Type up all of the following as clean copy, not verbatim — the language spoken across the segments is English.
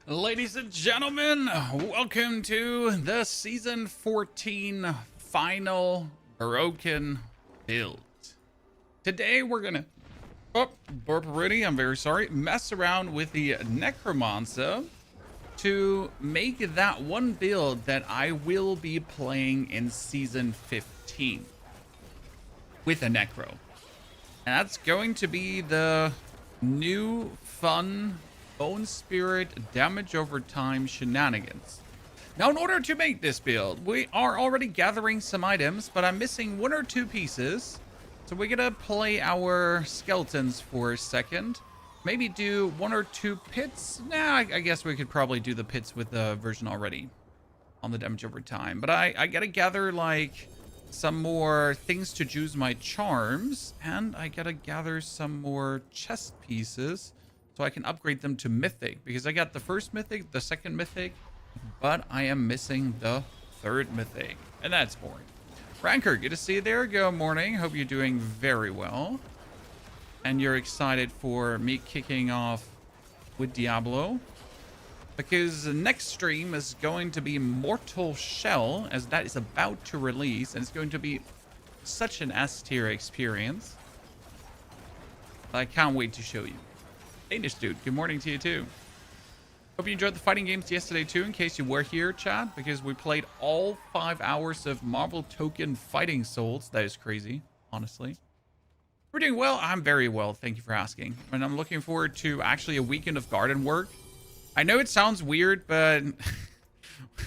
Ladies and gentlemen, welcome to the Season 14 final broken build. Today we're gonna, burp already, I'm very sorry, mess around with the Necromancer to make that one build that I will be playing in Season 15 with a Necro. And that's going to be the new fun Bone Spirit damage over time shenanigans. Now, in order to make this build, we are already gathering some items, but I'm missing one or two pieces. So we're gonna play our skeletons for a second. Maybe do one or two pits. Nah, I guess we could probably do the pits with the version already on the damage over time. But I gotta gather like some more things to juice my charms, and I gotta gather some more chest pieces so I can upgrade them to mythic, because I got the first mythic, the second mythic, but I am missing the third mythic, and that's boring. Ranker, good to see you there. Good morning. Hope you're doing very well. And you're excited for me kicking off with Diablo, because the next stream is going to be Mortal Shell, as that is about to release, and it's going to be such an S-tier experience. I can't wait to show you. Danish dude, good morning to you too. Hope you enjoyed the fighting games yesterday too, in case you were here, chat, because we played all 5 hours of Marvel Token Fighting Souls. That is crazy, honestly. We're doing well. I'm very well, thank you for asking. And I'm looking forward to actually a weekend of garden work. I know it sounds weird, but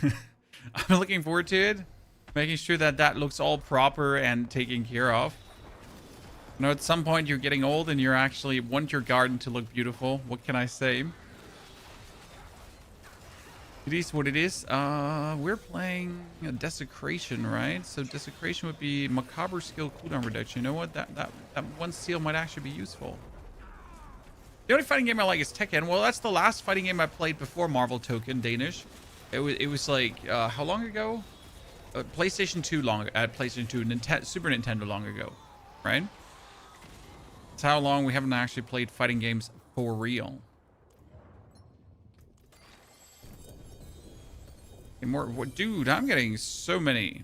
I'm looking forward to it. Making sure that that looks all proper and taken care of. You know, at some point you're getting old and you actually want your garden to look beautiful. What can I say? It is what it is. We're playing a Desecration, right? So Desecration would be Macabre skill cooldown reduction. You know what? That one seal might actually be useful. The only fighting game I like is Tekken. Well, that's the last fighting game I played before Marvel Token, Danish. It was like, how long ago? PlayStation 2 PlayStation 2, Super Nintendo long ago, right? That's how long we haven't actually played fighting games for real. Okay, more, dude, I'm getting so many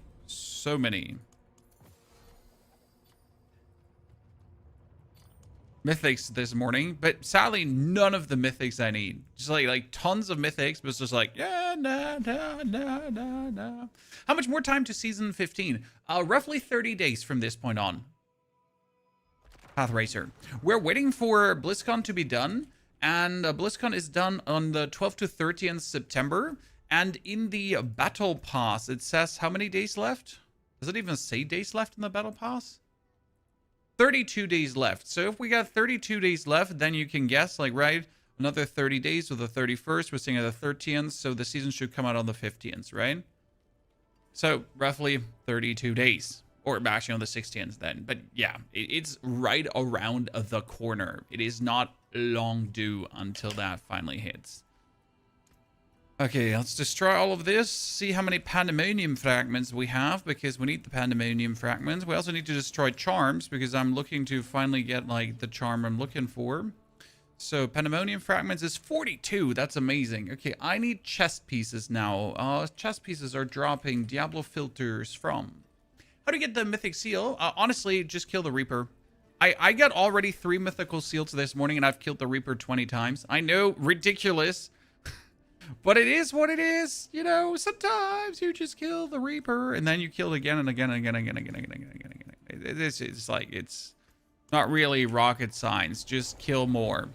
mythics this morning, but sadly none of the mythics I need. Just like tons of mythics, but it's just like, yeah, nah. How much more time to season 15? Roughly 30 days from this point on. Path Racer. We're waiting for BlizzCon to be done, and BlizzCon is done on the 12th to 30th September, and in the Battle Pass, it says how many days left? Does it even say days left in the Battle Pass? 32 days left. So if we got 32 days left, then you can guess, like, right, another 30 days with the 31st, we're seeing at the 13th, so the season should come out on the 15th, right? So roughly 32 days. Or actually on the 16th then. But yeah, it's right around the corner. It is not long due until that finally hits. Okay, let's destroy all of this. See how many Pandemonium fragments we have, because we need the Pandemonium fragments. We also need to destroy charms, because I'm looking to finally get like the charm I'm looking for. So Pandemonium fragments is 42. That's amazing. Okay, I need chest pieces now. Chest pieces are dropping Diablo filters from. How to get the mythic seal? Honestly, just kill the Reaper. I got already 3 mythical seals this morning, and I've killed the Reaper 20 times. I know, ridiculous. But it is what it is. You know, sometimes you just kill the Reaper, and then you kill it again and again and again. It's like, it's not really rocket science. Just kill more.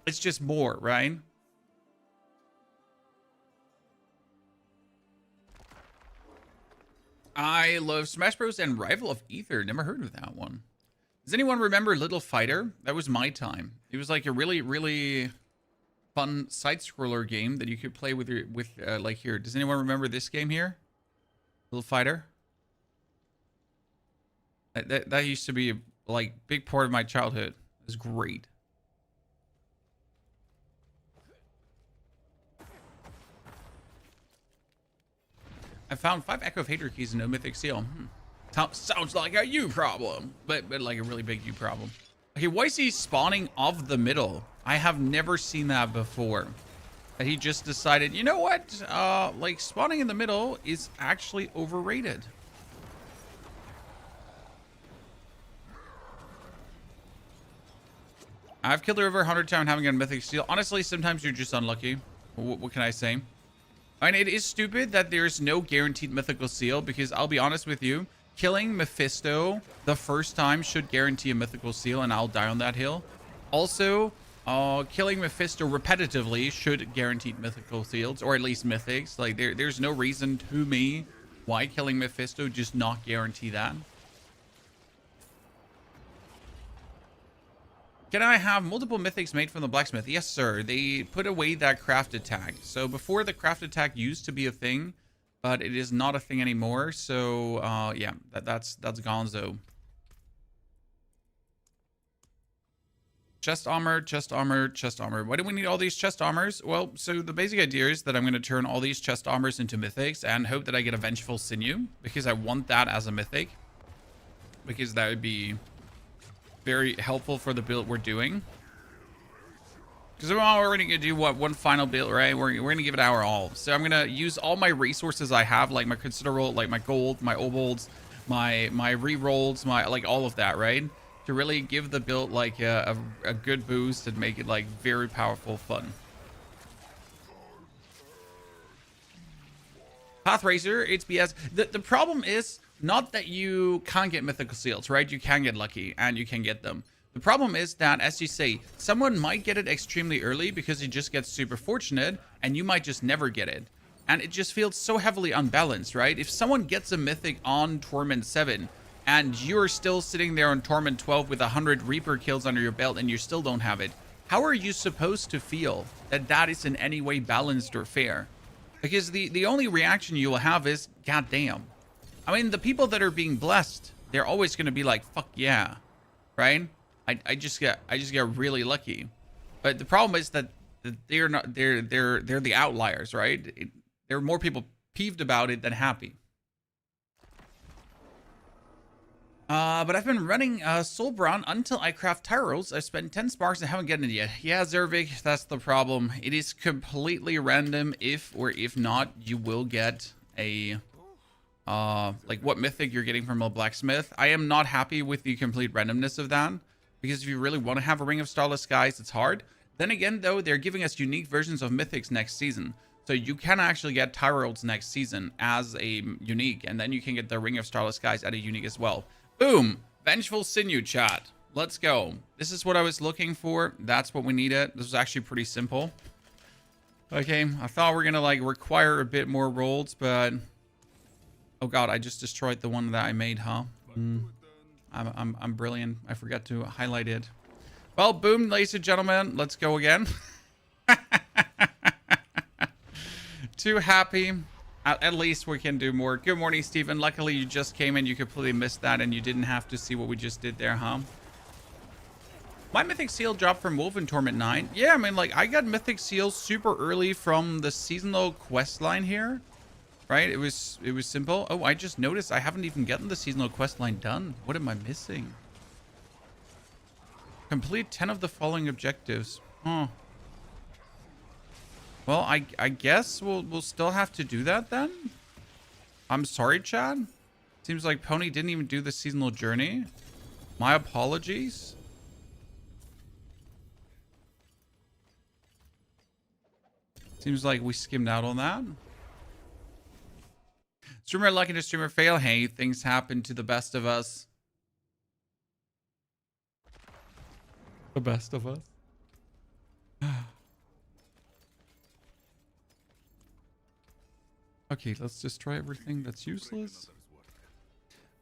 It's just more, right? I love Smash Bros. And Rival of Ether. Never heard of that one. Does anyone remember Little Fighter? That was my time. It was like a really fun side-scroller game that you could play with like here. Does anyone remember this game here? Little Fighter? That used to be like big part of my childhood. It was great. I found 5 Echo of Hatred keys and no mythic seal. Sounds like a you problem, but like a really big you problem. Okay, why is he spawning off the middle? I have never seen that before. that he just decided, you know what? Like spawning in the middle is actually overrated. I've killed her over 100 times, haven't gotten mythic seal. Honestly, sometimes you're just unlucky. What can I say? I mean, it is stupid that there's no guaranteed mythical seal, because I'll be honest with you, killing Mephisto the first time should guarantee a mythical seal, and I'll die on that hill. Also, killing Mephisto repetitively should guarantee mythical seals, or at least mythics. Like, there's no reason to me why killing Mephisto just not guarantee that. Can I have multiple mythics made from the blacksmith? Yes, sir. They put away that craft attack. So before, the craft attack used to be a thing, but it is not a thing anymore. So yeah, that's gonzo. Chest armor, chest armor, chest armor. Why do we need all these chest armors? Well, so the basic idea is that I'm going to turn all these chest armors into mythics and hope that I get a Vengeful Sinew, because I want that as a mythic, because that would be very helpful for the build we're doing. Because we're already gonna do one final build, right? We're gonna give it our all. So I'm gonna use all my resources I have, like my considerable, like my gold, my obolds, my re-rolls, my like all of that, right? To really give the build like a good boost and make it like very powerful fun. Path Racer, it's BS. The problem is not that you can't get mythical seals, right? You can get lucky and you can get them. The problem is that, as you say, someone might get it extremely early because he just gets super fortunate, and you might just never get it. And it just feels so heavily unbalanced, right? If someone gets a mythic on Torment 7 and you're still sitting there on Torment 12 with 100 Reaper kills under your belt and you still don't have it, how are you supposed to feel that that is in any way balanced or fair? Because the only reaction you will have is, God damn. I mean, the people that are being blessed, they're always going to be like, fuck yeah, right? I just get really lucky. But the problem is that they're not, they're the outliers, right? There are more people peeved about it than happy. But I've been running Soulbron until I craft Tyrolls. I've spent 10 sparks and haven't gotten it yet. Yeah, Zervik, that's the problem. It is completely random if or if not you will get a like what mythic you're getting from a blacksmith. I am not happy with the complete randomness of that, because if you really want to have a Ring of Starless Skies, it's hard. Then again, though, they're giving us unique versions of mythics next season, so you can actually get Tyrolls next season as a unique, and then you can get the Ring of Starless Skies at a unique as well. Boom! Vengeful Sinew, chat. Let's go. This is what I was looking for. That's what we needed. This was actually pretty simple. Okay, I thought we were gonna like require a bit more rolls, but oh god, I just destroyed the one that I made, huh? I'm brilliant. I forgot to highlight it. Well, boom, ladies and gentlemen. Let's go again. Too happy. At least we can do more. Good morning, Stephen. Luckily, you just came in. You completely missed that, and you didn't have to see what we just did there, huh? My Mythic Seal dropped from Wolf in Torment 9. Yeah, I mean, like, I got Mythic Seals super early from the seasonal quest line here. Right? It was simple. Oh, I just noticed I haven't even gotten the seasonal quest line done. What am I missing? Complete 10 of the following objectives. Oh. Well, I guess we'll still have to do that then. I'm sorry, Chad. Seems like Pony didn't even do the seasonal journey. My apologies. Seems like we skimmed out on that. Streamer lucky to streamer fail. Hey, things happen to the best of us. The best of us. Okay, let's destroy everything that's useless.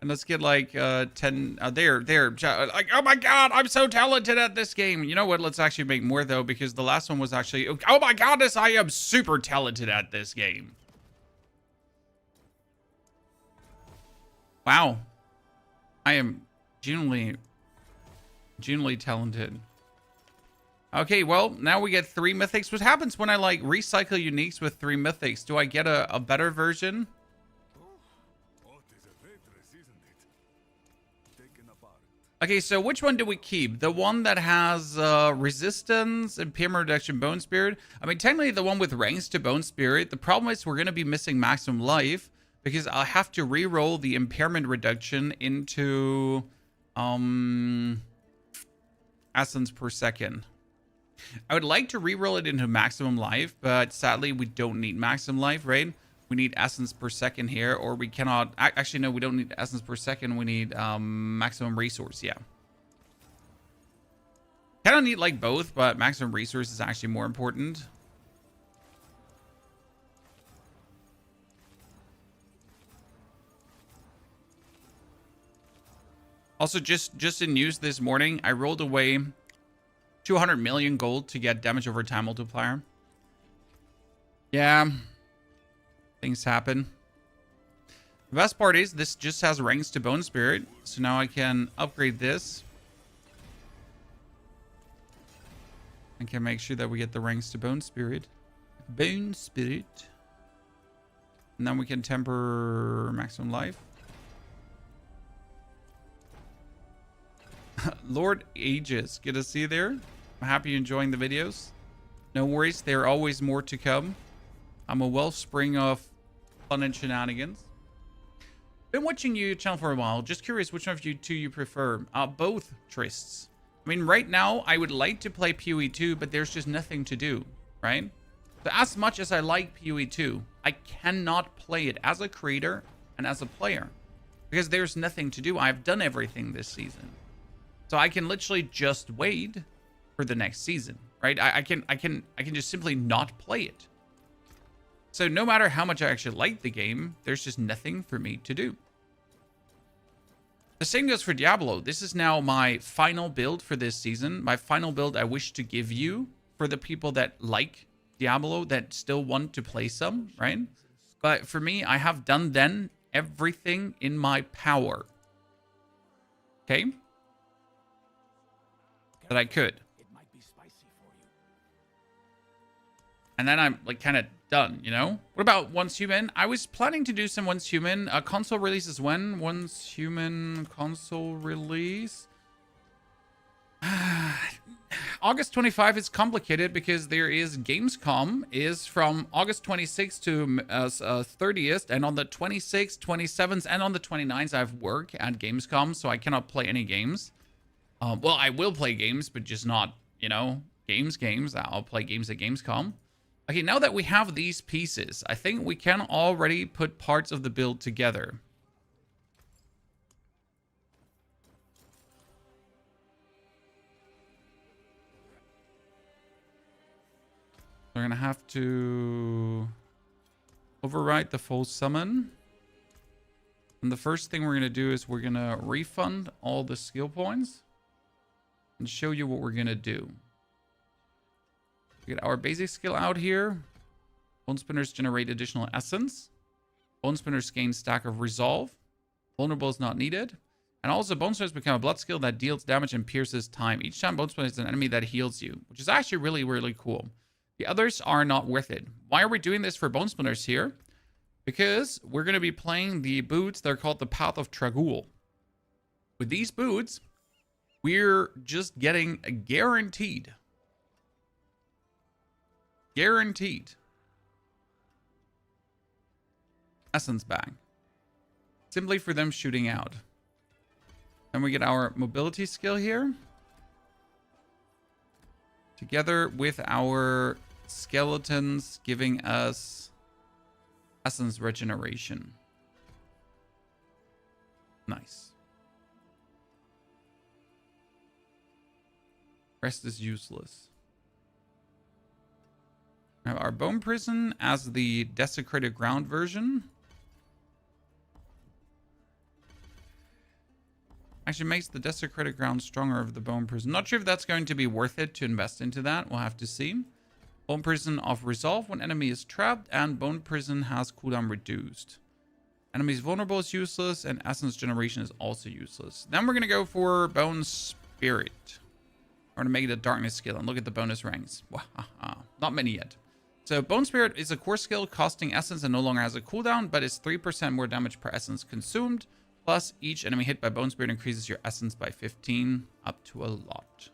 And let's get like 10 there. Like, oh my god, I'm so talented at this game. You know what? Let's actually make more though, because the last one was actually, oh my goodness, I am super talented at this game. Wow. I am genuinely talented. Okay, well, now we get 3 mythics. What happens when I, like, recycle uniques with 3 mythics? Do I get a better version? Okay, so which one do we keep? The one that has resistance, impairment reduction, bone spirit. I mean, technically the one with ranks to bone spirit. The problem is we're going to be missing maximum life because I'll have to re-roll the impairment reduction into essence per second. I would like to re-roll it into maximum life, but sadly we don't need maximum life, right? We need essence per second here, or we cannot... Actually, no, we don't need essence per second. We need maximum resource, yeah. Kind of need like both, but maximum resource is actually more important. Also, just in news this morning, I rolled away 200 million gold to get damage over time multiplier. Yeah. Things happen. The best part is this just has ranks to bone spirit. So now I can upgrade this. I can make sure that we get the ranks to bone spirit. Bone spirit. And then we can temper maximum life. Lord Aegis, good to see you there. I'm happy you're enjoying the videos. No worries, there are always more to come. I'm a wellspring of fun and shenanigans. Been watching your channel for a while. Just curious which one of you two you prefer. Both, Trists. I mean, right now, I would like to play PoE 2, but there's just nothing to do, right? So as much as I like PoE 2, I cannot play it as a creator and as a player. Because there's nothing to do. I've done everything this season. So I can literally just wait for the next season, right? I can just simply not play it. So no matter how much I actually like the game, there's just nothing for me to do. The same goes for Diablo. This is now my final build for this season. My final build I wish to give you for the people that like Diablo, that still want to play some, right? But for me, I have done then everything in my power. Okay? That I could. And then I'm like kind of done, you know? What about Once Human? I was planning to do some Once Human. Console release is when? Once Human console release? August 25 is complicated because there is Gamescom is from August 26th to 30th. And on the 26th, 27th, and on the 29th, I have work at Gamescom. So I cannot play any games. Well, I will play games, but just not, you know, games. I'll play games at Gamescom. Okay, now that we have these pieces, I think we can already put parts of the build together. We're going to have to overwrite the full summon. And the first thing we're going to do is we're going to refund all the skill points and show you what we're going to do. We get our basic skill out here. Bone Spinners generate additional essence. Bone Spinners gain stack of resolve. Vulnerable is not needed. And also Bone Spinners become a blood skill that deals damage and pierces time. Each time Bone Spinner is an enemy that heals you, which is actually really, really cool. The others are not worth it. Why are we doing this for Bone Spinners here? Because we're going to be playing the boots. They're called the Path of Tragul. With these boots, we're just getting a guaranteed essence back. Simply for them shooting out. Then we get our mobility skill here. Together with our skeletons giving us essence regeneration. Nice. Rest is useless. Now our Bone Prison as the Desecrated Ground version. Actually makes the Desecrated Ground stronger of the Bone Prison. Not sure if that's going to be worth it to invest into that. We'll have to see. Bone Prison of Resolve when enemy is trapped, and Bone Prison has cooldown reduced. Enemies vulnerable is useless, and Essence Generation is also useless. Then we're going to go for Bone Spirit. We're going to make it a Darkness skill, and look at the bonus ranks. Not many yet. So Bone Spirit is a core skill costing Essence and no longer has a cooldown, but it's 3% more damage per Essence consumed. Plus, each enemy hit by Bone Spirit increases your essence by 15, up to a lot.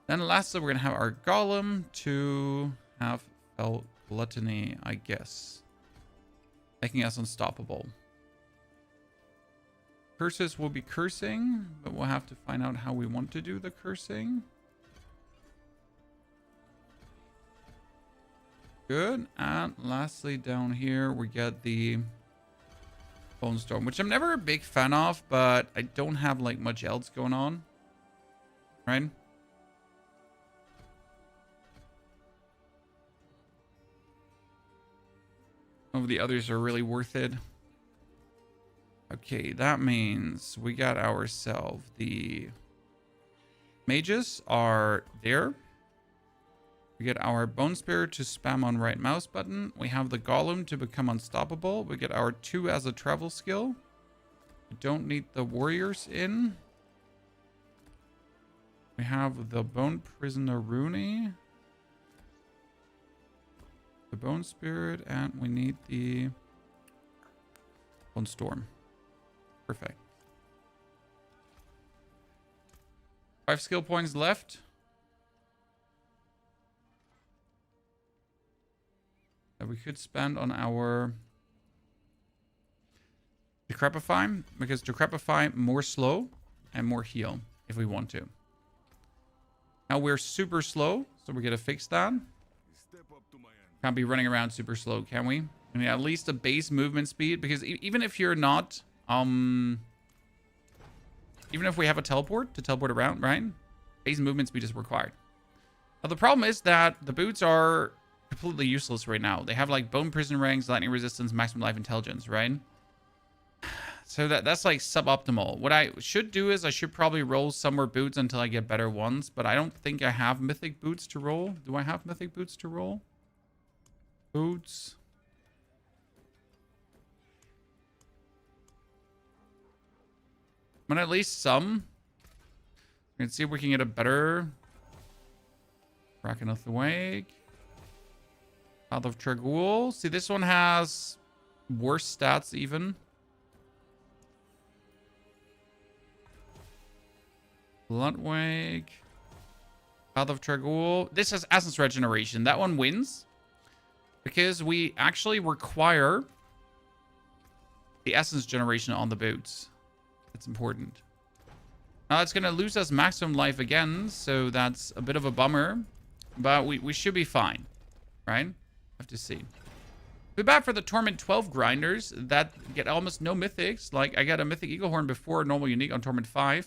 Then lastly, we're going to have our Golem to have Fell Gluttony, I guess. Making us unstoppable. Curses will be cursing, but we'll have to find out how we want to do the cursing. Good. And lastly, down here, we get the Bone Storm, which I'm never a big fan of, but I don't have like much else going on. Right? Some of the others are really worth it. Okay, that means we got ourselves the mages are there. We get our Bone Spirit to spam on right mouse button. We have the Golem to become unstoppable. We get our 2 as a travel skill. We don't need the warriors in. We have the Bone Prisoner Rooney. The Bone Spirit, and we need the Bone Storm. Perfect. 5 skill points left. That we could spend on our Decrepify, because Decrepify more slow and more heal if we want to. Now we're super slow, so we're gonna fix that. Can't be running around super slow, can we? I mean, at least a base movement speed, because even if you're not, even if we have a teleport to teleport around, right? Base movement speed is required. Now the problem is that the boots are completely useless right now. They have like Bone Prison Ranks, Lightning Resistance, Maximum Life Intelligence, right? So that's like suboptimal. What I should do is I should probably roll some more boots until I get better ones, but I don't think I have mythic boots to roll. Do I have mythic boots to roll? Boots. But at least some. We can see if we can get a better Kraken of the Wake. Path of Tragul. See, this one has worse stats even. Bloodwake. Path of Tragul. This has Essence Regeneration. That one wins. Because we actually require the Essence Generation on the boots. That's important. Now, it's going to lose us maximum life again. So that's a bit of a bummer. But we should be fine. Right? Have to see. Too bad for the Torment 12 grinders that get almost no mythics. Like, I got a Mythic Eaglehorn before normal unique on Torment 5.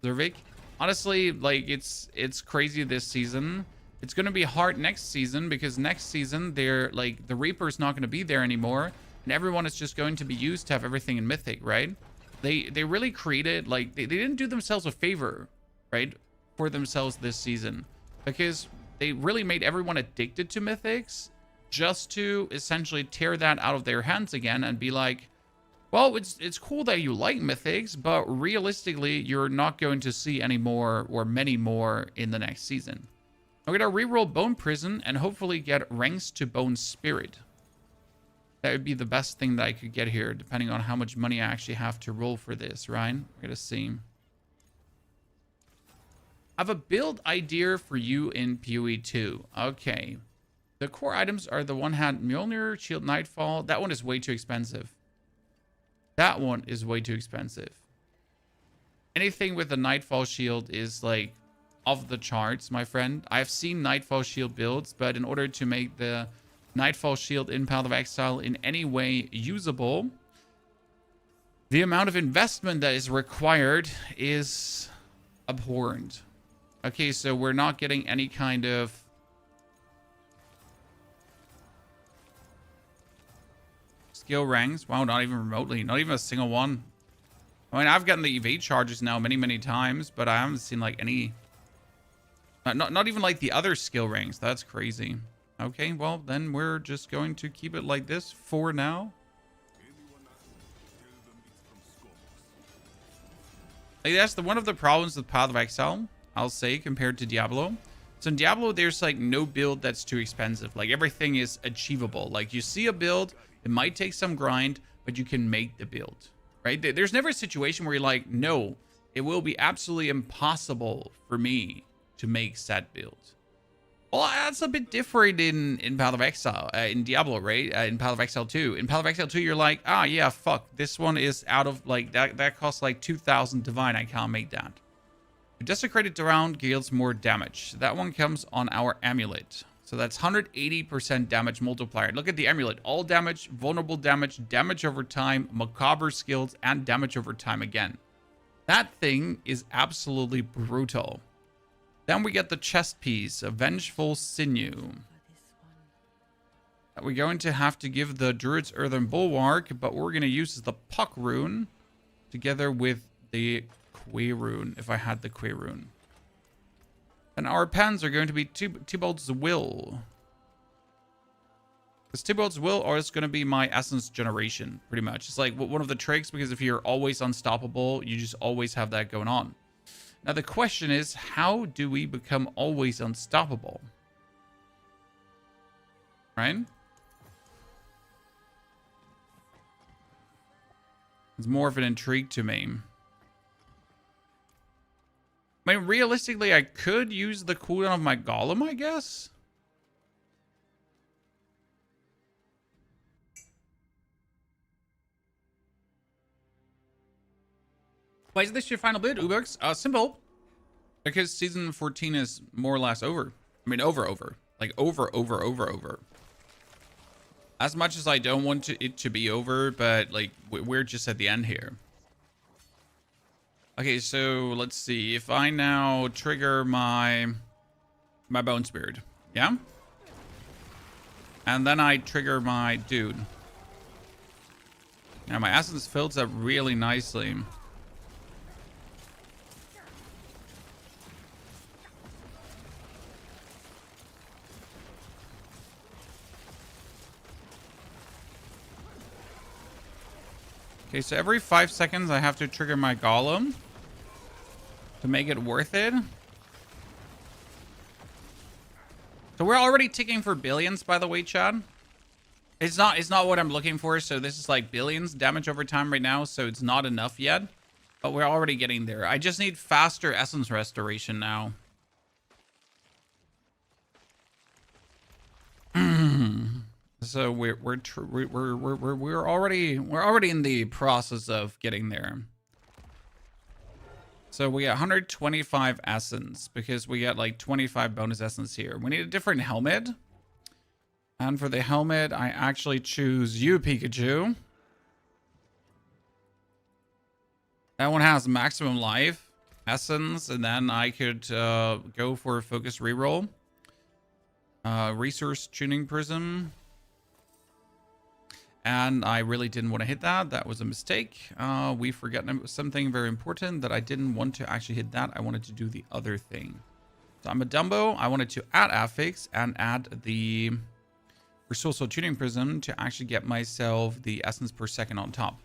Zervik. Honestly, like, it's crazy this season. It's going to be hard next season because next season, they're like, the Reaper's not going to be there anymore. And everyone is just going to be used to have everything in Mythic, right? They really created, like, they didn't do themselves a favor, right? For themselves this season. Because they really made everyone addicted to Mythics just to essentially tear that out of their hands again and be like, well, it's cool that you like Mythics, but realistically, you're not going to see any more or many more in the next season. I'm going to reroll Bone Prison and hopefully get ranks to Bone Spirit. That would be the best thing that I could get here, depending on how much money I actually have to roll for this, right? We're going to see. I have a build idea for you in PoE 2. Okay. The core items are the one-hand Mjolnir, Shield Nightfall. That one is way too expensive. That one is way too expensive. Anything with the Nightfall Shield is like off the charts, my friend. I've seen Nightfall Shield builds, but in order to make the Nightfall Shield in Path of Exile in any way usable, the amount of investment that is required is abhorrent. Okay, so we're not getting any kind of skill ranks. Wow, not even remotely. Not even a single one. I mean, I've gotten the evade charges now many times, but I haven't seen like any... Not even like the other skill ranks. That's crazy. Okay, well, then we're just going to keep it like this for now. Like, that's one of the problems with Path of Exile, I'll say, compared to Diablo. So in Diablo, there's like no build that's too expensive. Like, everything is achievable. Like, you see a build, it might take some grind, but you can make the build, right? right? There's never a situation where you're like, no, it will be absolutely impossible for me to make said build. Well, that's a bit different in Path of Exile, in Diablo, right? In Path of Exile 2. In Path of Exile 2, you're like, ah, yeah, fuck. This one is out of, like, that costs like 2,000 divine. I can't make that. A desecrated round deals more damage. That one comes on our amulet. So that's 180% damage multiplier. Look at the amulet. All damage, vulnerable damage, damage over time, macabre skills, and damage over time again. That thing is absolutely brutal. Then we get the chest piece, a Vengeful Sinew. We're going to have to give the Druid's Earthen Bulwark, but what we're going to use is the Puck Rune together with the Quay Rune, if I had the Quay Rune. And our pens are going to be Tybalt's Will. Because Tybalt's Will is going to be my essence generation, pretty much. It's like one of the tricks, because if you're always unstoppable, you just always have that going on. Now, the question is, how do we become always unstoppable? Right? It's more of an intrigue to me. I mean, realistically, I could use the cooldown of my Golem, I guess. Why is this your final bid, Ubux? Simple. Because season 14 is more or less over. I mean, over. Like, over. As much as I don't want it to be over, but, like, we're just at the end here. Okay, so let's see. If I now trigger my Bone Spirit, yeah? And then I trigger my dude. Now, my essence fills up really nicely. Okay, so every 5 seconds I have to trigger my Golem to make it worth it. So we're already ticking for billions, by the way, Chad. It's not what I'm looking for, so this is like billions damage over time right now, so it's not enough yet. But we're already getting there. I just need faster essence restoration now. So we're already in the process of getting there. So we got 125 essence because we got like 25 bonus essence here. We need a different helmet. And for the helmet, I actually choose you, Pikachu. That one has maximum life, essence, and then I could go for a focus reroll. Resource tuning prism. And I really didn't want to hit that. That was a mistake. We forgot something very important that I didn't want to actually hit that. I wanted to do the other thing. So I'm a Dumbo. I wanted to add affix and add the resourceful tuning prism to actually get myself the essence per second on top.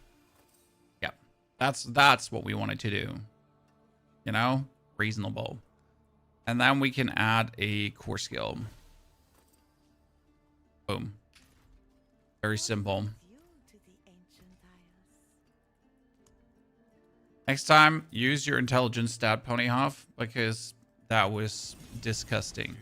Yeah, that's what we wanted to do. You know, reasonable. And then we can add a core skill. Boom. Very simple. Next time, use your intelligence stat, Ponyhoff, because that was disgusting.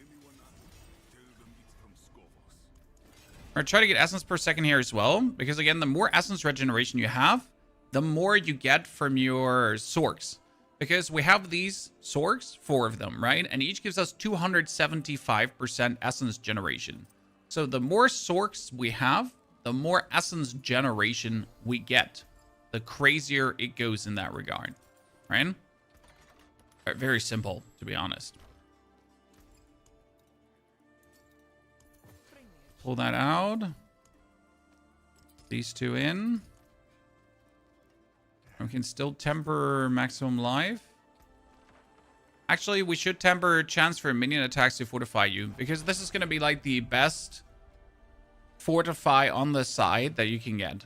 We're gonna try to get essence per second here as well, because again, the more essence regeneration you have, the more you get from your Sorks. Because we have these Sorks, 4 of them, right? And each gives us 275% essence generation. So the more Sorks we have, the more essence generation we get. The crazier it goes in that regard, right? Very simple, to be honest. Pull that out. These 2 in. We can still temper maximum life. Actually, we should temper chance for minion attacks to fortify you, because this is going to be like the best fortify on the side that you can get.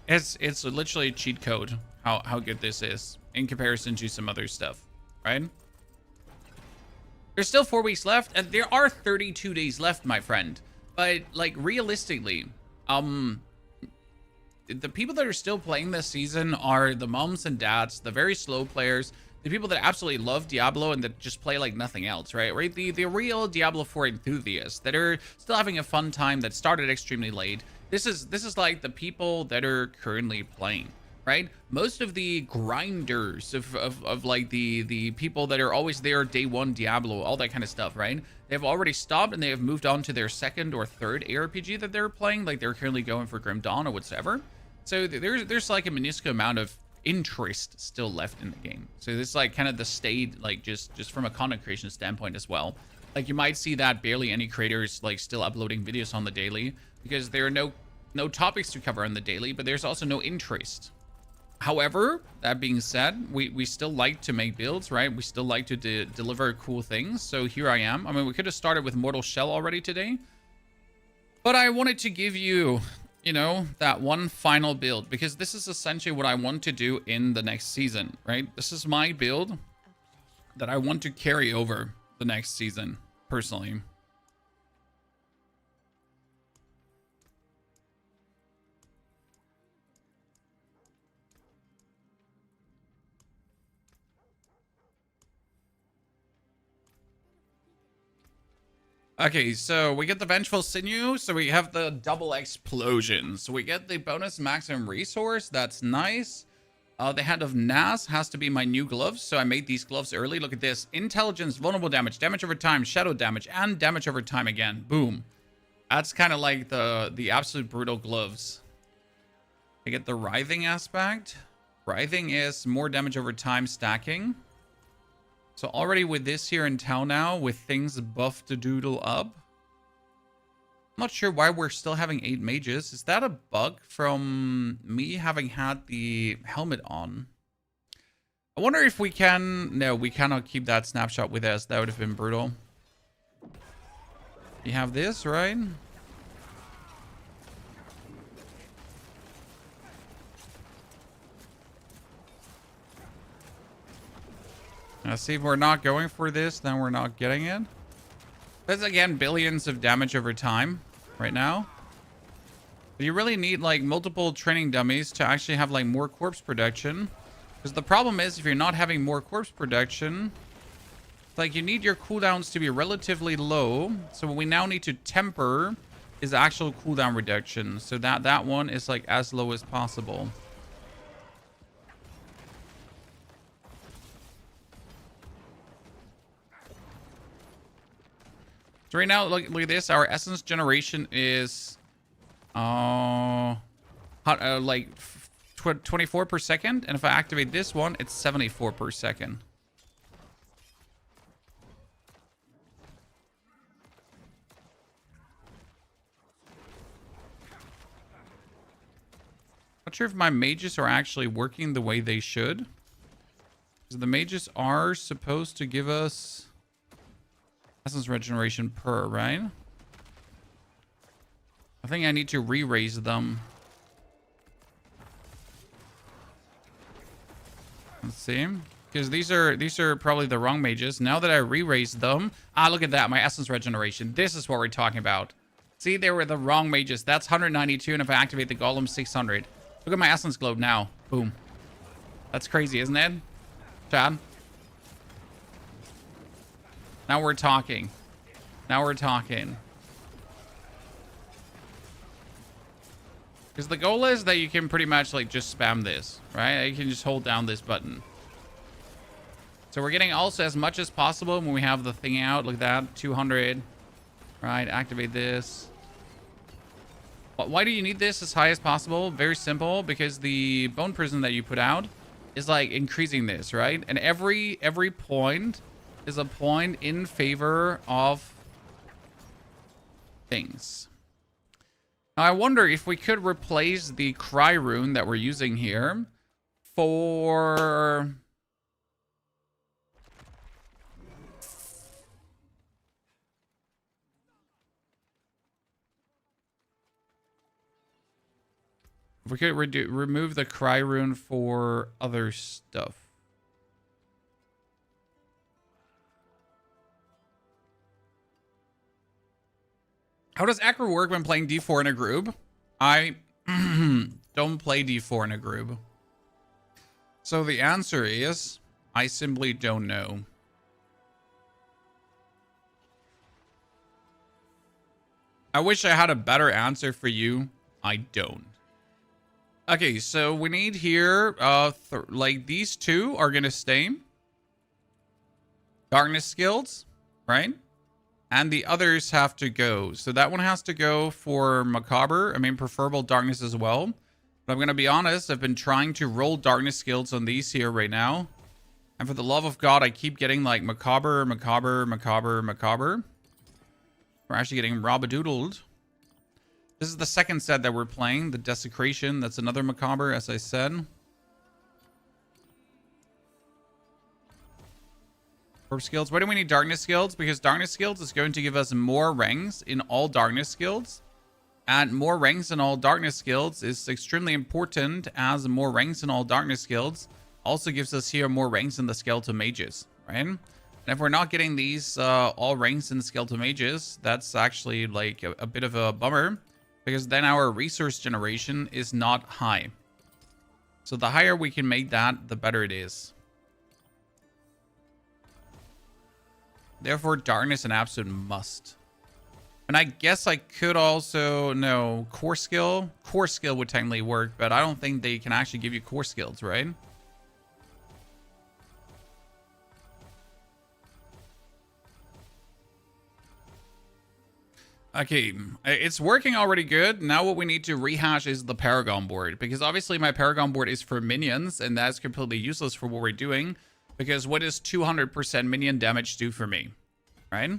It's literally a cheat code how good this is in comparison to some other stuff, right? There's still 4 weeks left, and there are 32 days left, my friend. But like realistically, the people that are still playing this season are the moms and dads, the very slow players, the people that absolutely love Diablo and that just play like nothing else, right? The real Diablo 4 enthusiasts that are still having a fun time, that started extremely late. This is like the people that are currently playing, right? Most of the grinders of like the people that are always there day one Diablo, all that kind of stuff, right? They've already stopped and they have moved on to their second or third ARPG that they're playing. Like they're currently going for Grim Dawn or whatsoever. So there's like a minuscule amount of interest still left in the game. So this is like kind of the state, like just from a content creation standpoint as well. Like you might see that barely any creators like still uploading videos on the daily because there are no topics to cover on the daily, but there's also no interest. However, that being said, we still like to make builds, right? We still like to deliver cool things. So here I am. I mean, we could have started with Mortal Shell already today, but I wanted to give you, you know, that one final build because this is essentially what I want to do in the next season, right? This is my build that I want to carry over the next season, personally. Okay, so we get the Vengeful Sinew, so we have the double explosion. So we get the bonus maximum resource, that's nice. The Hand of Nas has to be my new gloves, so I made these gloves early. Look at this. Intelligence, vulnerable damage, damage over time, shadow damage, and damage over time again. Boom. That's kind of like the absolute brutal gloves. I get the Writhing aspect. Writhing is more damage over time stacking. So already with this here in town now, with things buffed to doodle up. I'm not sure why we're still having 8 mages. Is that a bug from me having had the helmet on? I wonder if we can... No, we cannot keep that snapshot with us. That would have been brutal. You have this, right? Let's see if we're not going for this, then we're not getting it. That's again billions of damage over time right now. But you really need like multiple training dummies to actually have like more corpse production. Because the problem is if you're not having more corpse production, like you need your cooldowns to be relatively low. So what we now need to temper is actual cooldown reduction. So that one is like as low as possible. So right now, look at this. Our essence generation is like 24 per second. And if I activate this one, it's 74 per second. Not sure if my mages are actually working the way they should. Because the mages are supposed to give us essence regeneration per, right? I think I need to re-raise them. Let's see. Because these are probably the wrong mages. Now that I re-raised them. Ah, look at that. My essence regeneration. This is what we're talking about. See, they were the wrong mages. That's 192. And if I activate the golem, 600. Look at my essence globe now. Boom. That's crazy, isn't it? Chad? Now we're talking. Now we're talking. Because the goal is that you can pretty much like just spam this, right? You can just hold down this button. So we're getting also as much as possible when we have the thing out. Look at that, 200. Right, activate this. Why do you need this as high as possible? Very simple, because the bone prison that you put out is like increasing this, right? And every point is a point in favor of things. Now I wonder if we could replace the cry rune that we're using here for if we could remove the cry rune for other stuff. How does Necro work when playing D4 in a group? I Don't play D4 in a group. So the answer is, I simply don't know. I wish I had a better answer for you. I don't. Okay, so we need here, like these two are gonna stay. Darkness skills, right? And the others have to go. So that one has to go for Macabre. I mean, preferable darkness as well. But I'm gonna be honest, I've been trying to roll darkness skills on these here right now. And for the love of God, I keep getting like Macabre, Macabre, Macabre, Macabre. We're actually getting Robadoodled. This is the second set that we're playing, the Desecration. That's another Macabre, as I said. Corpse skills. Why do we need darkness skills? Because darkness skills is going to give us more ranks in all darkness skills. And more ranks in all darkness skills is extremely important, as more ranks in all darkness skills also gives us here more ranks in the skeletal mages, right? And if we're not getting these all ranks in the skeletal mages, that's actually like a bit of a bummer. Because then our resource generation is not high. So the higher we can make that, the better it is. Therefore, darkness an absolute must. And I guess I could also... No, core skill. Core skill would technically work, but I don't think they can actually give you core skills, right? Okay, it's working already good. Now what we need to rehash is the Paragon board. Because obviously my Paragon board is for minions, and that's completely useless for what we're doing. Because what does 200% minion damage do for me? Right?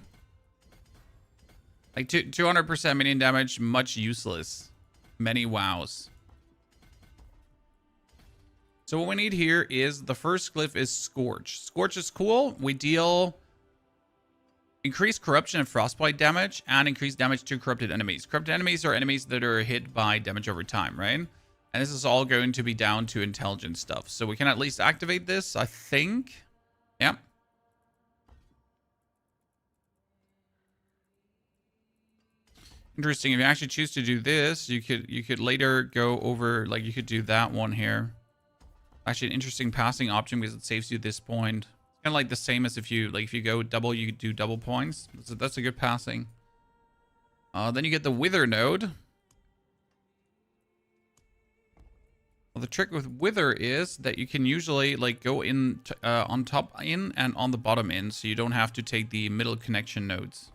Like 200% minion damage, much useless. Many wows. So what we need here is, the first glyph is Scorch. Scorch is cool. We deal... increased corruption and frostbite damage, and increased damage to corrupted enemies. Corrupted enemies are enemies that are hit by damage over time, right? And this is all going to be down to intelligence stuff. So we can at least activate this, I think. Yep. Interesting. If you actually choose to do this, you could later go over, like you could do that one here. Actually, an interesting passing option because it saves you this point. Kind of like the same as if you go double, you do double points. So that's a good passing. Then you get the Wither node. Well, the trick with Wither is that you can usually like go in on top in and on the bottom in, so you don't have to take the middle connection nodes,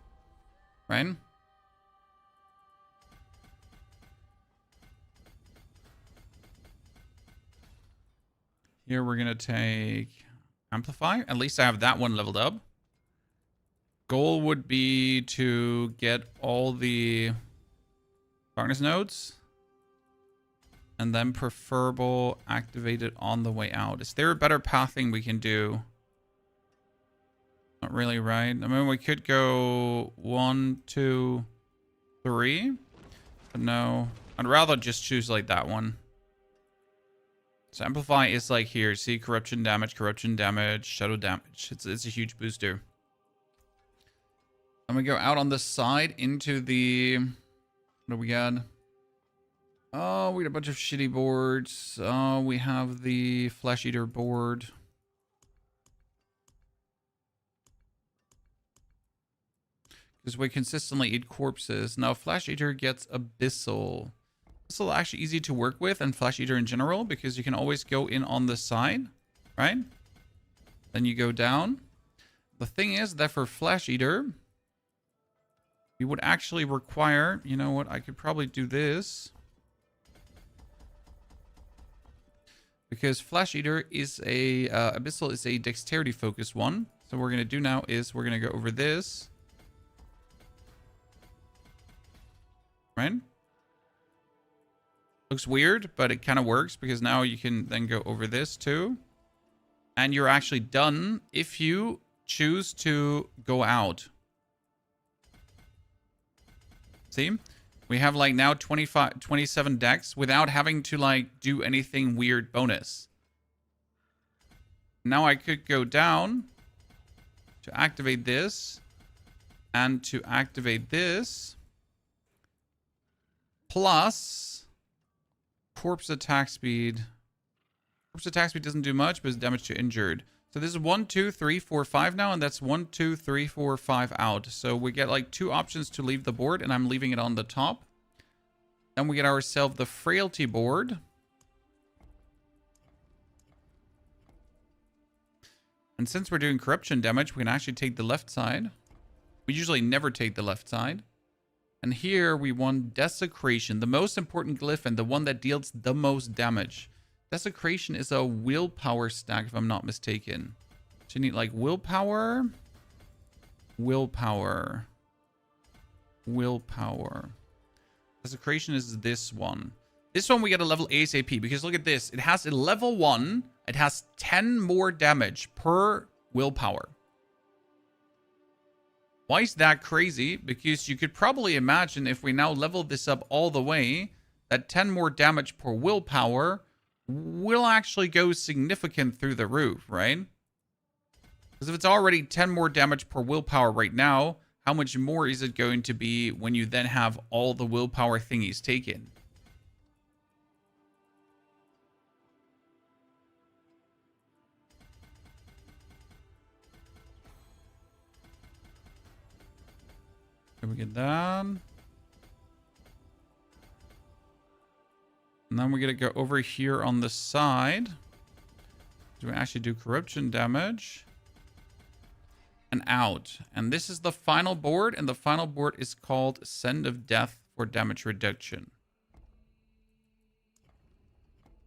right? Here we're gonna take Amplify. At least I have that one leveled up. Goal would be to get all the darkness nodes. And then preferable activated on the way out. Is there a better pathing we can do? Not really, right? I mean, we could go 1, 2, 3. But no. I'd rather just choose like that one. So Amplify is like here. See, corruption damage, shadow damage. It's a huge booster. And we go out on this side into the... What do we got? Oh, we got a bunch of shitty boards. Oh, we have the Flesh Eater board. Because we consistently eat corpses. Now, Flesh Eater gets Abyssal. Abyssal actually easy to work with, and Flesh Eater in general, because you can always go in on the side, right? Then you go down. The thing is that for Flesh Eater, you would actually require... You know what? I could probably do this. Because Flesh Eater is a... Abyssal is a dexterity focused one. So what we're going to do now is we're going to go over this. Right? Looks weird, but it kind of works because now you can then go over this too. And you're actually done if you choose to go out. See? We have like now 27 decks without having to like do anything weird bonus. Now I could go down to activate this and to activate this. Plus corpse attack speed. Corpse attack speed doesn't do much, but it's damage to injured. So this is 1, 2, 3, 4, 5 now, and that's 1, 2, 3, 4, 5 out. So we get like 2 options to leave the board, and I'm leaving it on the top. Then we get ourselves the frailty board. And since we're doing corruption damage, we can actually take the left side. We usually never take the left side. And here we want Desecration, the most important glyph and the one that deals the most damage. Desecration is a willpower stack, if I'm not mistaken. So you need like willpower, willpower, willpower. Desecration is this one. This one we get a level ASAP because look at this. It has a level 1. It has 10 more damage per willpower. Why is that crazy? Because you could probably imagine if we now level this up all the way, that 10 more damage per willpower will actually go significant through the roof, right? Because if it's already 10 more damage per willpower right now, how much more is it going to be when you then have all the willpower thingies taken? Here we get that. And then we're going to go over here on the side. Do we actually do corruption damage? And out. And this is the final board. And the final board is called Send of Death for damage reduction.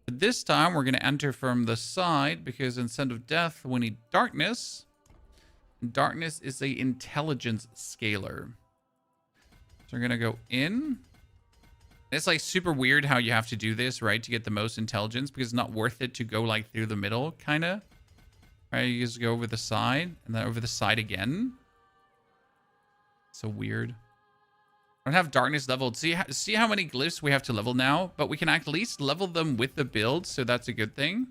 But this time we're going to enter from the side because in Send of Death we need darkness. And darkness is a intelligence scaler. So we're going to go in. It's like super weird how you have to do this, right? To get the most intelligence because it's not worth it to go like through the middle, kind of. Right, you just go over the side and then over the side again. So weird. I don't have darkness leveled. See how many glyphs we have to level now, but we can at least level them with the build, so that's a good thing.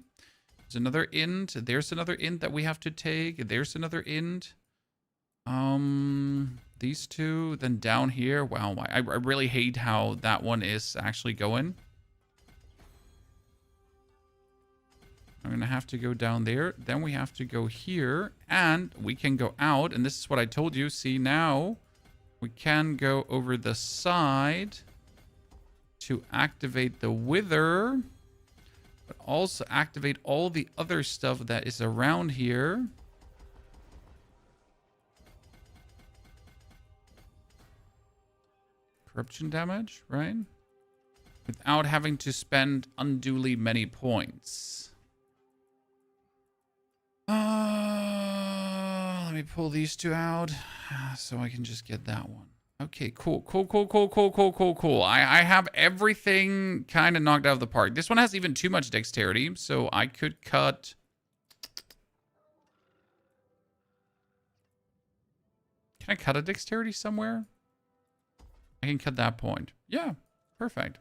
There's another int. There's another int that we have to take. There's another int. These two, then down here. Wow, I really hate how that one is actually going. I'm going to have to go down there. Then we have to go here. And we can go out. And this is what I told you. See, now we can go over the side to activate the Wither. But also activate all the other stuff that is around here. Corruption damage, right? Without having to spend unduly many points. Let me pull these two out so I can just get that one. Okay, cool. I have everything kind of knocked out of the park. This one has even too much dexterity, so I could cut. Can I cut a dexterity somewhere? I can cut that point. Yeah, perfect.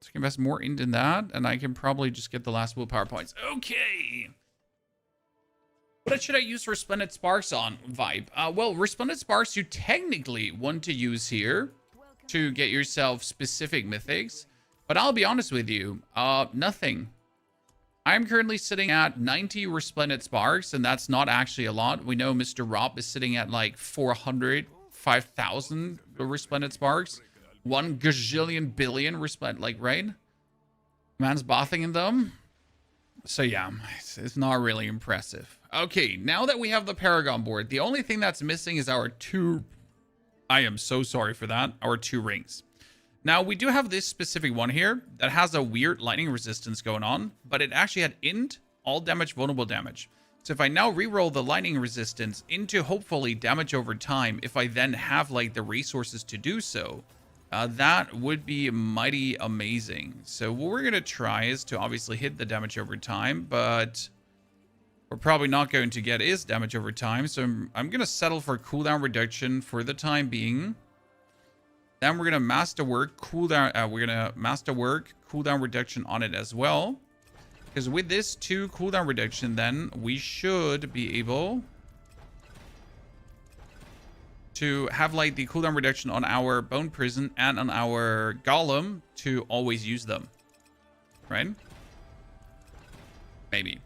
So I can invest more into that, and I can probably just get the last willpower points. Okay. What should I use Resplendent Sparks on, Vibe? Well, Resplendent Sparks you technically want to use here to get yourself specific mythics. But I'll be honest with you, nothing. I'm currently sitting at 90 Resplendent Sparks, and that's not actually a lot. We know Mr. Rob is sitting at like 400, 5,000 Resplendent Sparks. 1 gazillion billion Resplendent, like, right? Man's bathing in them. So yeah, it's not really impressive. Okay, now that we have the Paragon board, the only thing that's missing is our 2... I am so sorry for that. Our 2 rings. Now, we do have this specific one here that has a weird lightning resistance going on, but it actually had int, all damage, vulnerable damage. So if I now reroll the lightning resistance into hopefully damage over time, if I then have like the resources to do so, that would be mighty amazing. So what we're going to try is to obviously hit the damage over time, but we're probably not going to get is damage over time. So I'm going to settle for cooldown reduction for the time being. Then we're going to masterwork cooldown. We're going to masterwork cooldown reduction on it as well. Because with this 2 cooldown reduction, then we should be able to have like the cooldown reduction on our Bone Prison and on our Golem to always use them. Right? Maybe.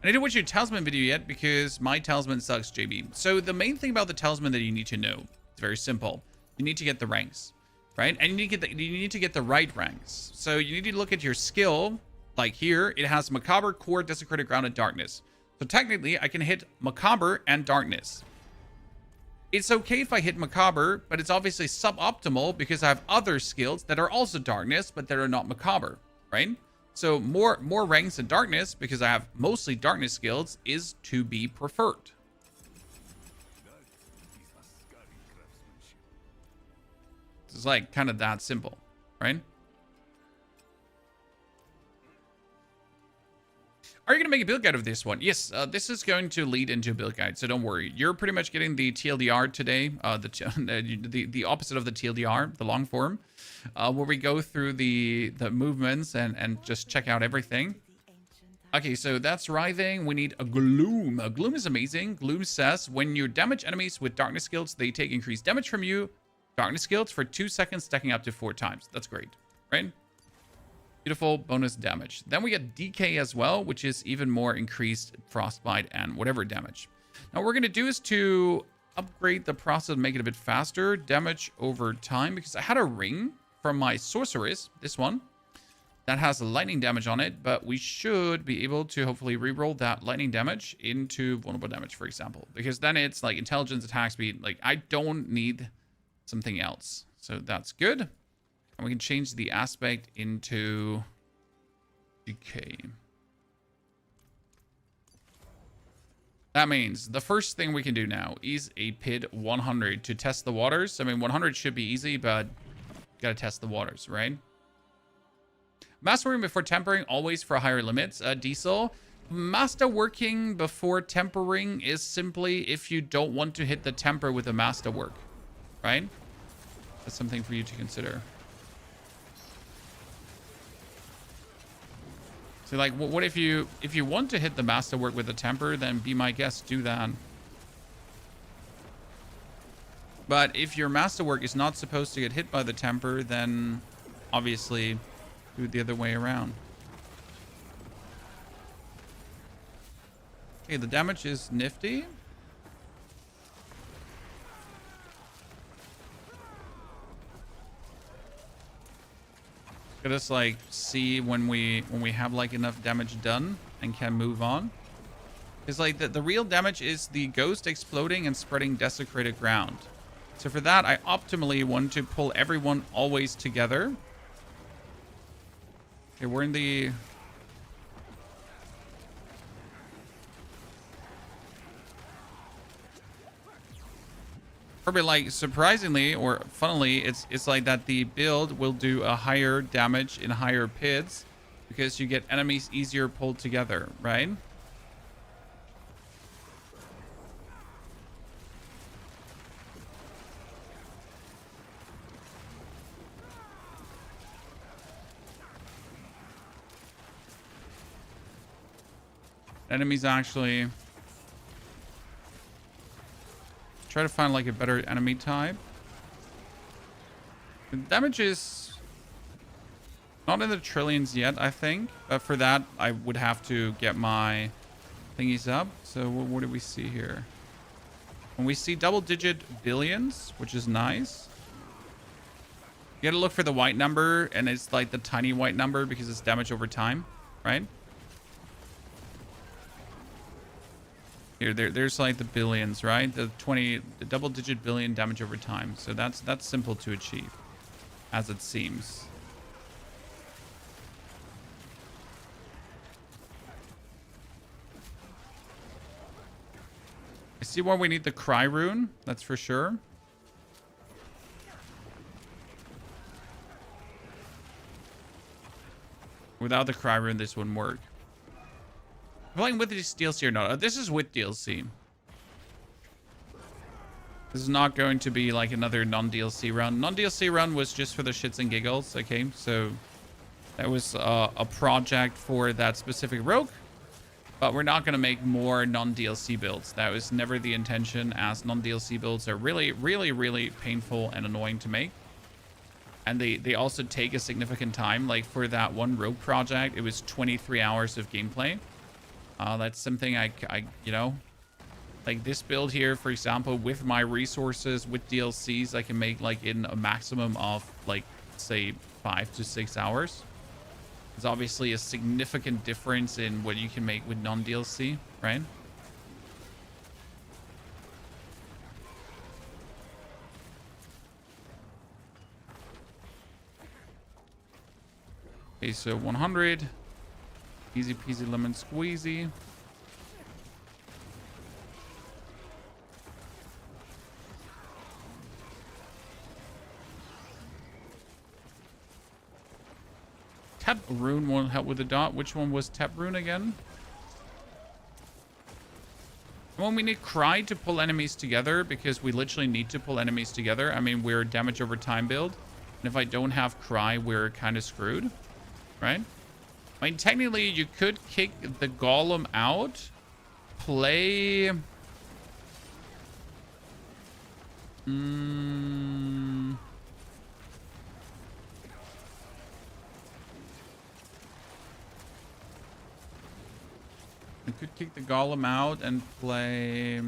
I didn't watch your talisman video yet because my talisman sucks, JB. So the main thing about the talisman that you need to know, it's very simple. You need to get the ranks, right? And you need to get the right ranks. So you need to look at your skill. Like here, it has Macabre, Core, Desecrated Ground, and Darkness. So technically, I can hit Macabre and Darkness. It's okay if I hit Macabre, but it's obviously suboptimal because I have other skills that are also Darkness, but that are not Macabre, right? So more ranks in Darkness, because I have mostly Darkness skills, is to be preferred. It's like kind of that simple, right? Are you going to make a build guide of this one? Yes, this is going to lead into a build guide, so don't worry. You're pretty much getting the TLDR today, the opposite of the TLDR, the long form, where we go through the movements and just check out everything. Okay, so that's Writhing. We need a Gloom. A Gloom is amazing. Gloom says, when you damage enemies with Darkness skills, they take increased damage from you. Darkness skills for 2 seconds, stacking up to 4 times. That's great, right? Beautiful bonus damage. Then we get Decay as well, which is even more increased frostbite and whatever damage. Now what we're going to do is to upgrade the process and make it a bit faster. Damage over time, because I had a ring from my sorceress, this one, that has lightning damage on it, but we should be able to hopefully reroll that lightning damage into vulnerable damage, for example, because then it's like intelligence, attack speed. Like I don't need something else. So that's good. And we can change the aspect into decay. That means the first thing we can do now is a PID 100 to test the waters. I mean, 100 should be easy, but gotta test the waters, right? Masterworking before tempering, always for higher limits. Diesel. Masterworking before tempering is simply if you don't want to hit the temper with a masterwork, right? That's something for you to consider. So like, what if you want to hit the masterwork with a temper, then be my guest, do that. But if your masterwork is not supposed to get hit by the temper, then obviously do it the other way around. Okay, the damage is nifty. Let us like see when we have like enough damage done and can move on. It's like the real damage is the ghost exploding and spreading desecrated ground. So for that, I optimally want to pull everyone always together. Okay, we're in the... Probably like surprisingly or funnily, it's like that the build will do a higher damage in higher PIDs because you get enemies easier pulled together, right? Enemies actually... Try to find like a better enemy type. The damage is not in the trillions yet, I think. But for that, I would have to get my thingies up. So what do we see here? When we see double-digit billions, which is nice. You gotta look for the white number, and it's like the tiny white number because it's damage over time, right? Here, there's like the billions, right? The double-digit billion damage over time. So that's simple to achieve, as it seems. I see why we need the Cry Rune, that's for sure. Without the Cry Rune, this wouldn't work. Playing with this DLC or not? This is with DLC. This is not going to be like another non-DLC run. Non-DLC run was just for the shits and giggles, okay? So that was a project for that specific rogue. But we're not going to make more non-DLC builds. That was never the intention, as non-DLC builds are really, really, really painful and annoying to make. And they also take a significant time. Like for that one rogue project, it was 23 hours of gameplay. That's something I you know, like this build here, for example, with my resources, with DLCs, I can make like in a maximum of like, say, 5 to 6 hours. It's obviously a significant difference in what you can make with non-DLC, right? Okay, so 100. Easy peasy lemon squeezy. Tap rune won't help with the dot. Which one was tap rune again? Well, we need cry to pull enemies together, because we literally need to pull enemies together. I mean, we're a damage over time build. And if I don't have cry, we're kind of screwed, right? I mean, technically, you could kick the golem out, play... You could kick the golem out and play...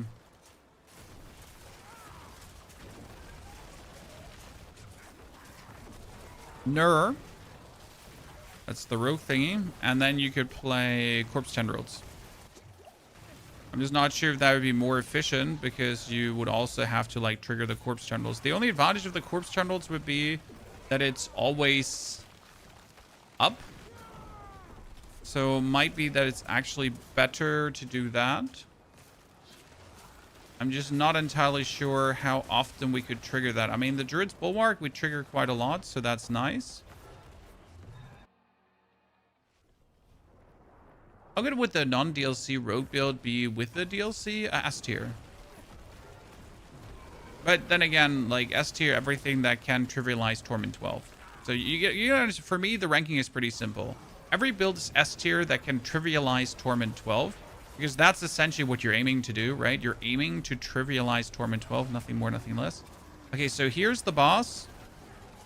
Nur. That's the rogue thingy. And then you could play corpse tendrils. I'm just not sure if that would be more efficient, because you would also have to like trigger the corpse tendrils. The only advantage of the corpse tendrils would be that it's always up. So it might be that it's actually better to do that. I'm just not entirely sure how often we could trigger that. I mean, the Druid's Bulwark we trigger quite a lot, so that's nice. How good would the non-DLC rogue build be with the DLC? S tier. But then again, like S tier, everything that can trivialize Torment 12. So you get, for me, the ranking is pretty simple. Every build is S tier that can trivialize Torment 12, because that's essentially what you're aiming to do, right? You're aiming to trivialize Torment 12, nothing more, nothing less. Okay, so here's the boss.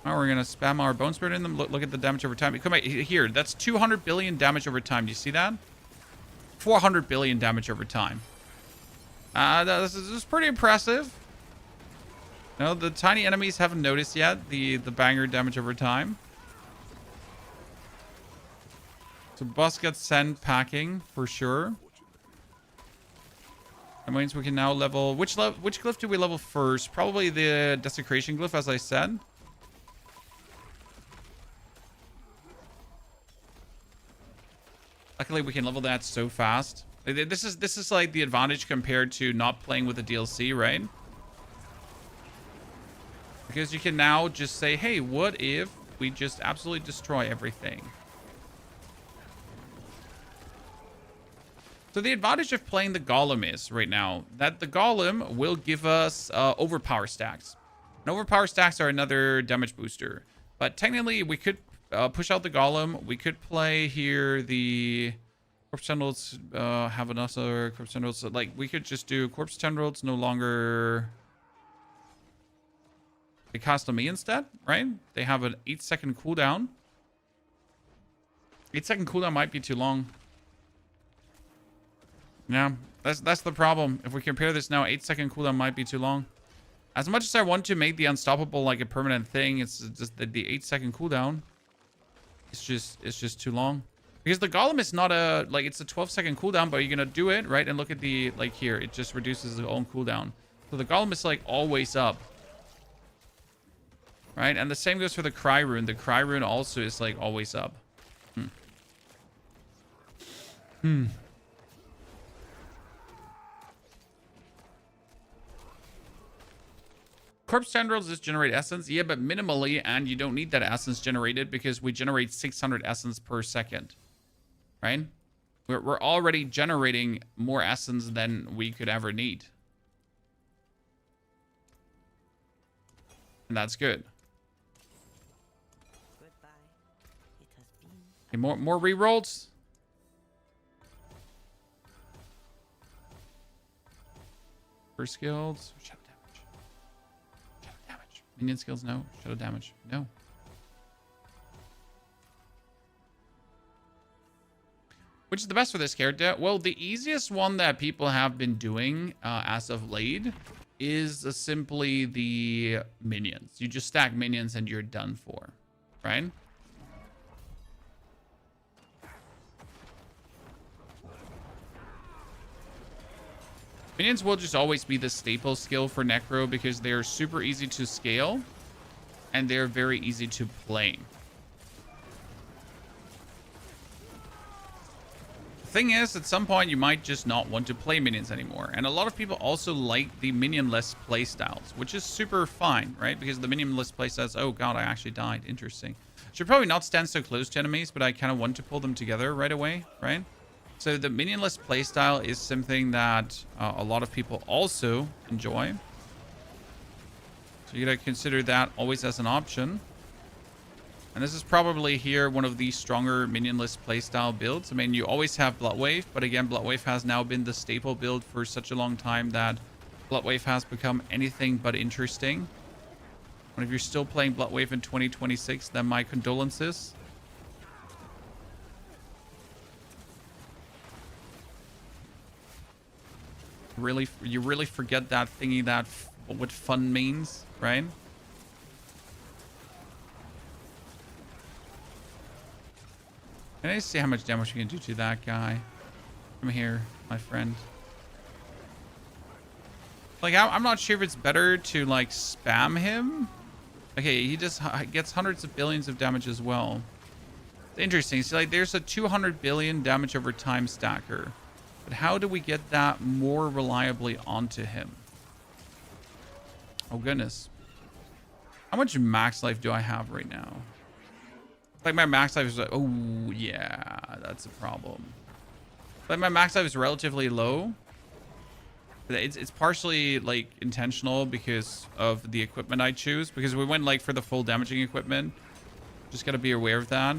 Oh, we're gonna spam our Bone Spirit in them. Look at the damage over time. Come here. That's 200 billion damage over time. Do you see that? 400 billion damage over time. This is pretty impressive. No, the tiny enemies haven't noticed yet the banger damage over time. So boss gets sent packing for sure. That means we can now level... Which glyph do we level first? Probably the Desecration glyph, as I said. Luckily, we can level that so fast. This is like the advantage compared to not playing with the DLC, right? Because you can now just say, hey, what if we just absolutely destroy everything? So the advantage of playing the Golem is, right now, that the Golem will give us overpower stacks. And overpower stacks are another damage booster. But technically, we could push out the Golem. We could play here the Corpse Tendrils, have another Corpse Tendrils. So, like, we could just do Corpse Tendrils, no longer... They cast on me instead, right? They have an 8-second cooldown. 8-second cooldown might be too long. Yeah, that's the problem. If we compare this now, 8-second cooldown might be too long. As much as I want to make the unstoppable like a permanent thing, it's just the 8-second cooldown. It's just too long. Because the Golem is not a, like, it's a 12-second cooldown, but you're gonna do it, right? And look at the, like here, it just reduces its own cooldown. So the Golem is like always up. Right? And the same goes for the Cry Rune. The Cry Rune also is like always up. Corpse Tendrils just generate essence. Yeah, but minimally, and you don't need that essence generated because we generate 600 essence per second. Right? We're already generating more essence than we could ever need. And that's good. Okay, more rerolls. First skills. Shadow damage. Shadow damage. Minion skills, no. Shadow damage, no. Which is the best for this character? Well, the easiest one that people have been doing as of late is simply the minions. You just stack minions and you're done for, right? Minions will just always be the staple skill for Necro because they're super easy to scale and they're very easy to play. Thing is, at some point you might just not want to play minions anymore, and a lot of people also like the minionless playstyles, which is super fine, right? Because the minionless playstyles, oh god, I actually died, interesting. Should probably not stand so close to enemies, but I kind of want to pull them together right away, right? So the minionless playstyle is something that a lot of people also enjoy, so you gotta consider that always as an option. And this is probably here one of the stronger minionless playstyle builds. I mean, you always have Bloodwave, but again, Bloodwave has now been the staple build for such a long time that Bloodwave has become anything but interesting. And if you're still playing Bloodwave in 2026, then my condolences. You really forget that thingy that what fun means, right? Can I see how much damage we can do to that guy? Come here, my friend. Like, I'm not sure if it's better to, like, spam him. Okay, he just gets hundreds of billions of damage as well. It's interesting. See, like, there's a 200 billion damage over time stacker. But how do we get that more reliably onto him? Oh, goodness. How much max life do I have right now? Like, my max life is like, oh, yeah, that's a problem. Like, my max life is relatively low. It's partially, like, intentional because of the equipment I choose. Because we went, like, for the full damaging equipment. Just gotta be aware of that.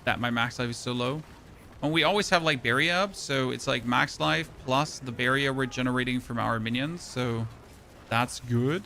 That my max life is so low. And we always have, like, barrier up. So it's, like, max life plus the barrier we're generating from our minions. So that's good.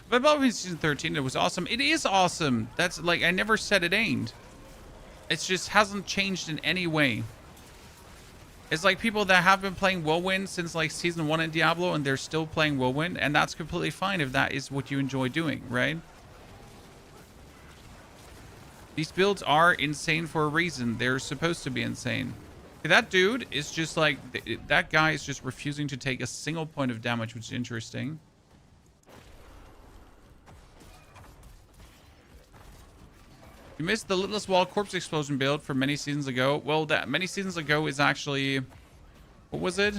But about season 13, it was awesome. It is awesome. That's like, I never said it ain't. It just hasn't changed in any way. It's like people that have been playing Whirlwind since like season 1 in Diablo and they're still playing Whirlwind, and that's completely fine if that is what you enjoy doing, right? These builds are insane for a reason. They're supposed to be insane. That dude is just like, that guy is just refusing to take a single point of damage, which is interesting. You missed the Littlest Wall Corpse Explosion build from many seasons ago. Well, that many seasons ago is actually... What was it?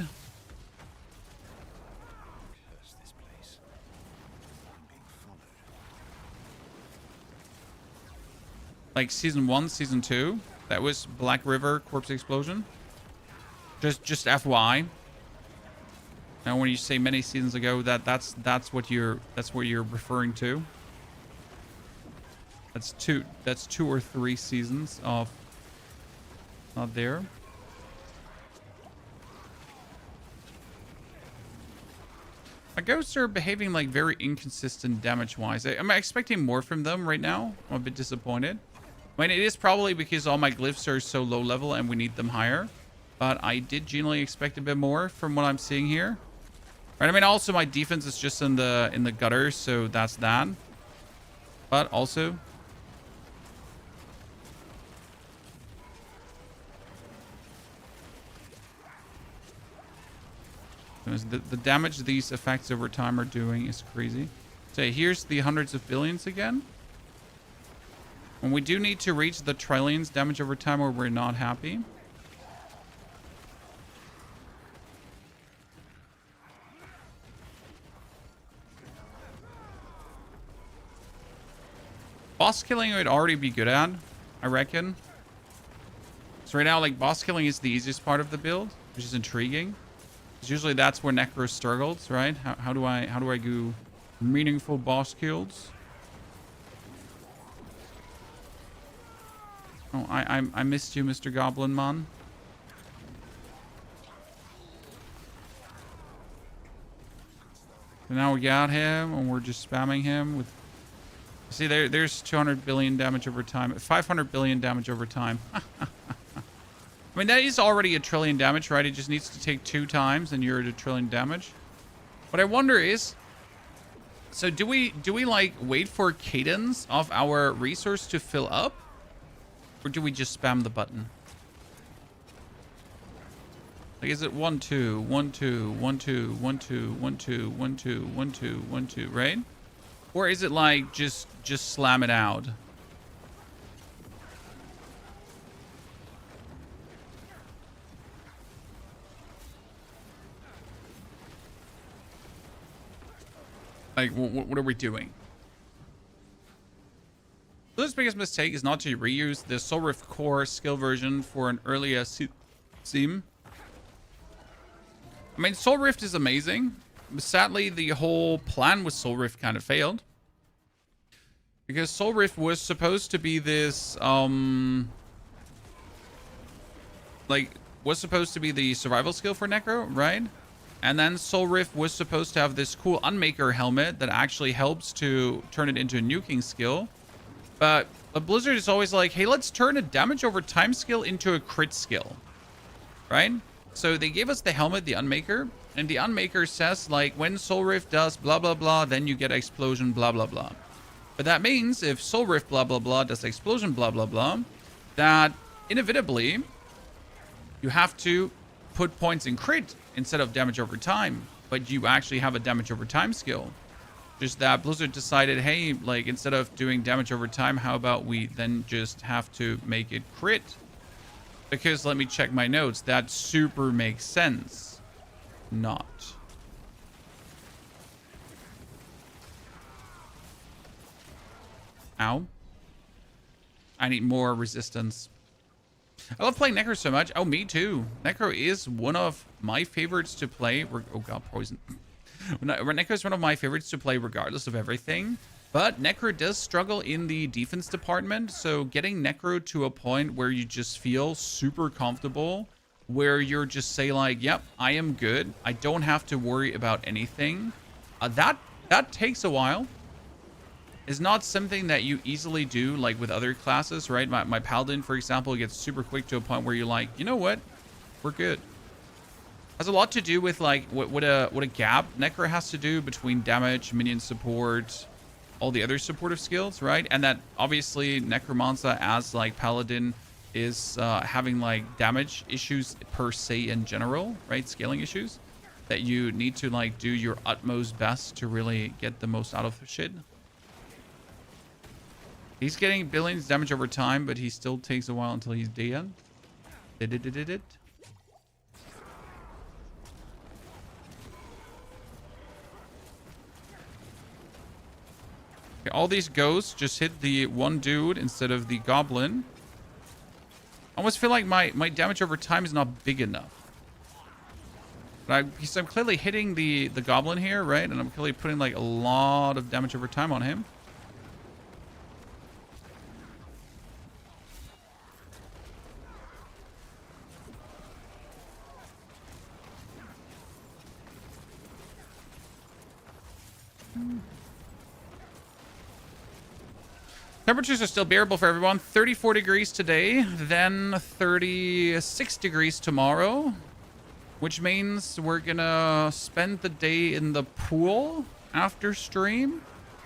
Like season 1, season 2. That was Black River Corpse Explosion. Just FYI. Now, when you say many seasons ago, that's what you're referring to. That's two or three seasons of not there. My ghosts are behaving like very inconsistent damage wise. I'm expecting more from them right now. I'm a bit disappointed. I mean, it is probably because all my glyphs are so low level and we need them higher. But I did genuinely expect a bit more from what I'm seeing here. Right? I mean, also my defense is just in the gutter, so that's that. But also, the damage these effects over time are doing is crazy. So here's the hundreds of billions again. And we do need to reach the trillions damage over time or we're not happy. boss killing would already be good at, I reckon. So right now, like, boss killing is the easiest part of the build, which is intriguing. Because usually that's where Necro struggles, right? How do I do meaningful boss kills? Oh, I missed you, Mr. Goblin Man. So now we got him, and we're just spamming him with... See, there's 200 billion damage over time. 500 billion damage over time. I mean, that is already a trillion damage, right? It just needs to take 2 times, and you're at a trillion damage. What I wonder is... So do we like, wait for cadence of our resource to fill up? Or do we just spam the button? Like, is it 1, 2, 1, 2, 1, 2, 1, 2, 1, 2, 1, 2, 1, 2, 1, 2, right? Or is it like, just slam it out? Like, what are we doing? Blizzard's biggest mistake is not to reuse the Soul Rift core skill version for an earlier seam. I mean, Soul Rift is amazing. But sadly, the whole plan with Soul Rift kind of failed. Because Soul Rift was supposed to be this, was supposed to be the survival skill for Necro, right? And then Soul Rift was supposed to have this cool Unmaker helmet that actually helps to turn it into a nuking skill. But Blizzard is always like, hey, let's turn a damage over time skill into a crit skill, right? So they gave us the helmet, the Unmaker, and the Unmaker says, like, when Soul Rift does blah, blah, blah, then you get explosion, blah, blah, blah. But that means if Soul Rift, blah, blah, blah, does explosion, blah, blah, blah, that inevitably you have to put points in crit instead of damage over time. But you actually have a damage over time skill. Just that Blizzard decided, hey, like, instead of doing damage over time, how about we then just have to make it crit? Because let me check my notes. That super makes sense. Not. Ow. I need more resistance. I love playing Necro so much. Oh, me too. Necro is one of my favorites to play. Oh god, poison. Necro is one of my favorites to play regardless of everything. But Necro does struggle in the defense department. So getting Necro to a point where you just feel super comfortable, where you're just say like, yep, I am good. I don't have to worry about anything. That takes a while. It's not something that you easily do like with other classes, right? My Paladin, for example, gets super quick to a point where you're like, you know what? We're good. Has a lot to do with like what a gap Necro has to do between damage, minion support, all the other supportive skills, right? And that obviously Necromancer as like Paladin is having like damage issues per se in general, right? Scaling issues that you need to like do your utmost best to really get the most out of the shit. He's getting billions damage over time, but he still takes a while until he's dead. Did it. Okay, all these ghosts just hit the one dude instead of the goblin. I almost feel like my damage over time is not big enough. But I'm clearly hitting the goblin here, right? And I'm clearly putting like a lot of damage over time on him. Temperatures are still bearable for everyone. 34 degrees today, then 36 degrees tomorrow, which means we're gonna spend the day in the pool after stream,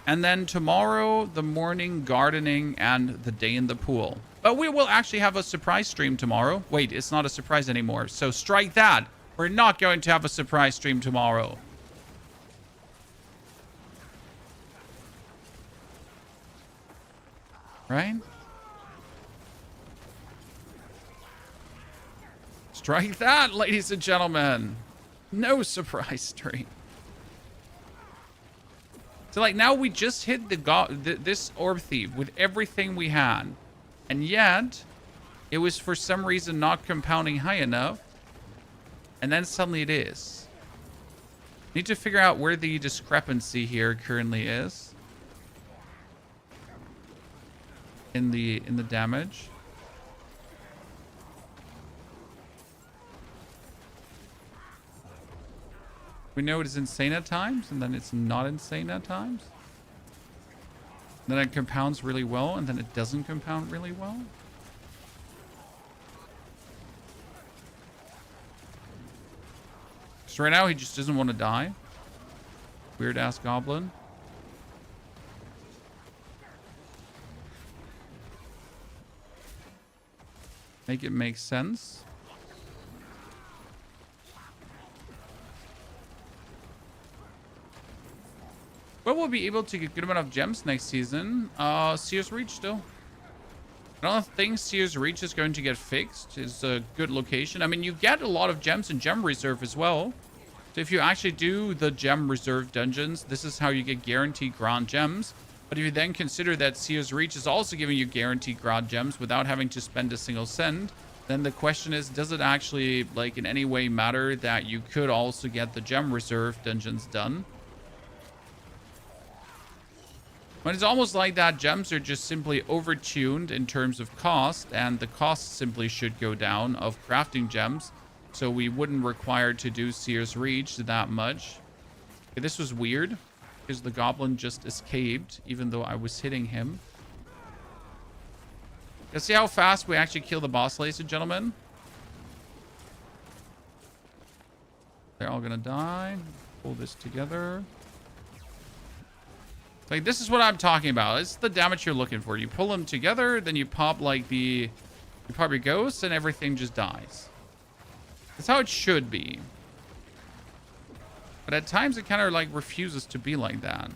and then tomorrow the morning gardening and the day in the pool. But we will actually have a surprise stream tomorrow. Wait, it's not a surprise anymore, so strike that. We're not going to have a surprise stream tomorrow. Right? Strike that, ladies and gentlemen. No surprise stream. So like now we just hit this orb thief with everything we had. And yet it was for some reason not compounding high enough. And then suddenly it is. Need to figure out where the discrepancy here currently is. In the damage. We know it is insane at times, and then it's not insane at times. Then it compounds really well, and then it doesn't compound really well. So right now, he just doesn't want to die. Weird-ass goblin. Make it make sense. But we'll be able to get a good amount of gems next season. Seer's Reach still. I don't think Seer's Reach is going to get fixed. It's a good location. I mean, you get a lot of gems in Gem Reserve as well. So if you actually do the Gem Reserve dungeons, this is how you get guaranteed Grand Gems. But if you then consider that Seer's Reach is also giving you guaranteed Grand Gems without having to spend a single cent, then the question is, does it actually, like, in any way matter that you could also get the Gem Reserve dungeons done? But it's almost like that gems are just simply overtuned in terms of cost, and the cost simply should go down of crafting gems, so we wouldn't require to do Seer's Reach that much. Okay, this was weird, because the goblin just escaped, even though I was hitting him. Let's see how fast we actually kill the boss, ladies and gentlemen. They're all gonna die. Pull this together. Like, this is what I'm talking about. It's the damage you're looking for. You pull them together, then you pop, like, you pop your ghosts, and everything just dies. That's how it should be. But at times, it kind of, like, refuses to be like that.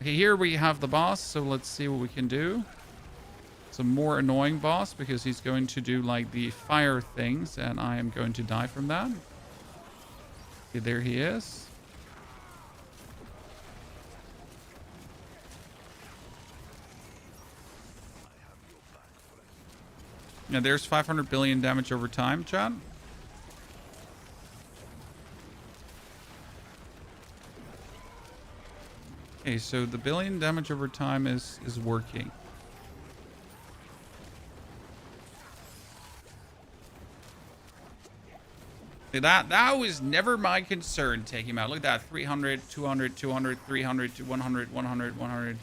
Okay, here we have the boss, so let's see what we can do. It's a more annoying boss, because he's going to do, like, the fire things, and I am going to die from that. Okay, there he is. Yeah, there's 500 billion damage over time, chat. Okay, so the billion damage over time is working. See, that was never my concern, taking him out. Look at that, 300, 200, 200, 300, 100, 100, 100.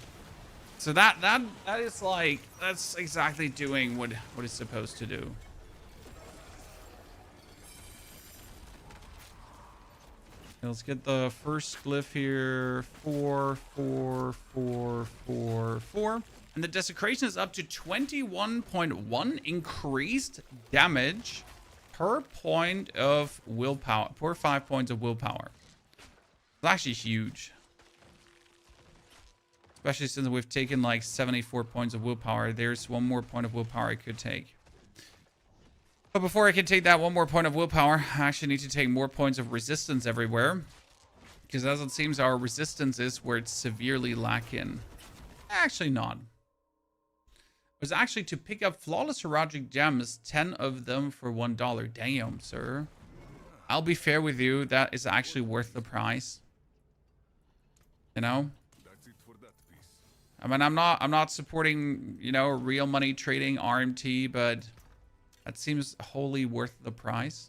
So that is like, that's exactly doing what it's supposed to do. Let's get the first glyph here. 4, 4, 4, 4, 4. And the desecration is up to 21.1 increased damage per point of willpower, per 5 points of willpower. It's actually huge. Especially since we've taken like 74 points of willpower. There's one more point of willpower I could take. But before I can take that one more point of willpower, I actually need to take more points of resistance everywhere. Because as it seems, our resistance is where it's severely lacking. Actually not. It was actually to pick up flawless Horadric gems, 10 of them for $1. Damn, sir. I'll be fair with you, that is actually worth the price. You know? I mean, I'm not supporting, you know, real money trading RMT, but that seems wholly worth the price.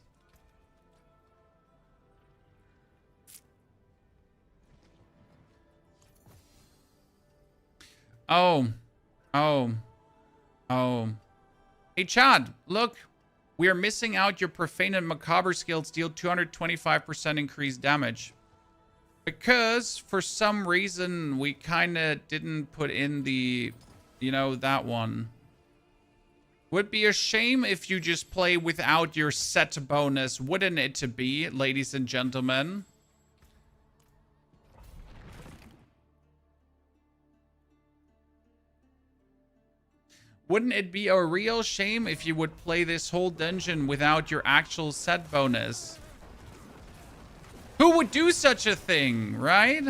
Oh. Hey, Chad, look. We are missing out. Your Profane and Macabre skills deal 225% increased damage. Because, for some reason, we kind of didn't put in the, you know, that one. Would be a shame if you just play without your set bonus, wouldn't it to be, ladies and gentlemen? Wouldn't it be a real shame if you would play this whole dungeon without your actual set bonus? Who would do such a thing, right?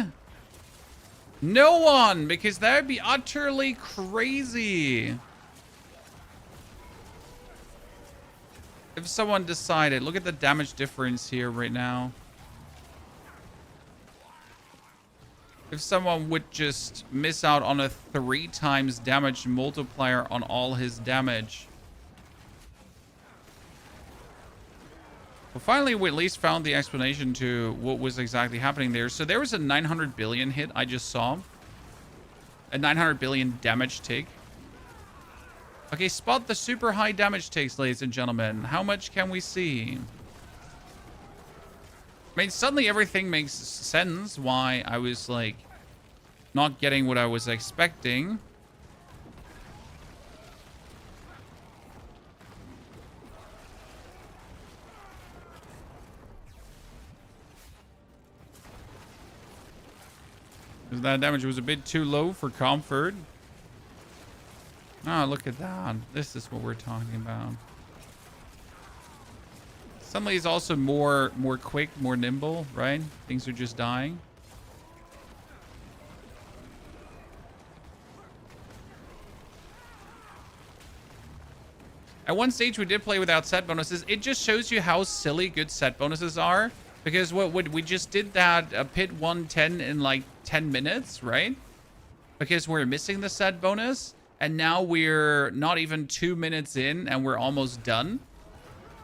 No one, because that would be utterly crazy. If someone decided, look at the damage difference here right now. If someone would just miss out on a 3 times damage multiplier on all his damage. Well, finally, we at least found the explanation to what was exactly happening there. So there was a 900 billion hit I just saw. A 900 billion damage take. Okay, spot the super high damage takes, ladies and gentlemen. How much can we see? I mean, suddenly everything makes sense why I was, like, not getting what I was expecting. Because that damage was a bit too low for comfort. Oh, look at that. This is what we're talking about. Suddenly he's also more quick, more nimble, right? Things are just dying. At one stage, we did play without set bonuses. It just shows you how silly good set bonuses are. Because what we just did that pit 110 in like 10 minutes, right? Because we're missing the set bonus. And now we're not even 2 minutes in and we're almost done.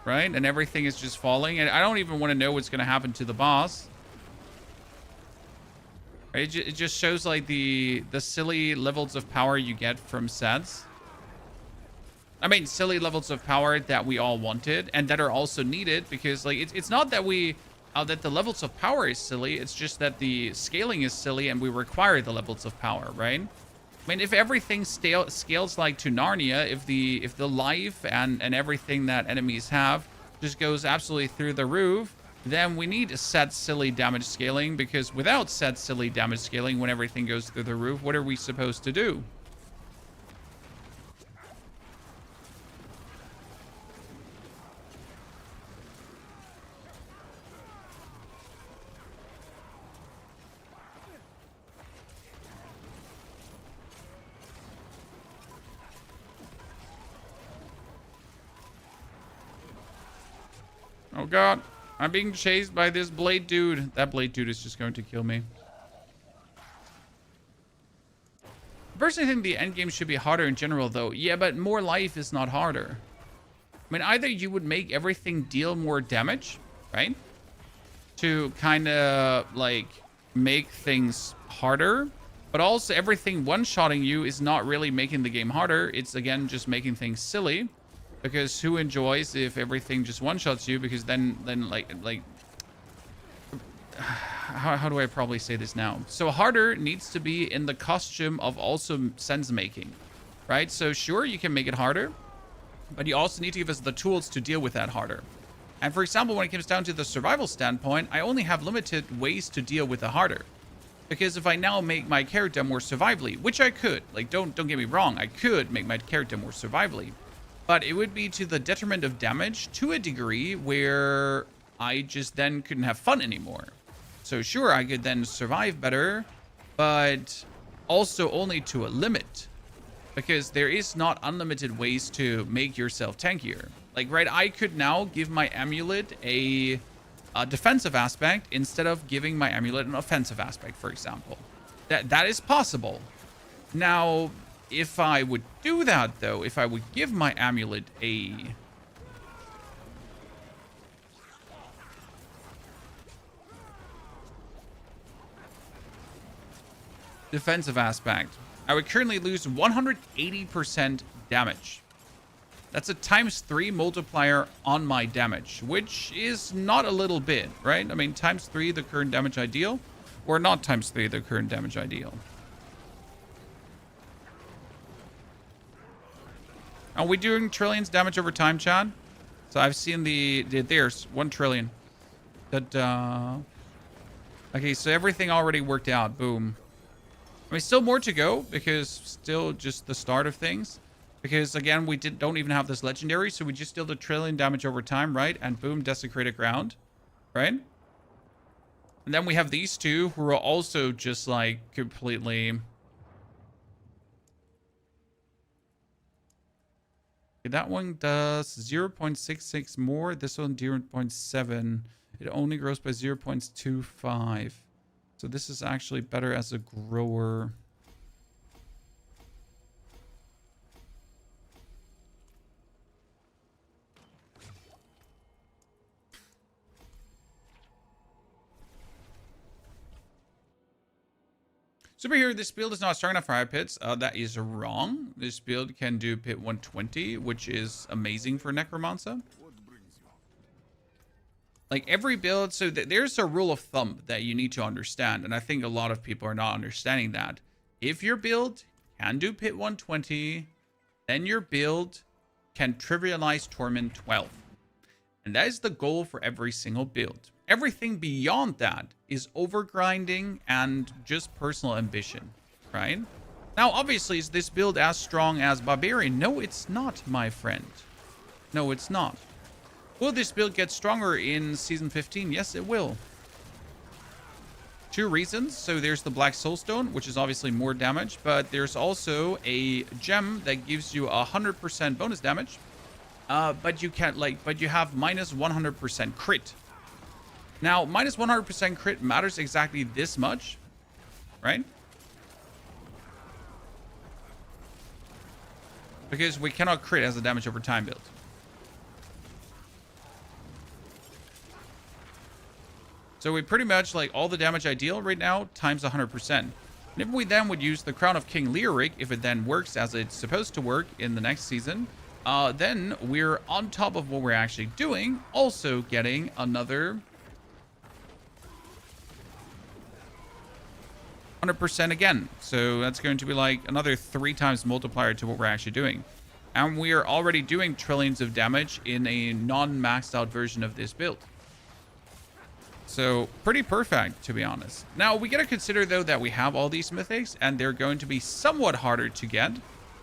Right? And everything is just falling. And I don't even want to know what's going to happen to the boss. Right? It just shows like the silly levels of power you get from sets. I mean, silly levels of power that we all wanted and that are also needed, because like it's not that we that the levels of power is silly. It's just that the scaling is silly and we require the levels of power, right? I mean, if everything scales like to Narnia, if the life and everything that enemies have just goes absolutely through the roof, then we need set silly damage scaling, because without set silly damage scaling, when everything goes through the roof, what are we supposed to do? Oh god, I'm being chased by this blade dude. That blade dude is just going to kill me. I personally think the endgame should be harder in general, though. Yeah, but more life is not harder. I mean, either you would make everything deal more damage, right? To kind of, like, make things harder. But also, everything one-shotting you is not really making the game harder. It's, again, just making things silly. Because who enjoys if everything just one-shots you? Because then like how do I probably say this now? So harder needs to be in the costume of also sense making, right? So sure, you can make it harder, but you also need to give us the tools to deal with that harder. And for example, when it comes down to the survival standpoint, I only have limited ways to deal with the harder. Because if I now make my character more survivally, which I could, like don't get me wrong, I could make my character more survivally. But it would be to the detriment of damage to a degree where I just then couldn't have fun anymore. So sure, I could then survive better, but also only to a limit. Because there is not unlimited ways to make yourself tankier. Like, right, I could now give my amulet a defensive aspect instead of giving my amulet an offensive aspect, for example. That is possible. Now, if I would do that, though, if I would give my amulet a defensive aspect, I would currently lose 180% damage. That's a ×3 multiplier on my damage, which is not a little bit, right? I mean, ×3 the current damage ideal, or not ×3 the current damage ideal. Are we doing trillions damage over time, Chad? So I've seen there's 1 trillion. Okay, so everything already worked out. Boom. I mean, still more to go, because still just the start of things. Because again, we don't even have this legendary, so we just deal the trillion damage over time, right? And boom, desecrated ground, right? And then we have these two who are also just like completely... Okay, that one does 0.66 more. This one 0.7. It only grows by 0.25. So this is actually better as a grower. Superhero, this build is not strong enough for high pits. That is wrong. This build can do pit 120, which is amazing for Necromancer. Like every build, so there's a rule of thumb that you need to understand, and I think a lot of people are not understanding that. If your build can do pit 120, then your build can trivialize Torment 12. And that is the goal for every single build. Everything beyond that is overgrinding and just personal ambition, right? Now, obviously, is this build as strong as Barbarian? No, it's not, my friend. No, it's not. Will this build get stronger in Season 15? Yes, it will. 2 reasons. So there's the Black Soulstone, which is obviously more damage, but there's also a gem that gives you 100% bonus damage. But you can't but you have minus 100% crit. Now, minus 100% crit matters exactly this much, right? Because we cannot crit as a damage over time build. So we pretty much like all the damage I deal right now times 100%. And if we then would use the Crown of King Leoric, if it then works as it's supposed to work in the next season, then we're on top of what we're actually doing, also getting another 100% again. So that's going to be like another 3 times multiplier to what we're actually doing. And we are already doing trillions of damage in a non-maxed out version of this build. So pretty perfect, to be honest. Now, we got to consider, though, that we have all these mythics, and they're going to be somewhat harder to get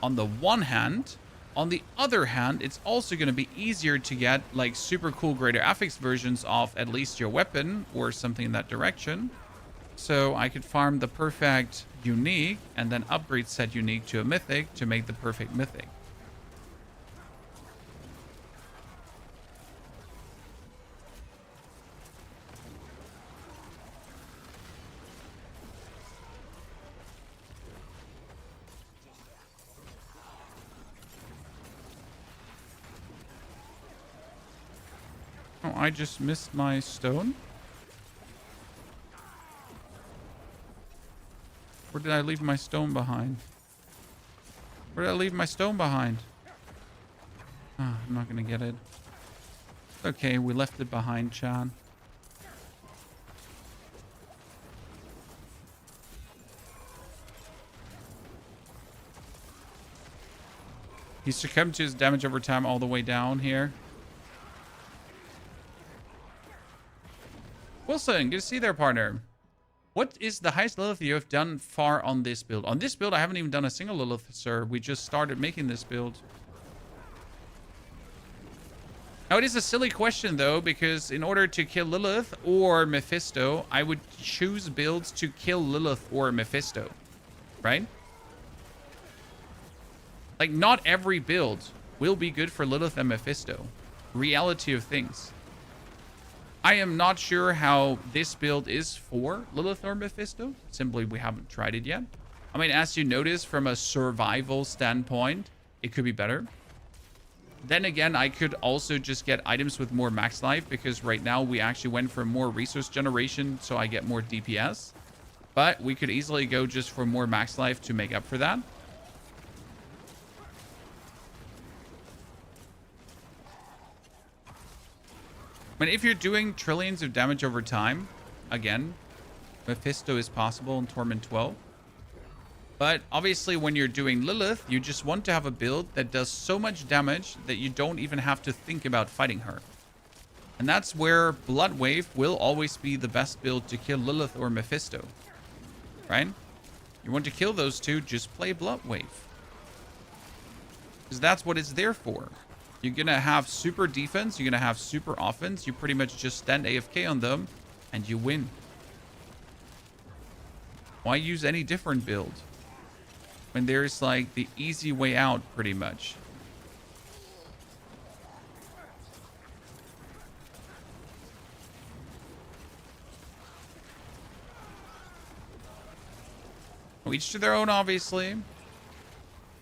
on the one hand. On the other hand, it's also going to be easier to get, like, super cool greater affix versions of at least your weapon or something in that direction. So I could farm the perfect unique and then upgrade said unique to a mythic to make the perfect mythic. Oh, I just missed my stone. Where did I leave my stone behind? Where did I leave my stone behind? Oh, I'm not going to get it. Okay, we left it behind, Chan. He succumbed to his damage over time all the way down here. Wilson, good to see you there, partner. What is the highest Lilith you have done far on this build? On this build, I haven't even done a single Lilith, sir. We just started making this build. Now, it is a silly question, though, because in order to kill Lilith or Mephisto, I would choose builds to kill Lilith or Mephisto, right? Like, not every build will be good for Lilith and Mephisto. Reality of things. I am not sure how this build is for Lilith or Mephisto. Simply, we haven't tried it yet. I mean, as you notice, from a survival standpoint, it could be better. Then again, I could also just get items with more max life, because right now we actually went for more resource generation, so I get more DPS. But we could easily go just for more max life to make up for that. I mean, if you're doing trillions of damage over time, again, Mephisto is possible in Torment 12. But obviously, when you're doing Lilith, you just want to have a build that does so much damage that you don't even have to think about fighting her. And that's where Blood Wave will always be the best build to kill Lilith or Mephisto. Right? You want to kill those two, just play Blood Wave. Because that's what it's there for. You're going to have super defense. You're going to have super offense. You pretty much just stand AFK on them and you win. Why use any different build when there's like the easy way out pretty much? Each to their own, obviously.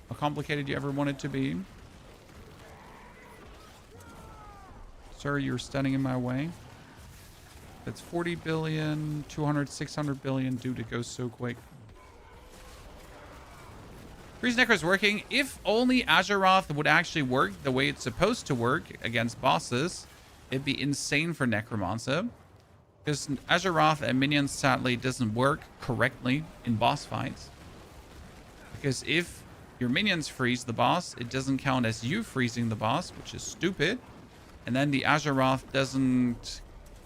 How complicated you ever want it to be. Sir, you're standing in my way. That's 40 billion, 200, 600 billion. Dude, it goes so quick. Freeze Necro is working. If only Azeroth would actually work the way it's supposed to work against bosses, it'd be insane for Necromancer. Because Azeroth and minions sadly doesn't work correctly in boss fights. Because if your minions freeze the boss, it doesn't count as you freezing the boss, which is stupid. And then the Azeroth doesn't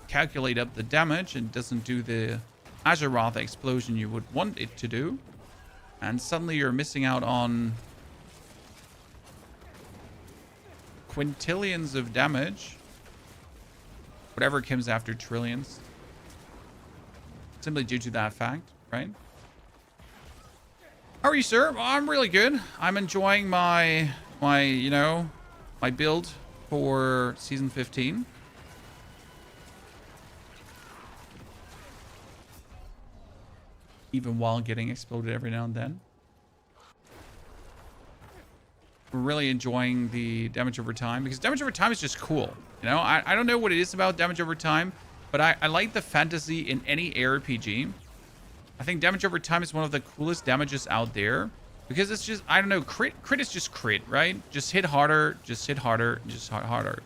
calculate up the damage and doesn't do the Azeroth explosion you would want it to do. And suddenly you're missing out on quintillions of damage. Whatever comes after trillions. Simply due to that fact, right? How are you, sir? Well, I'm really good. I'm enjoying my build for season 15. Even while getting exploded every now and then. We're really enjoying the damage over time because damage over time is just cool. You know, I don't know what it is about damage over time, but I like the fantasy in any ARPG. I think damage over time is one of the coolest damages out there because it's just, I don't know, crit is just crit, right? Just hit harder, just hit harder, just hit harder.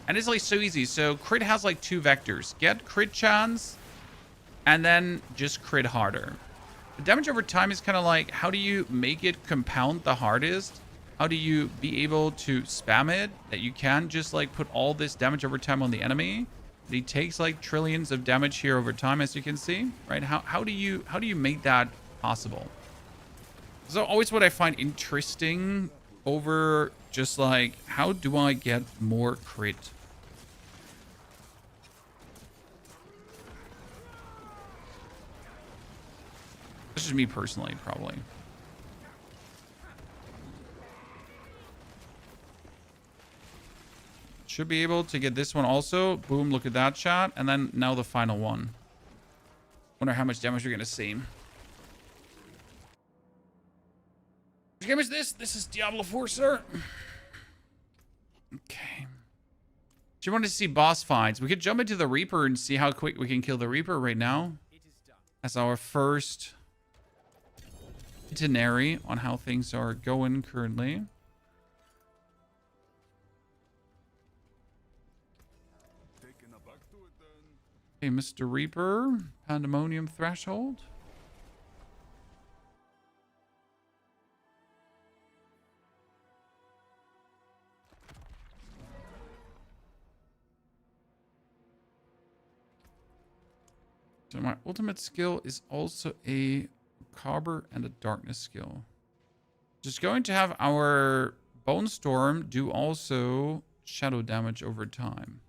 And it's like so easy. So crit has like two vectors. Get crit chance and then just crit harder. The damage over time is kind of like, how do you make it compound the hardest? How do you be able to spam it that you can just like put all this damage over time on the enemy? He takes like trillions of damage here over time, as you can see, right? How do you make that possible? So always what I find interesting over just like, how do I get more crit? This is me personally, probably. Should be able to get this one also. Boom, look at that shot. And then now the final one. Wonder how much damage you're going to see. Which game is this? This is Diablo 4, sir. Okay. Do you want to see boss fights? We could jump into the Reaper and see how quick we can kill the Reaper right now. As our first itinerary on how things are going currently. Okay, Mr. Reaper, Pandemonium Threshold. So my ultimate skill is also a Macabre and a Darkness skill. Just going to have our Bone Storm do also shadow damage over time.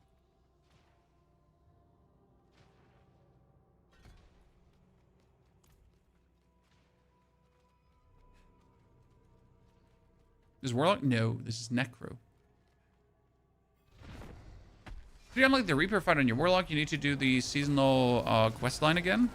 Is Warlock? No, this is Necro. If you unlock the Reaper fight on your Warlock, you need to do the seasonal quest line again.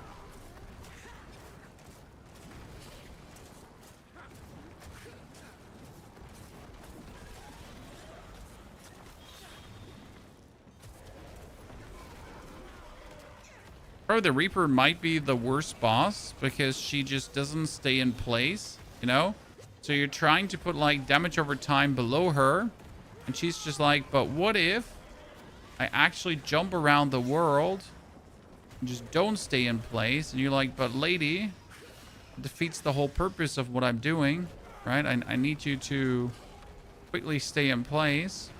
Probably the Reaper might be the worst boss because she just doesn't stay in place, you know? So you're trying to put like damage over time below her. And she's just like, but what if I actually jump around the world and just don't stay in place? And you're like, but lady, it defeats the whole purpose of what I'm doing, right? I need you to quickly stay in place.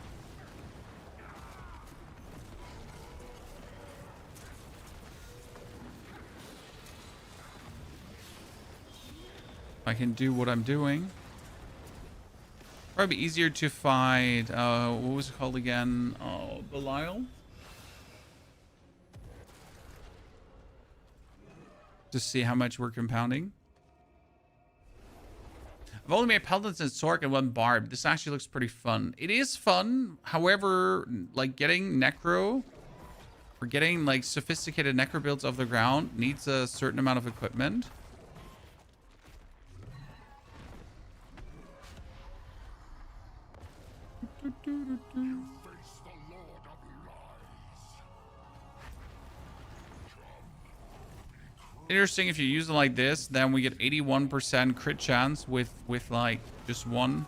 I can do what I'm doing. Probably easier to fight, what was it called again? Oh, Belial. to see how much we're compounding. I've only made Paladins and Sork and one Barb. This actually looks pretty fun. It is fun. However, like getting Necro or getting like sophisticated Necro builds off the ground needs a certain amount of equipment. Interesting, if you use it like this, then we get 81% crit chance with like just one.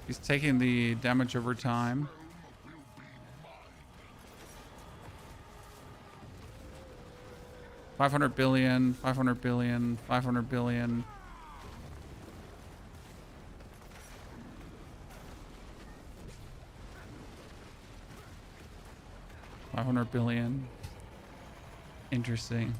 He's taking the damage over time. $500 billion, 500 billion, 500 billion. $500 billion. Interesting.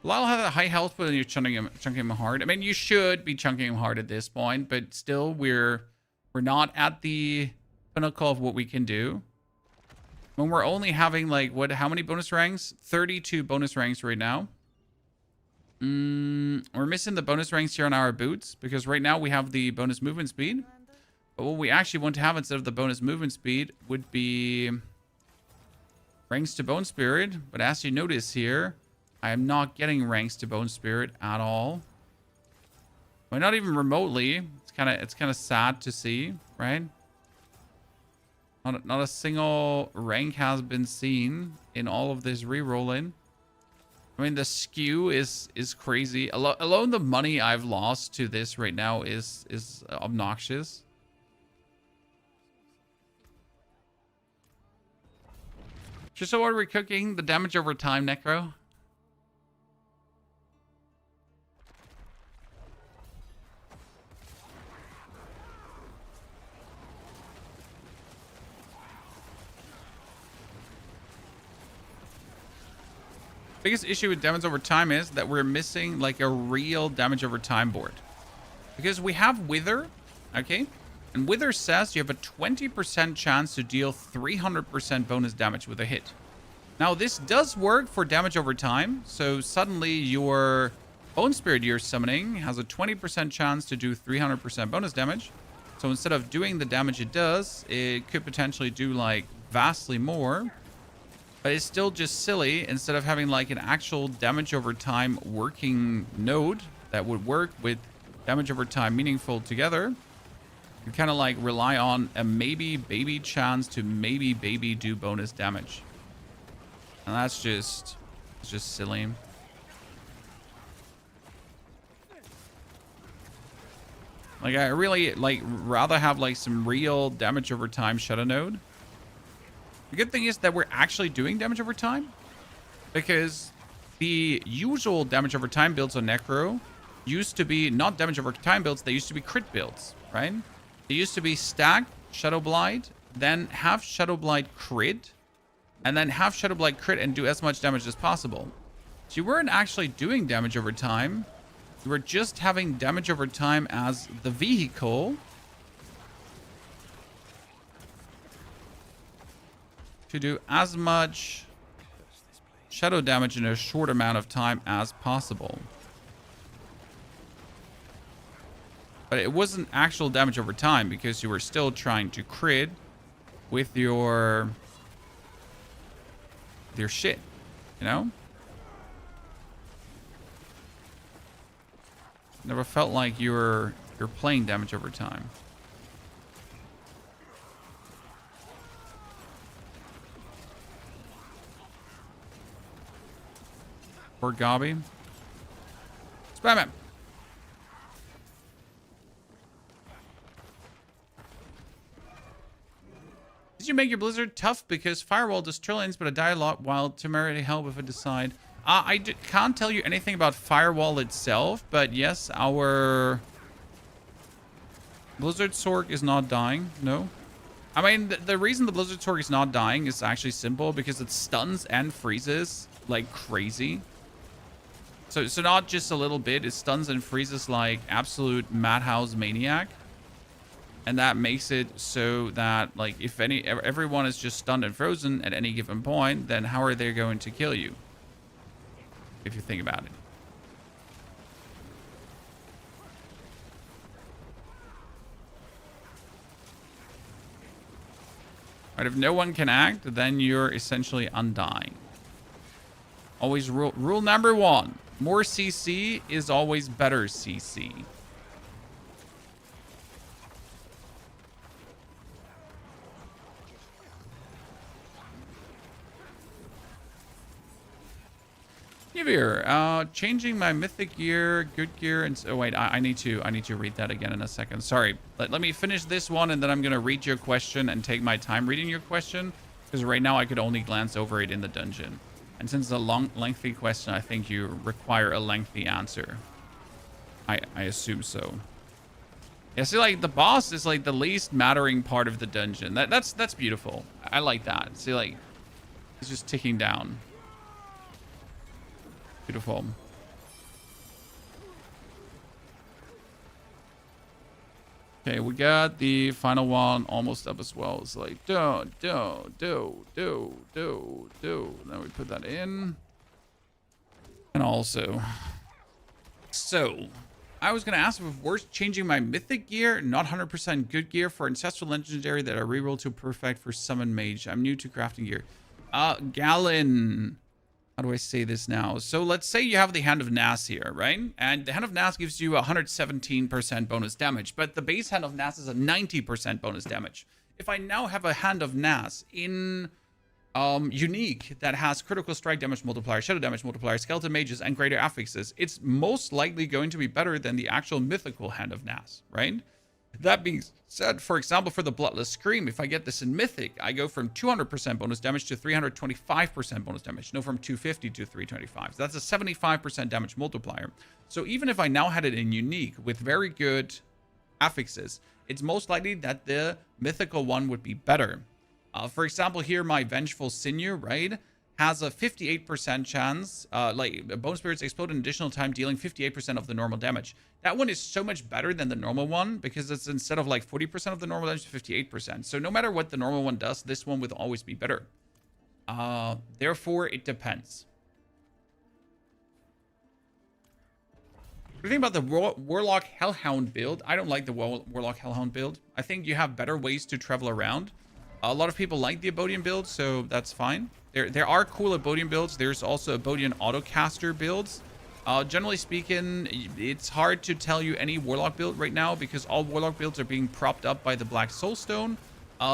Lyle has a high health, but you're chunking him hard. I mean, you should be chunking him hard at this point, but still, we're not at the pinnacle of what we can do. When we're only having like how many bonus ranks? 32 bonus ranks right now. We're missing the bonus ranks here on our boots because right now we have the bonus movement speed. But what we actually want to have instead of the bonus movement speed would be ranks to Bone Spirit. But as you notice here, I am not getting ranks to Bone Spirit at all. Well, not even remotely. It's kind of sad to see, right? Not a single rank has been seen in all of this re-rolling. I mean, the skew is crazy. Alone the money I've lost to this right now is obnoxious. Just so what are we cooking? The damage over time, Necro? Biggest issue with damage over time is that we're missing like a real damage over time board. Because we have Wither, okay? And Wither says you have a 20% chance to deal 300% bonus damage with a hit. Now, this does work for damage over time. So suddenly your Bone Spirit you're summoning has a 20% chance to do 300% bonus damage. So instead of doing the damage it does, it could potentially do like vastly more. But it's still just silly. Instead of having like an actual damage over time working node that would work with damage over time meaningful together, you kind of like rely on a maybe baby chance to maybe baby do bonus damage. And that's just, it's just silly. Like I really like rather have like some real damage over time shadow node. The good thing is that we're actually doing damage over time, because the usual damage over time builds on Necro used to be not damage over time builds, they used to be crit builds, right? They used to be stack Shadow Blight, then have Shadow Blight crit, and then have Shadow Blight crit and do as much damage as possible. So you weren't actually doing damage over time. You were just having damage over time as the vehicle to do as much shadow damage in a short amount of time as possible. But it wasn't actual damage over time because you were still trying to crit with your shit, you know? Never felt like you're playing damage over time. Poor Gobby. Spam it. Did you make your Blizzard tough? Because Firewall does trillions, but I die a lot, while Temerity help if I decide. I can't tell you anything about Firewall itself, but yes, our Blizzard Sork is not dying. No. I mean, the reason the Blizzard Sork is not dying is actually simple, because it stuns and freezes like crazy. So not just a little bit. It stuns and freezes like absolute madhouse maniac. And that makes it so that, like, if everyone is just stunned and frozen at any given point, then how are they going to kill you? If you think about it. Right, if no one can act, then you're essentially undying. Always rule number 1. More CC is always better CC. Here, changing my mythic gear, good gear, and oh wait, I need to read that again in a second. Sorry, let me finish this one, and then I'm gonna read your question and take my time reading your question, because right now I could only glance over it in the dungeon, and since it's a lengthy question, I think you require a lengthy answer. I assume so. Yeah, see, like the boss is like the least mattering part of the dungeon. That's beautiful. I like that. See, like it's just ticking down. Beautiful. Okay, we got the final one almost up as well. It's like, do. Then we put that in. And also. So, I was going to ask if worth changing my mythic gear, not 100% good gear, for ancestral legendary that I reroll to perfect for summon mage. I'm new to crafting gear. Gallon. How do I say this now? So let's say you have the Hand of Nas here, right? And the Hand of Nas gives you 117% bonus damage, but the base Hand of Nas is a 90% bonus damage. If I now have a Hand of Nas in unique that has critical strike damage multiplier, shadow damage multiplier, skeleton mages, and greater affixes, it's most likely going to be better than the actual mythical Hand of Nas, right? That being said, for example, for the Bloodless Scream, if I get this in Mythic, I go from 200% bonus damage to 325% bonus damage. No, from 250 to 325. So that's a 75% damage multiplier. So even if I now had it in Unique with very good affixes, it's most likely that the mythical one would be better. For example, here, my Vengeful Sinew, right, has a 58% chance, like Bone Spirits explode an additional time, dealing 58% of the normal damage. That one is so much better than the normal one because it's instead of like 40% of the normal damage, 58%. So no matter what the normal one does, this one would always be better. Therefore, it depends. What do you think about the Warlock Hellhound build? I don't like the Warlock Hellhound build. I think you have better ways to travel around. A lot of people like the Abodian build, so that's fine. There are cool Abodian builds. There's also Abodian Autocaster builds. Generally speaking, it's hard to tell you any Warlock build right now because all Warlock builds are being propped up by the Black Soulstone.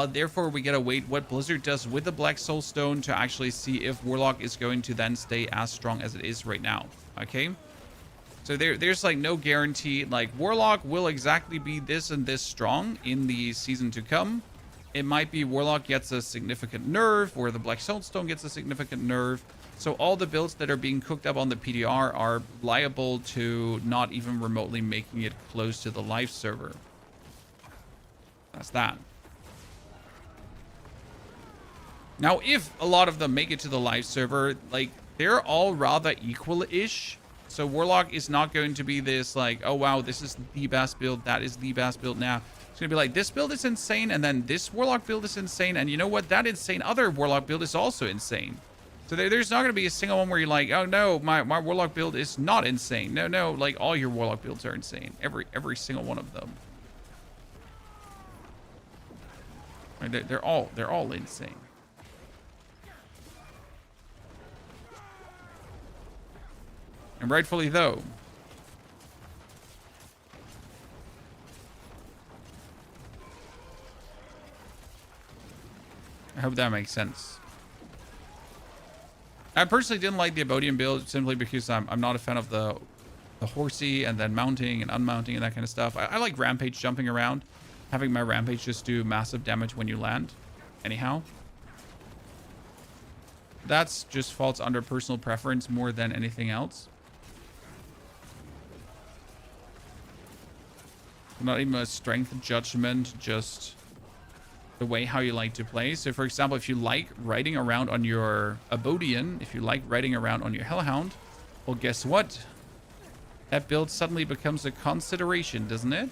Therefore, we gotta wait what Blizzard does with the Black Soulstone to actually see if Warlock is going to then stay as strong as it is right now. Okay? So there's like no guarantee. Like, Warlock will exactly be this and this strong in the season to come. It might be Warlock gets a significant nerf, or the Black Soulstone gets a significant nerf. So all the builds that are being cooked up on the PDR are liable to not even remotely making it close to the live server. That's that. Now, if a lot of them make it to the live server, like, they're all rather equal-ish. So Warlock is not going to be this, like, oh, wow, this is the best build, that is the best build now. It's going to be like, this build is insane, and then this Warlock build is insane, and you know what? That insane other Warlock build is also insane. So there's not going to be a single one where you're like, oh, no, my Warlock build is not insane. No, like, all your Warlock builds are insane. Every single one of them. Right, they're all insane. And rightfully though. I hope that makes sense. I personally didn't like the Abodian build simply because I'm not a fan of the horsey and then mounting and unmounting and that kind of stuff. I like Rampage jumping around. Having my Rampage just do massive damage when you land. Anyhow. That's just falls under personal preference more than anything else. Not even a strength judgment, just the way how you like to play. So for example, if you like riding around on your Abodian, if you like riding around on your Hellhound, Well, guess what? That build suddenly becomes a consideration, doesn't it?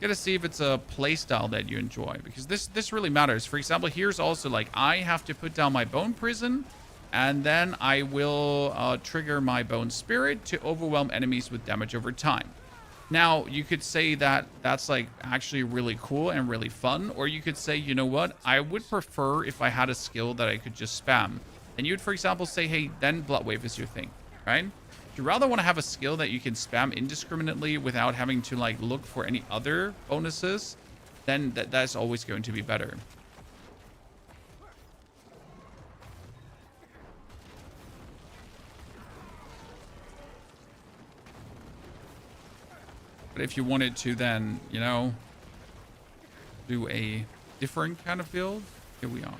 Gotta see if it's a playstyle that you enjoy, because this really matters. For example, here's also like I have to put down my bone prison, and then I will trigger my bone spirit to overwhelm enemies with damage over time. Now, you could say that that's like actually really cool and really fun, or you could say, you know what, I would prefer if I had a skill that I could just spam. And you'd, for example, say, hey, then Bloodwave is your thing, right? If you rather want to have a skill that you can spam indiscriminately without having to like look for any other bonuses, then that's always going to be better. But if you wanted to then, you know, do a different kind of build, here we are.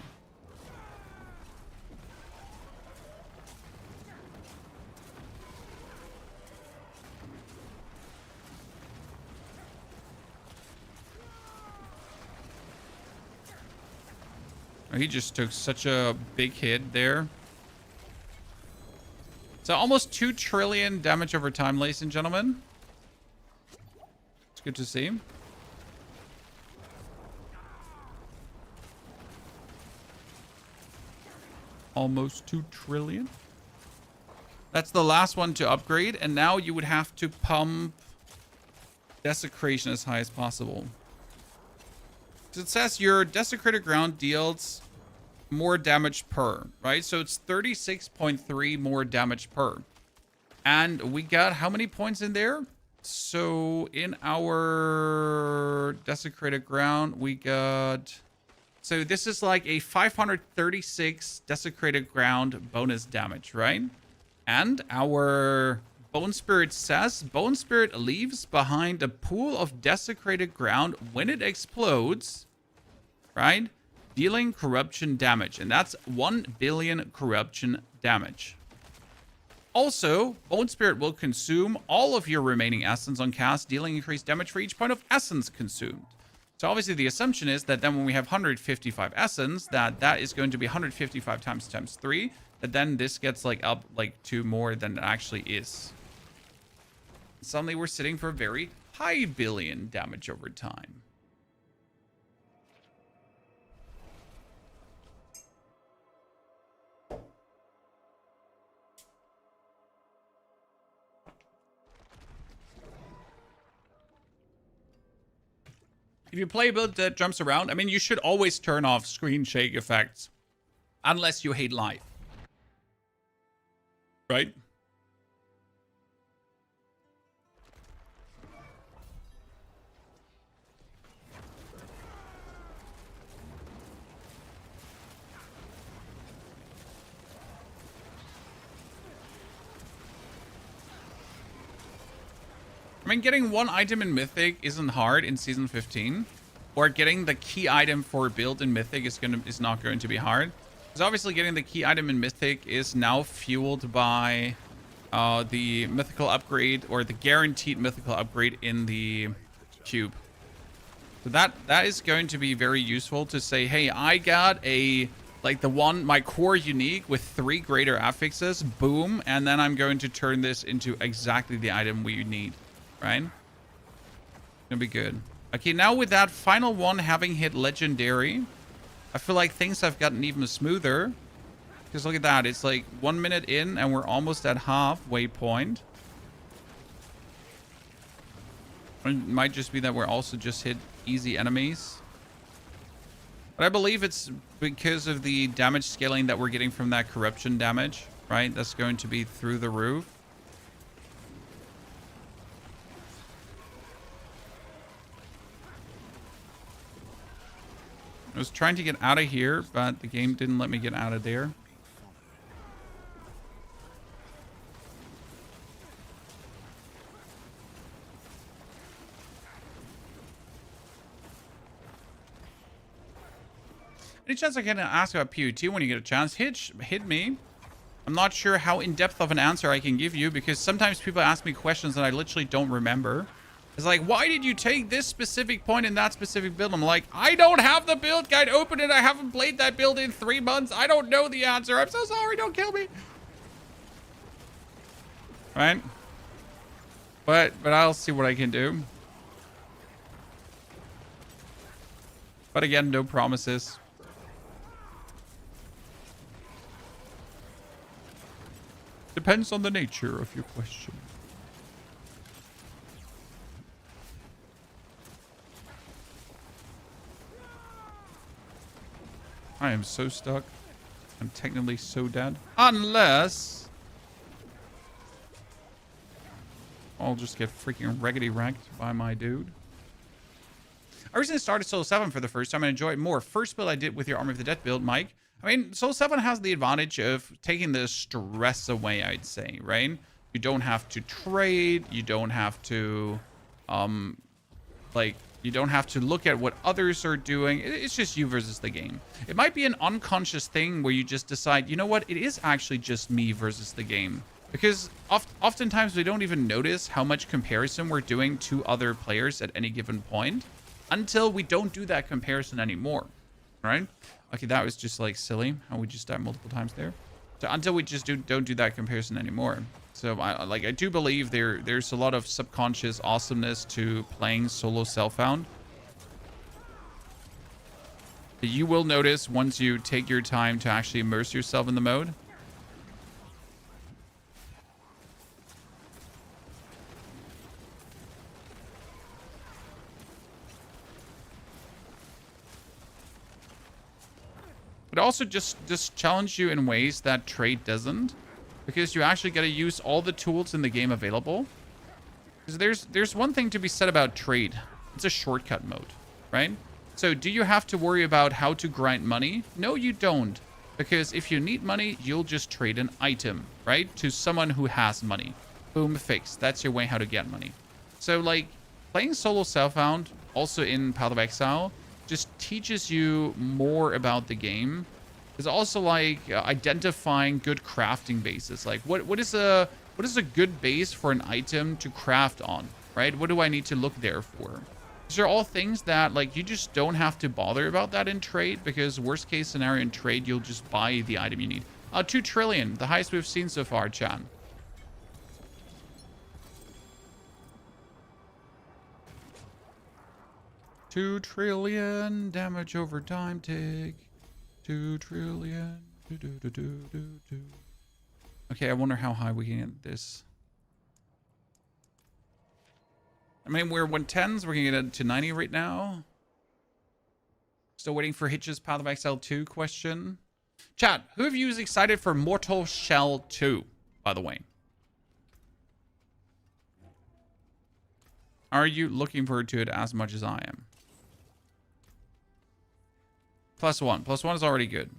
He just took such a big hit there. So almost 2 trillion damage over time, ladies and gentlemen. It's good to see. Almost 2 trillion. That's the last one to upgrade. And now you would have to pump Desecration as high as possible. So it says your Desecrated Ground deals more damage per, right? So it's 36.3 more damage per. And we got how many points in there? So in our Desecrated Ground, we got... So this is like a 536 Desecrated Ground bonus damage, right? And our Bone Spirit says Bone Spirit leaves behind a pool of Desecrated Ground when it explodes, right? Dealing corruption damage. And that's 1 billion corruption damage. Also, Bone Spirit will consume all of your remaining essence on cast, dealing increased damage for each point of essence consumed. So obviously the assumption is that then when we have 155 essence, that is going to be 155 times 3, that then this gets like up like 2 more than it actually is. Suddenly we're sitting for a very high billion damage over time. If you play a build that jumps around, I mean, you should always turn off screen shake effects. Unless you hate life. Right? I mean, getting 1 item in Mythic isn't hard in Season 15. Or getting the key item for a build in Mythic is not going to be hard. Because obviously getting the key item in Mythic is now fueled by the mythical upgrade, or the guaranteed mythical upgrade in the cube. So that is going to be very useful to say, hey, I got a... like my core unique with 3 greater affixes, boom, and then I'm going to turn this into exactly the item we need. Right? Gonna be good. Okay, now with that final one having hit legendary, I feel like things have gotten even smoother. Because look at that, it's like 1 minute in and we're almost at halfway point. It might just be that we're also just hit easy enemies. But I believe it's because of the damage scaling that we're getting from that corruption damage, right? That's going to be through the roof. I was trying to get out of here, but the game didn't let me get out of there. Any chance I can ask about PUT when you get a chance? Hit me. I'm not sure how in-depth of an answer I can give you, because sometimes people ask me questions that I literally don't remember. It's like, why did you take this specific point in that specific build? I'm like, I don't have the build guide open and I haven't played that build in 3 months. I don't know the answer. I'm so sorry. Don't kill me. right? But I'll see what I can do. But again, no promises. Depends on the nature of your question. I am so stuck. I'm technically so dead. Unless I'll just get freaking raggedy wrecked by my dude. I recently started Soul 7 for the first time and enjoy it more. First build I did with your Army of the Dead build, Mike. I mean, Soul 7 has the advantage of taking the stress away, I'd say, right? You don't have to trade. You don't have to, you don't have to look at what others are doing. It's just you versus the game. It might be an unconscious thing where you just decide, you know what? It is actually just me versus the game. Because oftentimes we don't even notice how much comparison we're doing to other players at any given point until we don't do that comparison anymore, right? Okay, that was just like silly how we just died multiple times there. So until we just don't do that comparison anymore. So I do believe there's a lot of subconscious awesomeness to playing solo self-found. You will notice once you take your time to actually immerse yourself in the mode. But also just challenge you in ways that trade doesn't, because you actually got to use all the tools in the game available. Because there's one thing to be said about trade. It's a shortcut mode, right? So do you have to worry about how to grind money? No, you don't. Because if you need money, you'll just trade an item, right? To someone who has money. Boom, fixed. That's your way how to get money. So like playing solo self-found, also in Path of Exile, just teaches you more about the game. It's also like identifying good crafting bases. Like what is a good base for an item to craft on, right? What do I need to look there for? These are all things that like you just don't have to bother about that in trade, because worst case scenario in trade, you'll just buy the item you need. 2 trillion, the highest we've seen so far, Chan. $2 trillion damage over time tick. 2 trillion. Okay, I wonder how high we can get this. I mean, we're 110s. We're going to get it to 90 right now. Still waiting for Hitch's Path of Exile 2 question. Chat, who of you is excited for Mortal Shell 2, by the way? Are you looking forward to it as much as I am? +1. +1 is already good.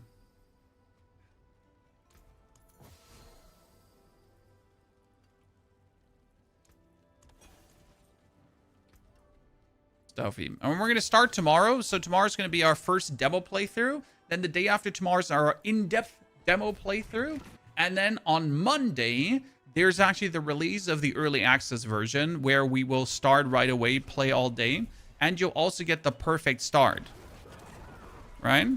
Stuffy. And we're going to start tomorrow. So tomorrow's going to be our first demo playthrough. Then the day after tomorrow's our in-depth demo playthrough. And then on Monday, there's actually the release of the early access version where we will start right away, play all day. And you'll also get the perfect start. Right?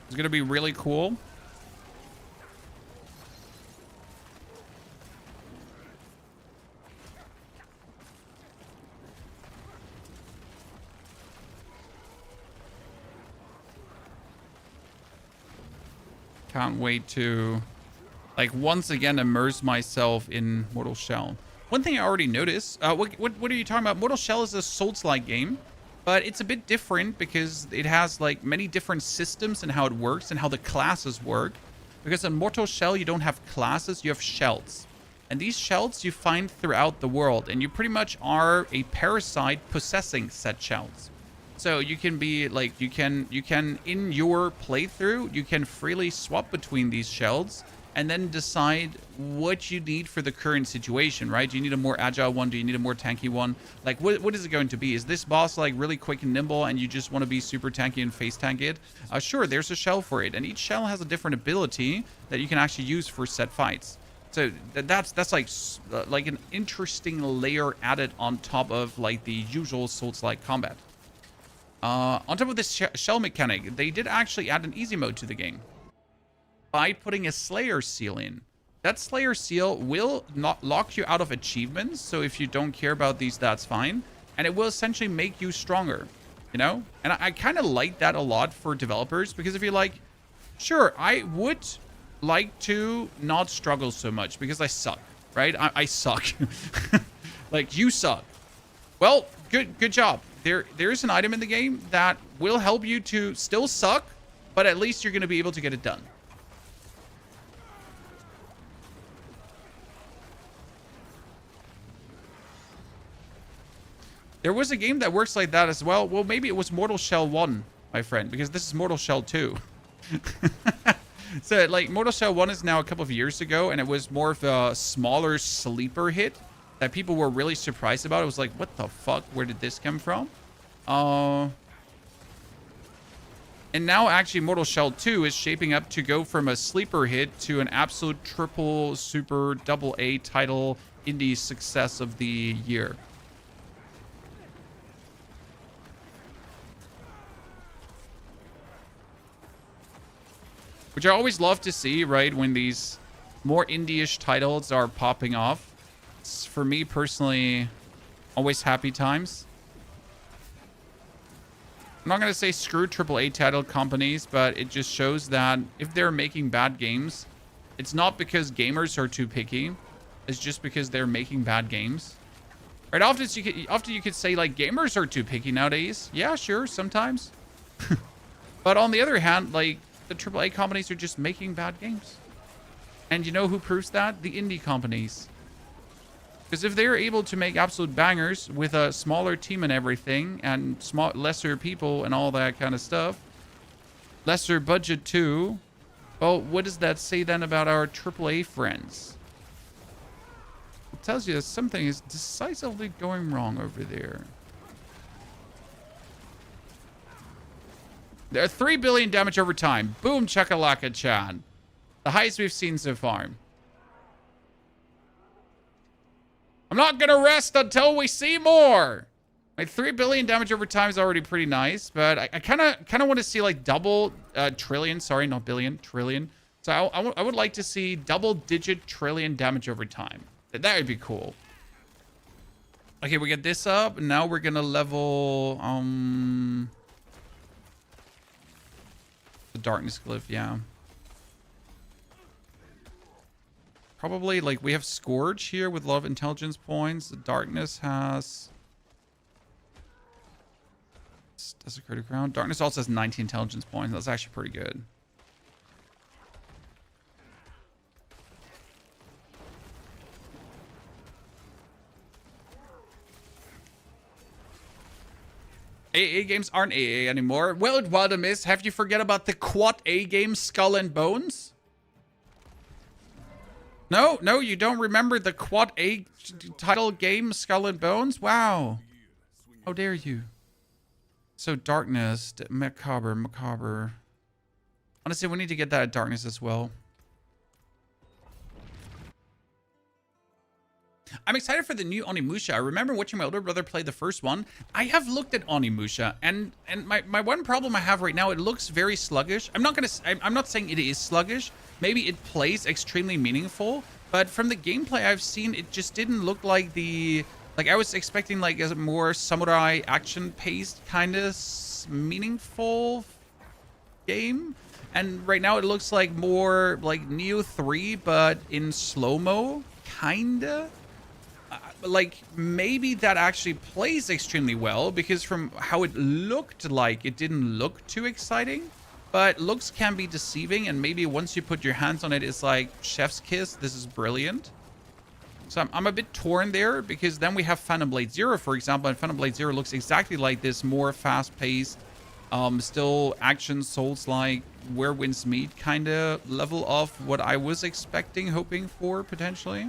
It's going to be really cool. Can't wait to, like, once again immerse myself in Mortal Shell. One thing I already noticed, what are you talking about? Mortal Shell is a Souls-like game, but it's a bit different because it has like many different systems and how it works and how the classes work. Because in Mortal Shell, you don't have classes, you have shells. And these shells you find throughout the world, and you pretty much are a parasite possessing said shells. So you can be like, you can in your playthrough, you can freely swap between these shells and then decide what you need for the current situation, right? Do you need a more agile one? Do you need a more tanky one? Like, what is it going to be? Is this boss like really quick and nimble and you just want to be super tanky and face tank it? Sure, there's a shell for it. And each shell has a different ability that you can actually use for set fights. So that's like an interesting layer added on top of like the usual Souls-like combat. On top of this shell mechanic, they did actually add an easy mode to the game. by putting a Slayer seal in. That Slayer seal will not lock you out of achievements. So if you don't care about these, that's fine. And it will essentially make you stronger, you know? And I kind of like that a lot for developers, because if you're like, sure, I would like to not struggle so much because I suck, right? I suck. Like, you suck. Well, good job. There's an item in the game that will help you to still suck, but at least you're going to be able to get it done. There was a game that works like that as well. Well, maybe it was Mortal Shell 1, my friend, because this is Mortal Shell 2. So, like, Mortal Shell 1 is now a couple of years ago, and it was more of a smaller sleeper hit that people were really surprised about. It was like, what the fuck? Where did this come from? And now, actually, Mortal Shell 2 is shaping up to go from a sleeper hit to an absolute triple, super, double A title indie success of the year. Which I always love to see, right? When these more indie-ish titles are popping off. It's, for me personally, always happy times. I'm not going to say screw AAA title companies, but it just shows that if they're making bad games, it's not because gamers are too picky. It's just because they're making bad games. Right? Often you could say, like, gamers are too picky nowadays. Yeah, sure, sometimes. But on the other hand, like, the AAA companies are just making bad games. And you know who proves that? The indie companies. Because if they're able to make absolute bangers with a smaller team and everything, and lesser people and all that kind of stuff, lesser budget too, well, what does that say then about our AAA friends? It tells you that something is decisively going wrong over there. There are 3 billion damage over time. Boom, chakalaka, Chad. The highest we've seen so far. I'm not gonna rest until we see more. Like, 3 billion damage over time is already pretty nice, but I kind of want to see like double trillion. Sorry, not billion, trillion. So I would like to see double-digit trillion damage over time. That would be cool. Okay, we get this up, and now we're gonna level the darkness glyph, yeah. Probably, like, we have Scourge here with a lot of intelligence points. The darkness has... Desecrated Ground. Darkness also has 19 intelligence points. That's actually pretty good. AA games aren't AA anymore. Well, Waldemiss, have you forget about the quad A game Skull and Bones? No, you don't remember the quad A title game Skull and Bones? Wow. How dare you? So Darkness, Macabre. Honestly, we need to get that at Darkness as well. I'm excited for the new Onimusha. I remember watching my older brother play the first one. I have looked at Onimusha, and my one problem I have right now, it looks very sluggish. I'm not saying it is sluggish. Maybe it plays extremely meaningful, but from the gameplay I've seen, it just didn't look like the... Like, I was expecting, like, a more samurai action-paced kind of meaningful game. And right now it looks like more like Neo 3, but in slow-mo, kinda. Like, maybe that actually plays extremely well, because from how it looked like, it didn't look too exciting. But looks can be deceiving, and maybe once you put your hands on it, it's like chef's kiss. This is brilliant. So I'm a bit torn there, because then we have Phantom Blade Zero, for example, and Phantom Blade Zero looks exactly like this, more fast-paced, still action, Souls-like, where winds meet kind of level of what I was expecting, hoping for, potentially.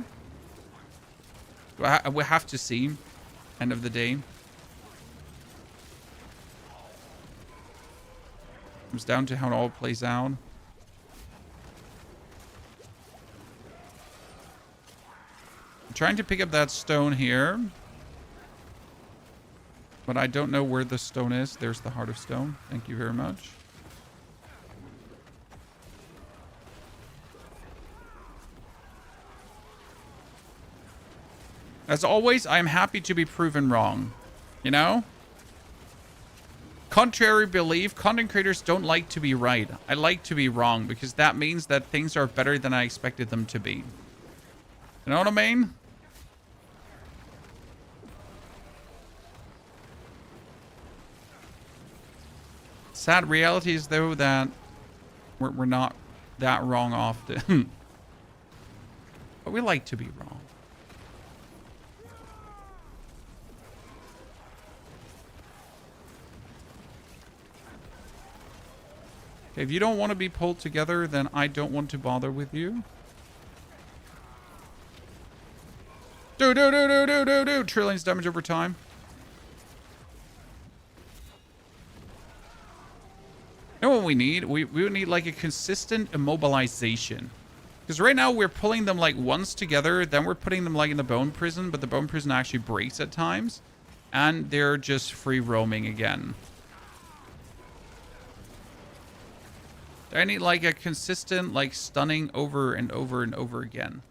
We'll have to see, end of the day. Comes down to how it all plays out. I'm trying to pick up that stone here, but I don't know where the stone is. There's the Heart of Stone. Thank you very much. As always, I am happy to be proven wrong. You know? Contrary belief, content creators don't like to be right. I like to be wrong because that means that things are better than I expected them to be. You know what I mean? Sad reality is, though, that we're not that wrong often. But we like to be wrong. Okay, if you don't want to be pulled together, then I don't want to bother with you. Do. Trillions damage over time. You know what we need? We would need like a consistent immobilization. Because right now we're pulling them like once together, then we're putting them like in the bone prison, but the bone prison actually breaks at times. And they're just free roaming again. I need like a consistent like stunning over and over and over again.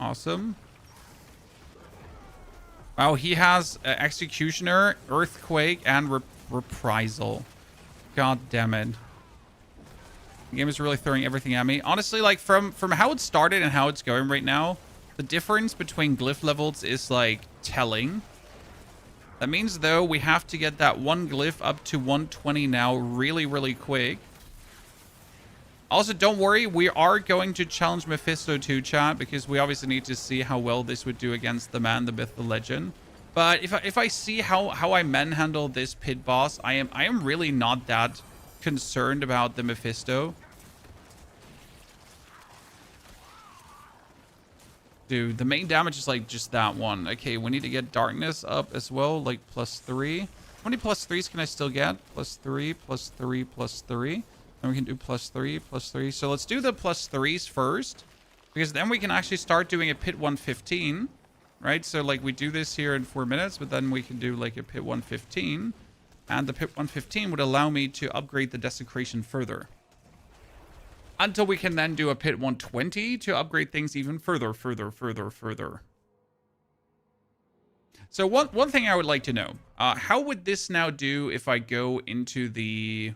Awesome. Wow, he has Executioner, Earthquake, and Reprisal. God damn it. The game is really throwing everything at me. Honestly, like from how it started and how it's going right now, the difference between glyph levels is like telling. That means though we have to get that one glyph up to 120 now really, really quick. Also, don't worry, we are going to challenge Mephisto too, chat, because we obviously need to see how well this would do against the man, the myth, the legend. But if I see how I manhandle this pit boss, I am really not that concerned about the Mephisto. Dude, the main damage is like just that one. Okay, we need to get darkness up as well, like +3. How many +3s can I still get? +3, +3, +3. Then we can do +3, +3. So let's do the +3s first, because then we can actually start doing a pit 115, right? So like we do this here in 4 minutes, but then we can do like a pit 115. And the pit 115 would allow me to upgrade the desecration further. Until we can then do a pit 120 to upgrade things even further. So one thing I would like to know, how would this now do if I go into the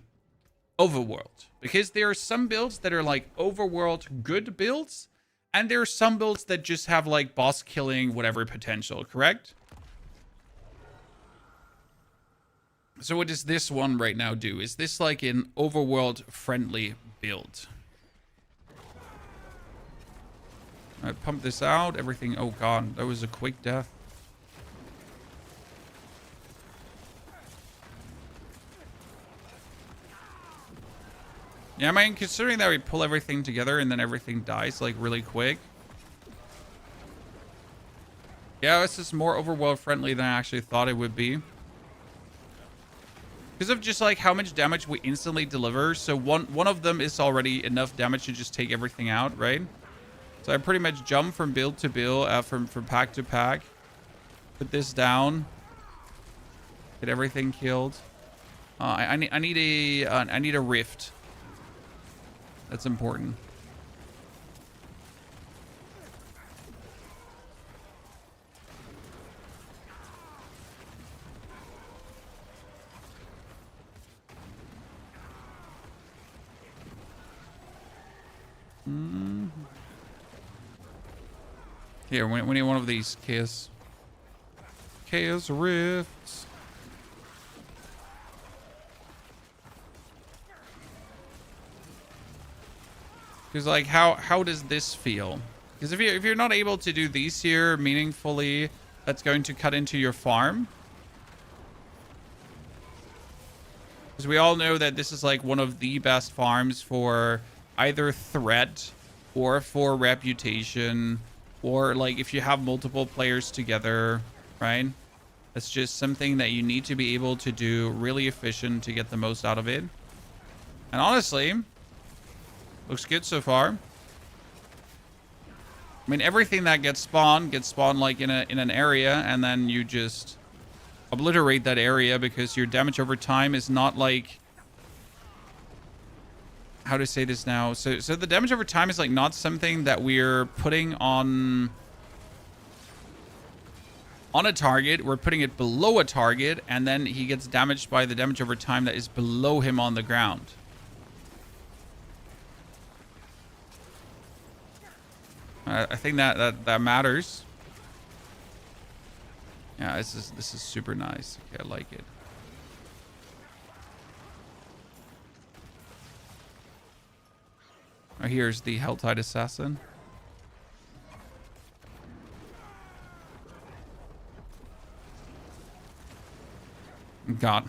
overworld? Because there are some builds that are like overworld good builds, and there are some builds that just have like boss killing whatever potential, correct? So what does this one right now do? Is this like an overworld friendly build? I pump this out, everything. Oh god, that was a quick death. Yeah, I mean, considering that we pull everything together and then everything dies like really quick. Yeah, this is more overworld friendly than I actually thought it would be. Because of just like how much damage we instantly deliver. So one of them is already enough damage to just take everything out, right? So I pretty much jump from build to build, from pack to pack. Put this down. Get everything killed. I need a rift. That's important. Here, we need one of these Chaos Rifts. Because like how does this feel? Because if you're not able to do these here meaningfully, that's going to cut into your farm. Because we all know that this is like one of the best farms for either threat or for reputation, or like if you have multiple players together, right? That's just something that you need to be able to do really efficient to get the most out of it. And honestly, looks good so far. I mean, everything that gets spawned like in an area, and then you just obliterate that area, because your damage over time is not like, how to say this now? So the damage over time is like not something that we're putting on a target. We're putting it below a target, and then he gets damaged by the damage over time that is below him on the ground. I think that matters. Yeah, this is super nice. Okay, I like it. Oh, here's the Helltide Assassin. God.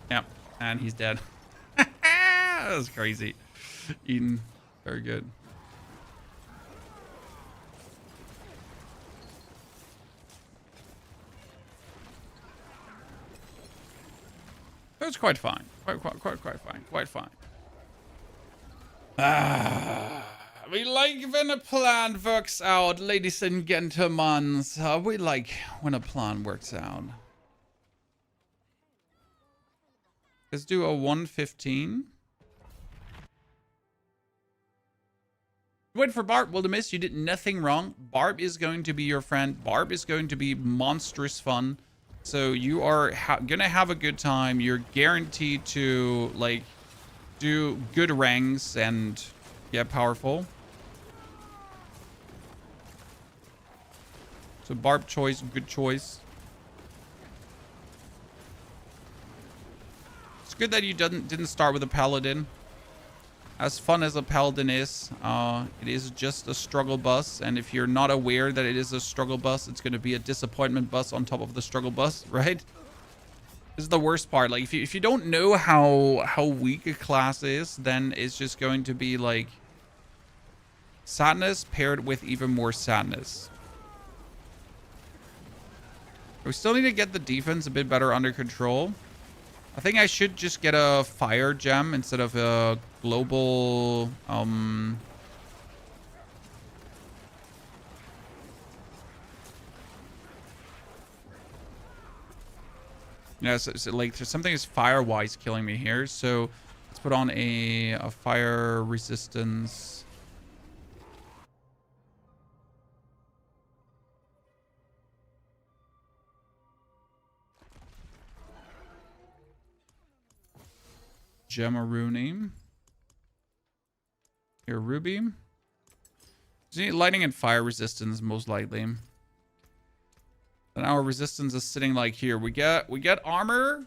Yep, and he's dead. That was crazy. Eden, very good. It was quite fine. Quite fine. We like when a plan works out, ladies and gentlemen. We like when a plan works out. Let's do a 115. Wait for Barb. Well, the miss, you did nothing wrong. Barb is going to be your friend. Barb is going to be monstrous fun. So you are gonna have a good time. You're guaranteed to like do good ranks and get powerful. So Barb choice, good choice. It's good that you didn't start with a paladin. As fun as a paladin is, it is just a struggle bus, and if you're not aware that it is a struggle bus, it's going to be a disappointment bus on top of the struggle bus, right? This is the worst part. Like, if you don't know how weak a class is, then it's just going to be like sadness paired with even more sadness. We still need to get the defense a bit better under control. I think I should just get a fire gem instead of a global yeah, so like something is fire wise killing me here, so let's put on a fire resistance. Gemaruni. Here, Ruby. So you need lightning and fire resistance, most likely. And our resistance is sitting like here. We get armor.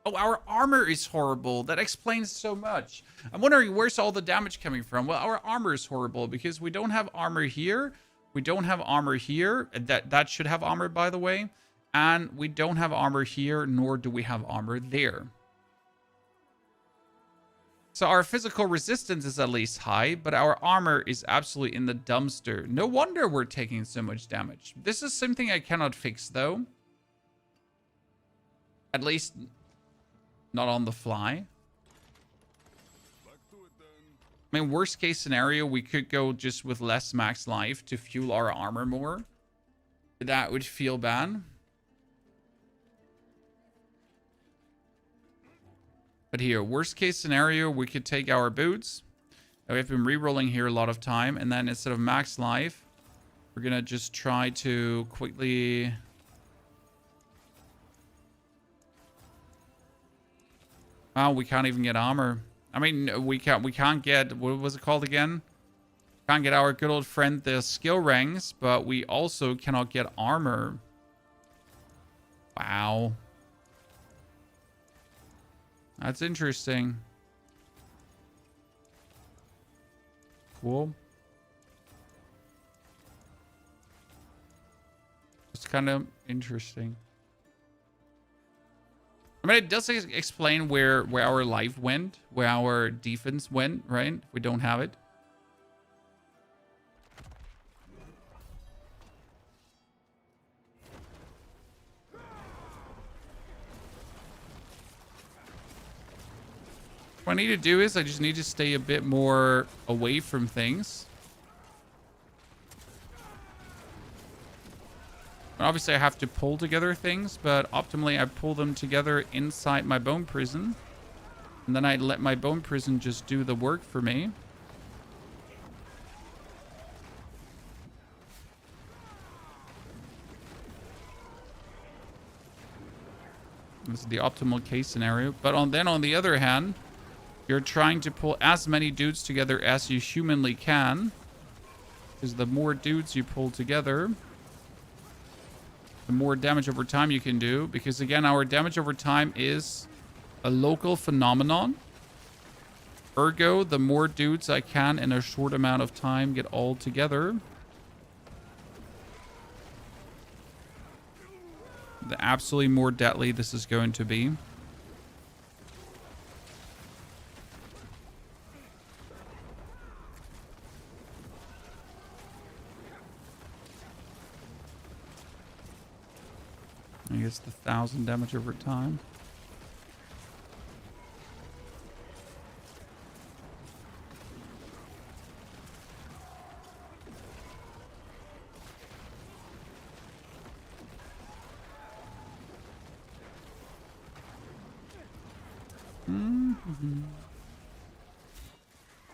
Oh, our armor is horrible. That explains so much. I'm wondering where's all the damage coming from. Well, our armor is horrible because we don't have armor here. We don't have armor here. That should have armor, by the way. And we don't have armor here, nor do we have armor there. So our physical resistance is at least high, but our armor is absolutely in the dumpster. No wonder we're taking so much damage. This is something I cannot fix, though. At least not on the fly. I mean, worst case scenario, we could go just with less max life to fuel our armor more. That would feel bad. But here, worst case scenario, we could take our boots. We've been re-rolling here a lot of time. And then instead of max life, we're going to just try to quickly... Wow, we can't even get armor. I mean, we can't get... What was it called again? Can't get our good old friend, the skill ranks. But we also cannot get armor. Wow. That's interesting. Cool. It's kind of interesting. I mean, it does explain where our life went, where our defense went, right? We don't have it. What I need to do is I just need to stay a bit more away from things. Obviously, I have to pull together things, but optimally, I pull them together inside my bone prison. And then I let my bone prison just do the work for me. This is the optimal case scenario. But then on the other hand, you're trying to pull as many dudes together as you humanly can. Because the more dudes you pull together, the more damage over time you can do. Because again, our damage over time is a local phenomenon. Ergo, the more dudes I can in a short amount of time get all together, the absolutely more deadly this is going to be. I guess the 1,000 damage over time.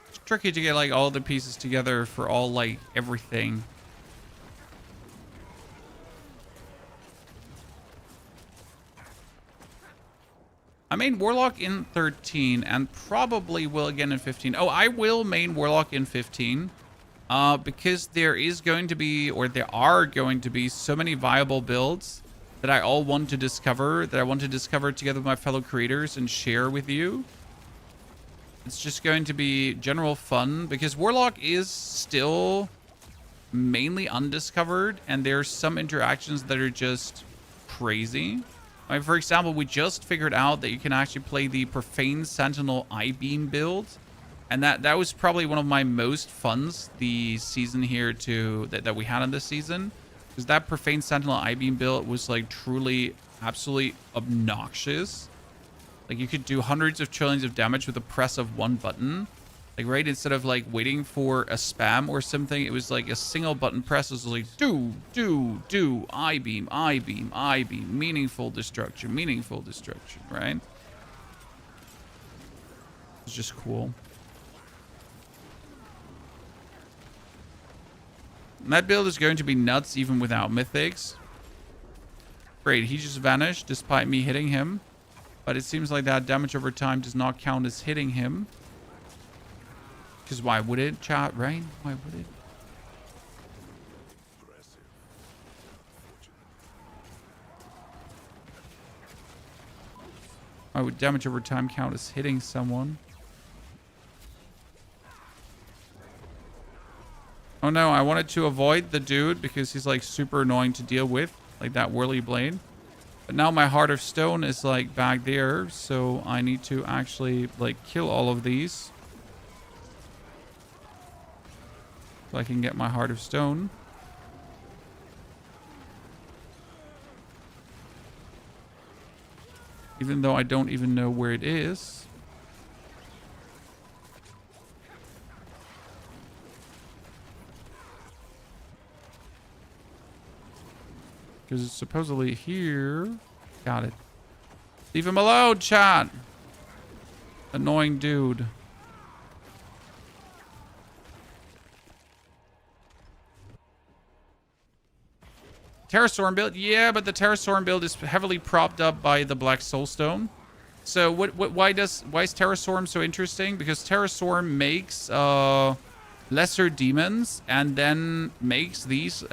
It's tricky to get like all the pieces together for all like everything. I main Warlock in 13 and probably will again in 15. Oh, I will main Warlock in 15 because there is going to be, or there are going to be so many viable builds that I all want to discover, that I want to discover together with my fellow creators and share with you. It's just going to be general fun because Warlock is still mainly undiscovered and there's some interactions that are just crazy. I mean, for example, we just figured out that you can actually play the Profane Sentinel I-Beam build. And that was probably one of my most funs the season here that we had in this season. Because that Profane Sentinel I-Beam build was like truly, absolutely obnoxious. Like you could do hundreds of trillions of damage with the press of one button. Like, right, instead of like waiting for a spam or something, it was like a single button press. It was like, do, I-beam, I-beam, I-beam, meaningful destruction, right? It's just cool. And that build is going to be nuts even without mythics. Great, he just vanished despite me hitting him. But it seems like that damage over time does not count as hitting him. Because why would it, chat, right? Why would it? Why would damage over time count as hitting someone? Oh no, I wanted to avoid the dude because he's like super annoying to deal with. Like that whirly blade. But now my Heart of Stone is like back there. So I need to actually like kill all of these. So I can get my Heart of Stone. Even though I don't even know where it is. Because it's supposedly here. Got it. Leave him alone, chat. Annoying dude. Terrastorm build? Yeah, but the Terrastorm build is heavily propped up by the Black Soulstone. So why is Terrastorm so interesting? Because Terrastorm makes lesser demons and then makes these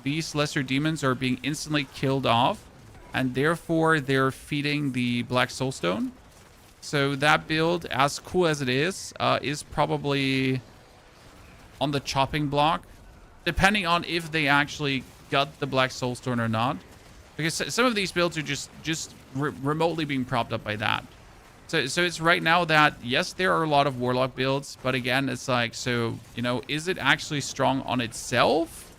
these lesser demons are being instantly killed off and therefore they're feeding the Black Soulstone. So that build, as cool as it is probably on the chopping block, depending on if they actually got the Black Soulstone or not, because some of these builds are just remotely being propped up by that. So it's right now that yes, there are a lot of Warlock builds, but again, it's like, so you know, is it actually strong on itself,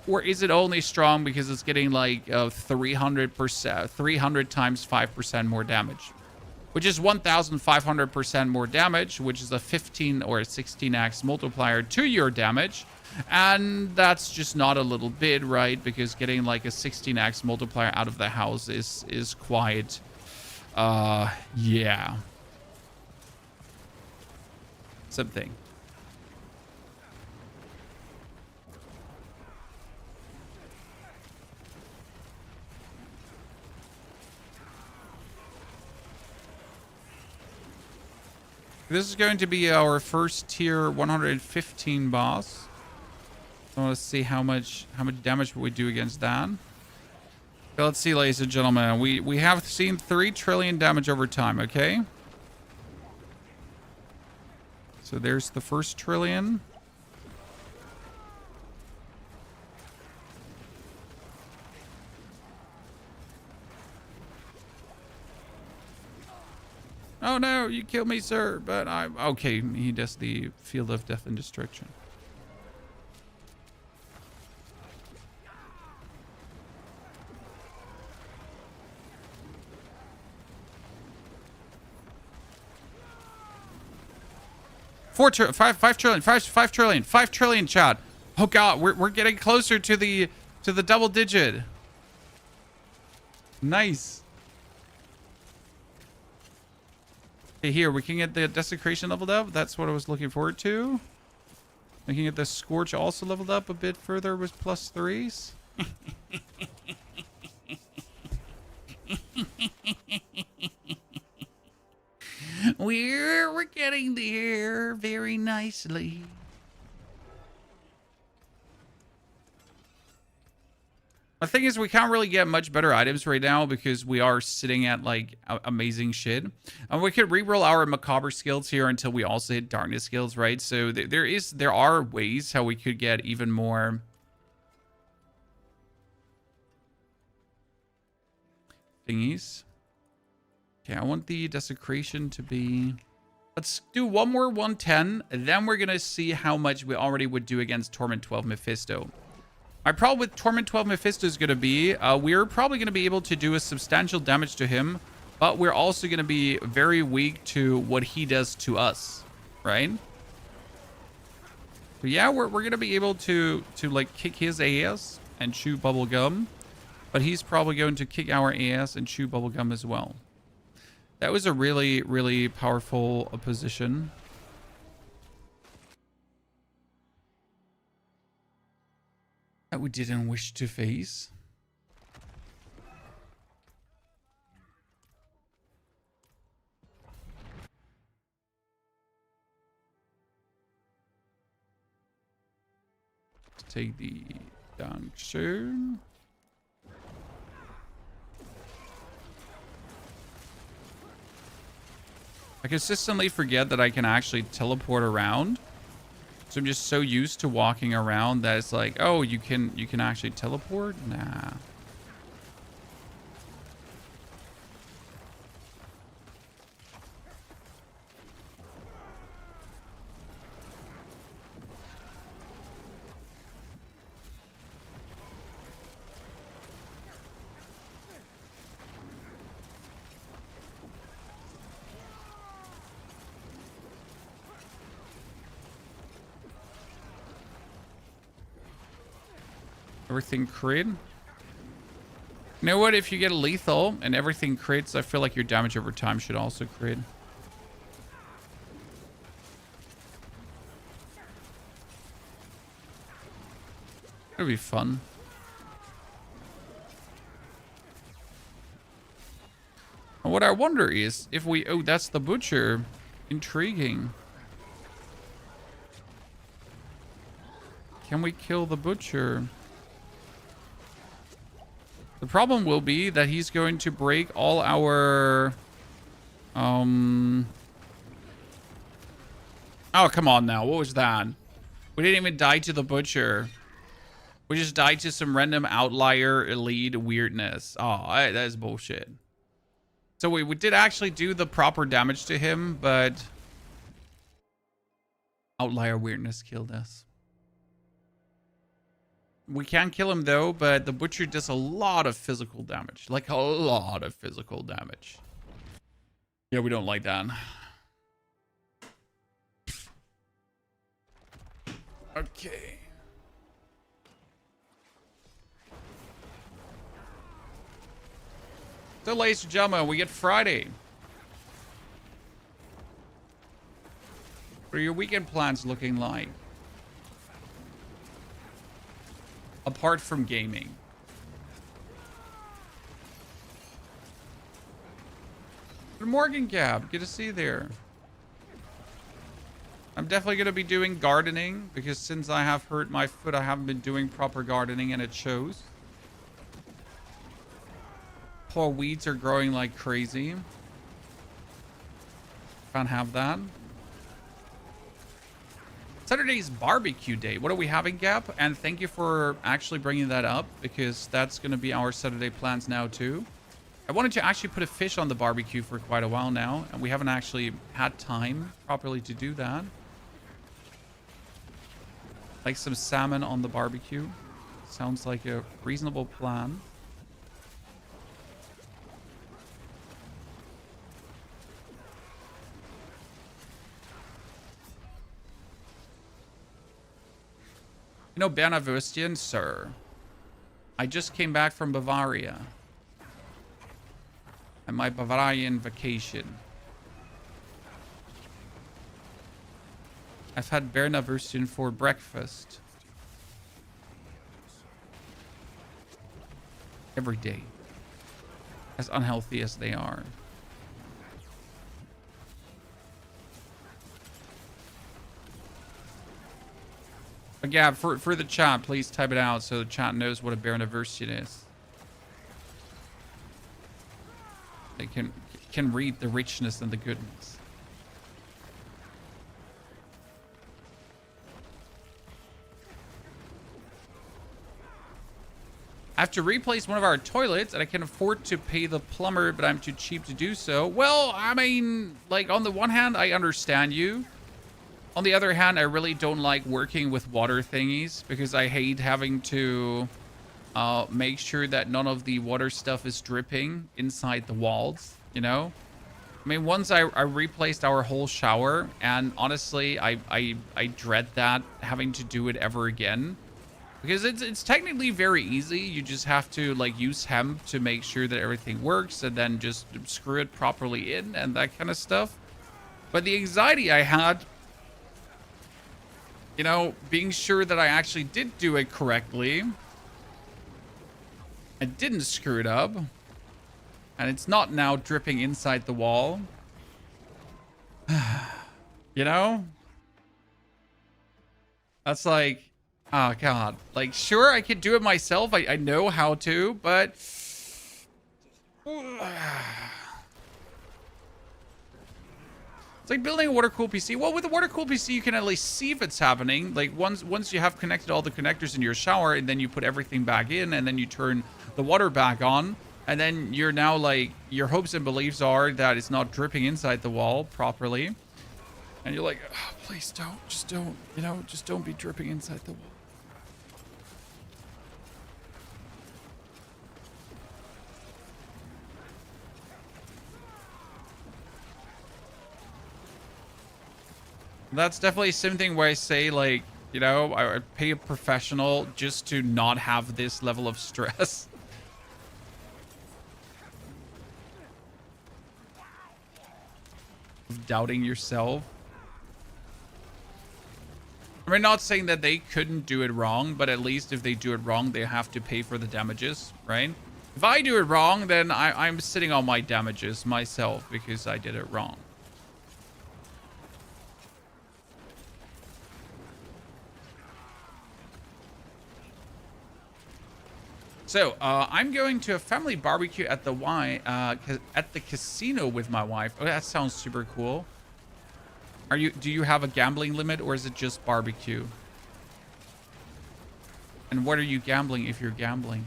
or is it only strong because it's getting like 300 times 5% more damage? which is 1,500% more damage, which is a 15 or a 16x multiplier to your damage. And that's just not a little bit, right? Because getting like a 16x multiplier out of the house is quite, yeah. Something. This is going to be our first tier 115 boss. I want to see how much damage we do against that. Okay, let's see, ladies and gentlemen. We have seen 3 trillion damage over time, okay? So there's the first trillion. Oh no, you killed me, sir. But I'm okay. He does the field of death and destruction. Five trillion, Chad. Oh god, we're getting closer to the double digit. Nice. Okay, here we can get the desecration leveled up. That's what I was looking forward to. We can get the scorch also leveled up a bit further with +3s. We're getting there very nicely. The thing is, we can't really get much better items right now because we are sitting at like amazing shit. And we could reroll our macabre skills here until we also hit darkness skills, right? So there are ways how we could get even more thingies. Okay, I want the desecration to be... Let's do one more 110, and then we're going to see how much we already would do against Torment 12 Mephisto. My problem with Torment 12 Mephisto is going to be, we're probably going to be able to do a substantial damage to him, but we're also going to be very weak to what he does to us, right? So yeah, we're going to be able to like kick his ass and chew bubblegum, but he's probably going to kick our ass and chew bubblegum as well. That was a really, really powerful position. That we didn't wish to face. Let's take the Dankeschön. I consistently forget that I can actually teleport around. So I'm just so used to walking around that it's like, oh, you can actually teleport? Nah. Everything crit. You know what? If you get a lethal and everything crits, I feel like your damage over time should also crit. It'll be fun. And what I wonder is if we... Oh, that's the butcher. Intriguing. Can we kill the butcher? The problem will be that he's going to break all our... Oh, come on now. What was that? We didn't even die to the butcher. We just died to some random outlier elite weirdness. Oh, that is bullshit. So we did actually do the proper damage to him, but... outlier weirdness killed us. We can kill him though, but the butcher does a lot of physical damage. Like a lot of physical damage. Yeah, we don't like that. Okay. So, ladies and gentlemen, we get Friday. What are your weekend plans looking like? Apart from gaming. Good morning, Gab. Good to see you there. I'm definitely going to be doing gardening because since I have hurt my foot, I haven't been doing proper gardening and it shows. Poor weeds are growing like crazy. Can't have that. Saturday's barbecue day. What are we having, Gap? And thank you for actually bringing that up because that's going to be our Saturday plans now too. I wanted to actually put a fish on the barbecue for quite a while now, and we haven't actually had time properly to do that. Like some salmon on the barbecue. Sounds like a reasonable plan. You know, Bernavurstian, sir. I just came back from Bavaria. And my Bavarian vacation. I've had Bernavurstian for breakfast. Every day. As unhealthy as they are. But yeah, for the chat, please type it out so the chat knows what a Bernavurstian is. They can read the richness and the goodness. I have to replace one of our toilets and I can afford to pay the plumber, but I'm too cheap to do so. Well, I mean, like on the one hand, I understand you. On the other hand, I really don't like working with water thingies because I hate having to make sure that none of the water stuff is dripping inside the walls, you know? I mean, once I replaced our whole shower, and honestly, I dread that, having to do it ever again. Because it's technically very easy. You just have to like use hemp to make sure that everything works and then just screw it properly in and that kind of stuff. But the anxiety I had, you know, being sure that I actually did do it correctly. I didn't screw it up. And it's not now dripping inside the wall. You know? That's like... Oh, God. Like, sure, I could do it myself. I know how to, but... It's like building a water-cooled PC. Well, with a water-cooled PC, you can at least see if it's happening. Like, once you have connected all the connectors in your shower, and then you put everything back in, and then you turn the water back on, and then you're now, like, your hopes and beliefs are that it's not dripping inside the wall properly. And you're like, oh, please don't. Just don't. You know, just don't be dripping inside the wall. That's definitely something where I say, like, you know, I would pay a professional just to not have this level of stress. Of doubting yourself. I mean, not saying that they couldn't do it wrong, but at least if they do it wrong, they have to pay for the damages, right? If I do it wrong, then I'm sitting on my damages myself because I did it wrong. So, I'm going to a family barbecue at the casino with my wife. Oh, that sounds super cool. Do you have a gambling limit or is it just barbecue? And what are you gambling if you're gambling?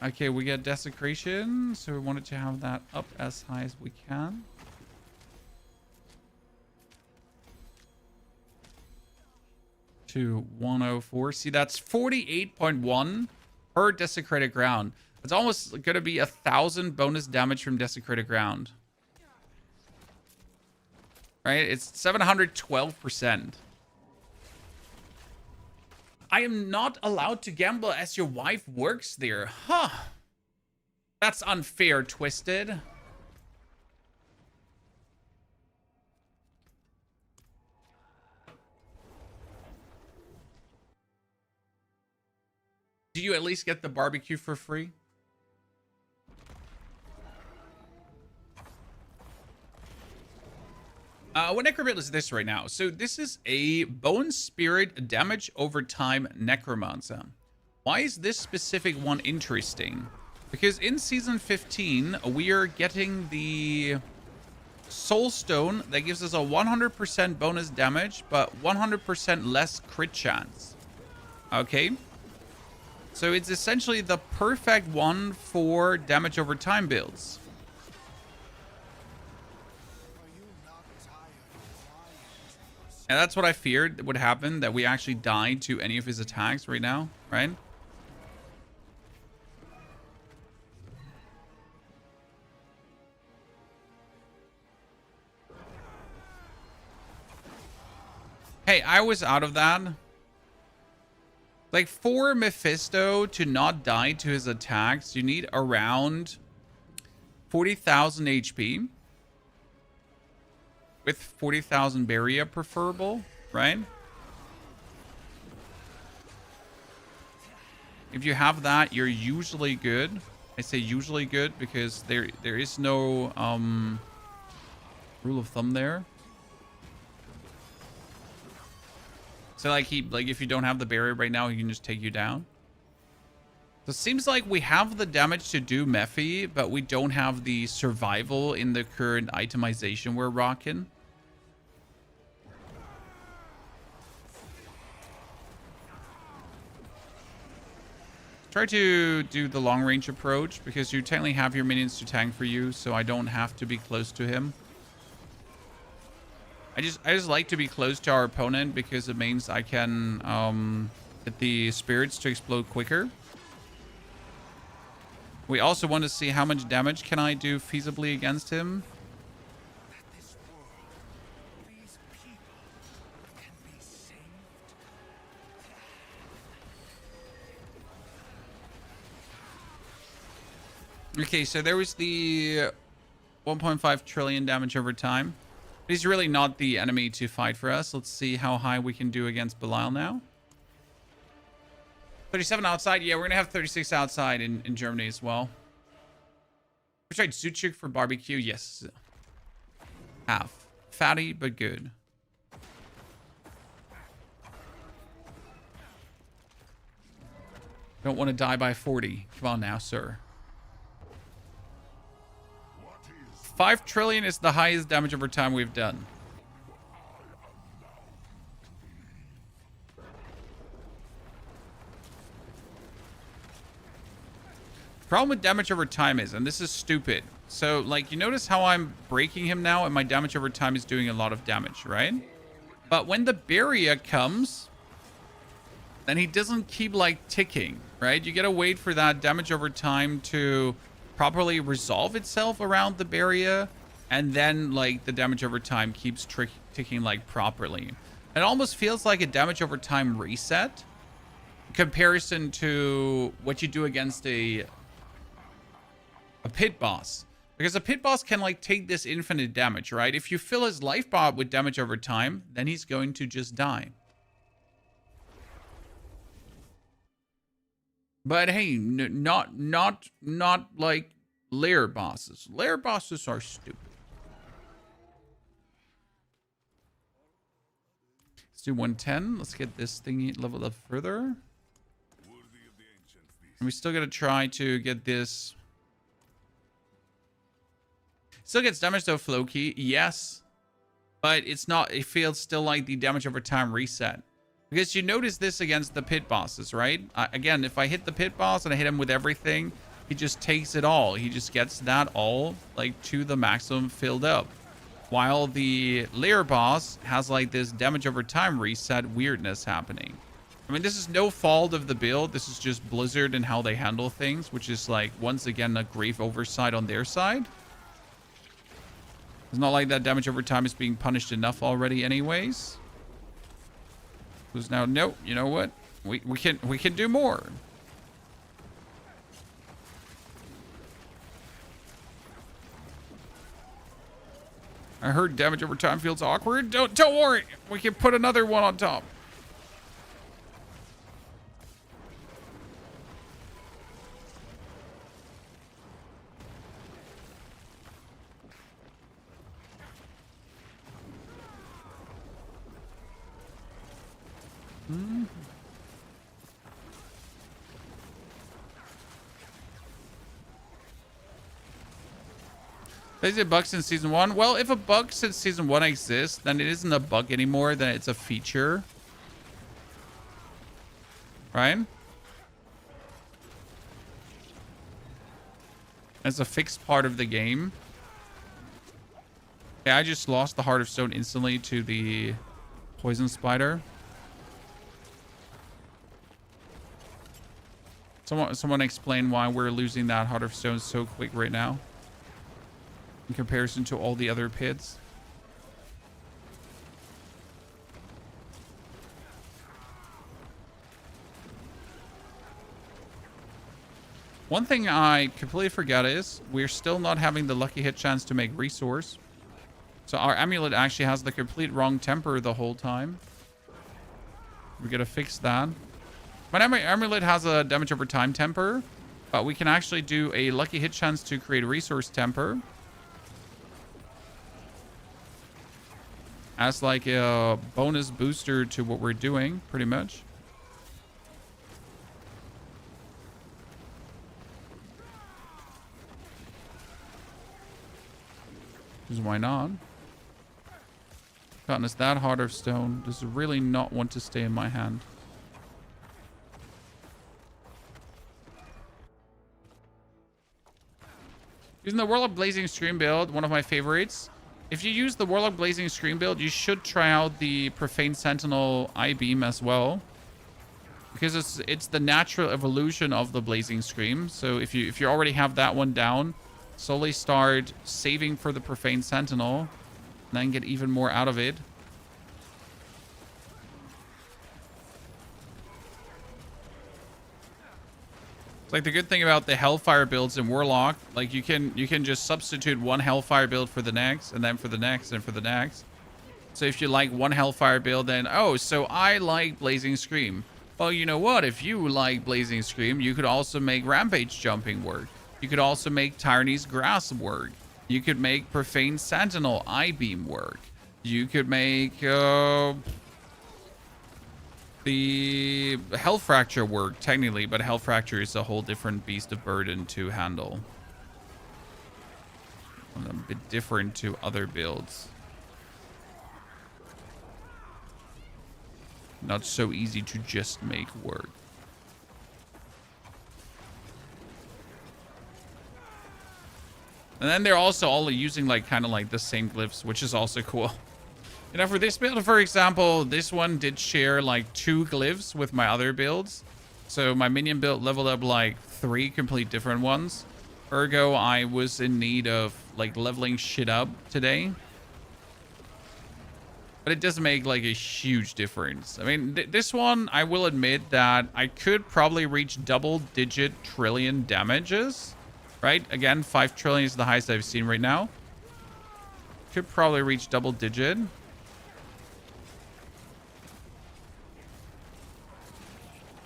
Okay, we get desecration, so we wanted to have that up as high as we can. to 104. See, that's 48.1 per desecrated ground. It's almost going to be 1,000 bonus damage from desecrated ground. Right? It's 712%. I am not allowed to gamble as your wife works there. Huh. That's unfair, Twisted. Do you at least get the barbecue for free? What Necro build is this right now? So this is a Bone Spirit damage over time Necromancer. Why is this specific one interesting? Because in Season 15, we are getting the Soul Stone that gives us a 100% bonus damage, but 100% less crit chance. Okay? So it's essentially the perfect one for damage over time builds. And that's what I feared would happen, that we actually died to any of his attacks right now, right? Hey, I was out of that. Like, for Mephisto to not die to his attacks, you need around 40,000 HP. With 40,000 barrier preferable, right? If you have that, you're usually good. I say usually good because there is no rule of thumb there. So like if you don't have the barrier right now, he can just take you down. So it seems like we have the damage to do Mephi, but we don't have the survival in the current itemization we're rocking. Try to do the long range approach because you technically have your minions to tank for you, so I don't have to be close to him. I just like to be close to our opponent because it means I can get the spirits to explode quicker. We also want to see how much damage can I do feasibly against him. Okay, so there was the 1.5 trillion damage over time. He's really not the enemy to fight for us. Let's see how high we can do against Belial now. 37 outside. Yeah, we're going to have 36 outside in Germany as well. We tried Suchuk for barbecue. Yes. Have. Fatty, but good. Don't want to die by 40. Come on now, sir. 5 trillion is the highest damage over time we've done. The problem with damage over time is, and this is stupid. So, like, you notice how I'm breaking him now and my damage over time is doing a lot of damage, right? But when the barrier comes, then he doesn't keep, like, ticking, right? You gotta wait for that damage over time to properly resolve itself around the barrier, and then like the damage over time keeps ticking like properly. It almost feels like a damage over time reset in comparison to what you do against a pit boss, because a pit boss can like take this infinite damage, right? If you fill his life bar with damage over time, then he's going to just die. But hey, not like lair bosses. Lair bosses are stupid. Let's do 110. Let's get this thingy leveled up further. And we still gotta try to get this. Still gets damage though, Floki. Yes. But it's not, it feels still like the damage over time reset. Because you notice this against the pit bosses, right? Again, if I hit the pit boss and I hit him with everything, he just takes it all. He just gets that all, like, to the maximum filled up. while the layer boss has like this damage over time reset weirdness happening. I mean, this is no fault of the build. This is just Blizzard and how they handle things, which is like, once again, a grave oversight on their side. It's not like that damage over time is being punished enough already anyways. Who's now, no, you know what? We can do more. I heard damage over time feels awkward. Don't worry. We can put another one on top. Is it a bug since season 1? Well, if a bug since season 1 exists, then it isn't a bug anymore, then it's a feature. Right? It's a fixed part of the game. Yeah, I just lost the Heart of Stone instantly to the poison spider. Someone explain why we're losing that Heart of Stone so quick right now in comparison to all the other pits. One thing I completely forgot is we're still not having the lucky hit chance to make resource. So our amulet actually has the complete wrong temper the whole time. We gotta fix that. My amulet has a damage over time temper, but we can actually do a lucky hit chance to create a resource temper as like a bonus booster to what we're doing, pretty much. Because why not? Gotten us that Heart of Stone. Does really not want to stay in my hand. Using the Warlock Blazing Scream build, one of my favorites. If you use the Warlock Blazing Scream build, you should try out the Profane Sentinel I-Beam as well. Because it's the natural evolution of the Blazing Scream. So if you already have that one down, slowly start saving for the Profane Sentinel, and then get even more out of it. It's like the good thing about the Hellfire builds in Warlock, like you can just substitute one Hellfire build for the next, and then for the next, and for the next. So if you like one Hellfire build, then, oh, so I like Blazing Scream. Well, you know what? If you like Blazing Scream, you could also make Rampage Jumping work. You could also make Tyranny's Grasp work. You could make Profane Sentinel I-Beam work. You could make the Hell Fracture work, technically, but Hell Fracture is a whole different beast of burden to handle. A bit different to other builds. Not so easy to just make work. And then they're also all using like kind of like the same glyphs, which is also cool. You know, for this build, for example, this one did share like 2 glyphs with my other builds. So my minion build leveled up like 3 complete different ones. Ergo, I was in need of like leveling shit up today. But it does make like a huge difference. I mean, this one, I will admit that I could probably reach double-digit trillion damages. Right? Again, 5 trillion is the highest I've seen right now. Could probably reach double-digit.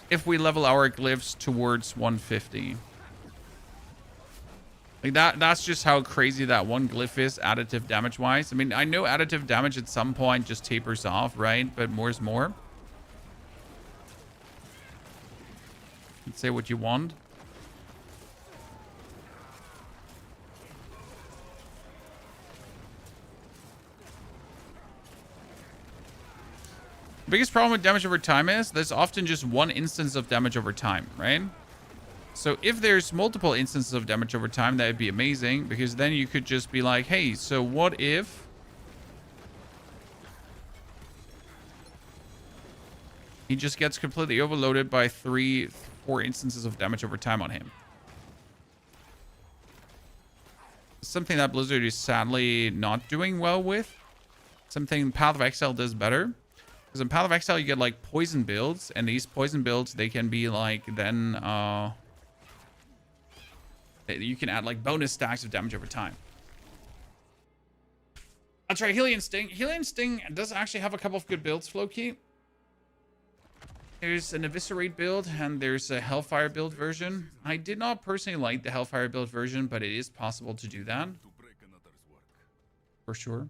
If we level our glyphs towards 150. Like that's just how crazy that one glyph is, additive damage wise. I mean, I know additive damage at some point just tapers off, right? But more is more. You can say what you want. The biggest problem with damage over time is there's often just one instance of damage over time, right? So if there's multiple instances of damage over time, that would be amazing, because then you could just be like, hey, so what if he just gets completely overloaded by 4 instances of damage over time on him. Something that Blizzard is sadly not doing well with. Something Path of Exile does better. Because in Path of Exile, you get like poison builds. And these poison builds, they can be like then... you can add like bonus stacks of damage over time. I'll try Hylian Sting. Hylian Sting does actually have a couple of good builds, Floki. There's an Eviscerate build and there's a Hellfire build version. I did not personally like the Hellfire build version, but it is possible to do that. For sure.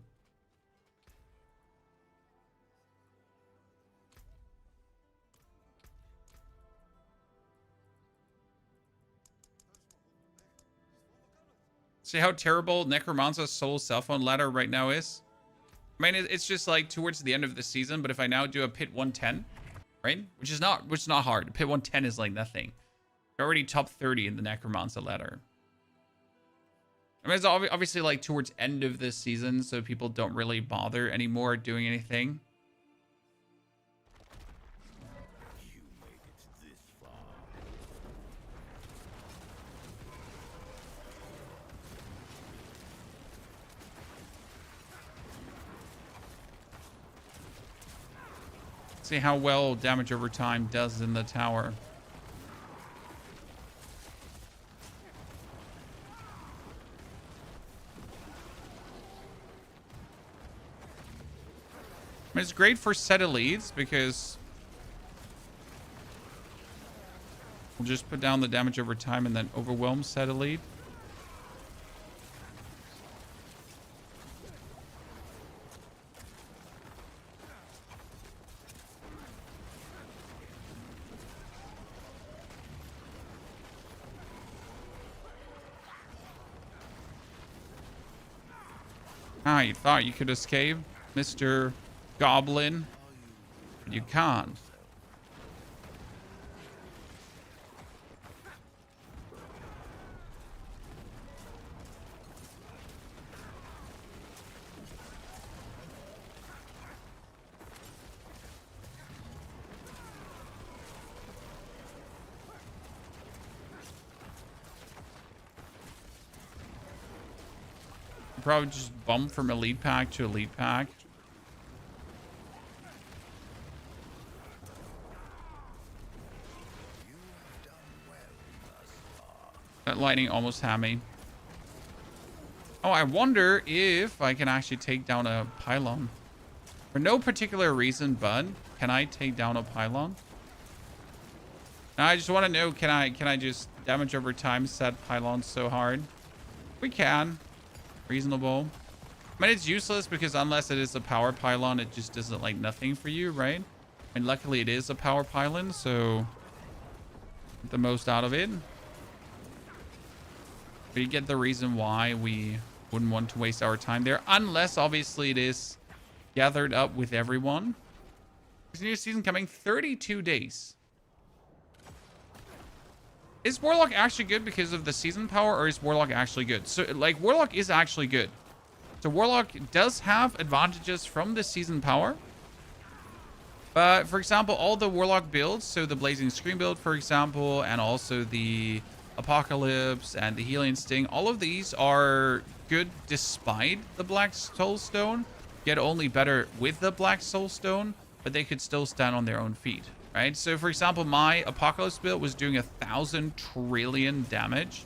See how terrible Necromancer's Soul cell phone ladder right now is? I mean, it's just like towards the end of the season, but if I now do a pit 110, right? Which is not hard. Pit 110 is like nothing. You're already top 30 in the Necromancer ladder. I mean, it's obviously like towards end of this season, so people don't really bother anymore doing anything. See how well damage over time does in the tower. I mean, it's great for set elites because we'll just put down the damage over time and then overwhelm set elite. Ah, you thought you could escape, Mr. Goblin? But you can't. Probably just bump from elite pack to elite pack. That lightning almost had me. Oh, I wonder if I can actually take down a pylon. For no particular reason, but can I take down a pylon? Now, I just want to know, can I just damage over time set pylons so hard? We can. Reasonable. I mean, it's useless because unless it is a power pylon, it just doesn't like nothing for you, right? And luckily it is a power pylon, so get the most out of it. But you get the reason why we wouldn't want to waste our time there, unless obviously it is gathered up with everyone. There's a new season coming, 32 days. Is Warlock actually good because of the season power, or is Warlock actually good? So, like, Warlock is actually good. So, Warlock does have advantages from the season power. But, for example, all the Warlock builds, so the Blazing Scream build, for example, and also the Apocalypse and the Healing Sting, all of these are good despite the Black Soul Stone, get only better with the Black Soul Stone, but they could still stand on their own feet. Right, so for example, my Apocalypse build was doing 1,000 trillion damage.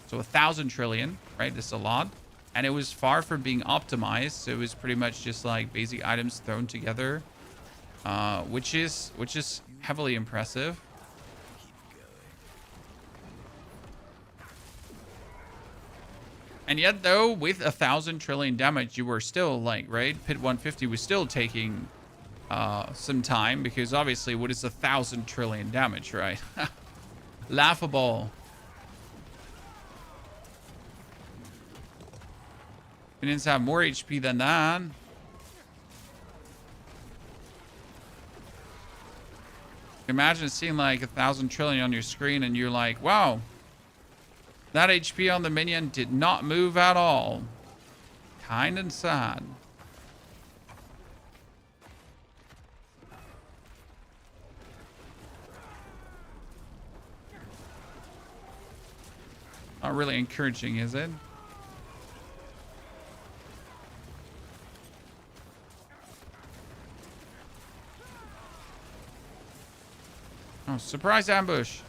So 1,000 trillion, right? This is a lot. And it was far from being optimized. So it was pretty much just like basic items thrown together. Which is heavily impressive. And yet though, with 1,000 trillion damage, you were still like, right? Pit 150 was still taking some time, because obviously what is 1,000 trillion damage, right? Laughable. Minions have more HP than that. Imagine seeing like 1,000 trillion on your screen and you're like, wow, that HP on the minion did not move at all. Kind and sad. Not really encouraging, is it? Oh, surprise ambush.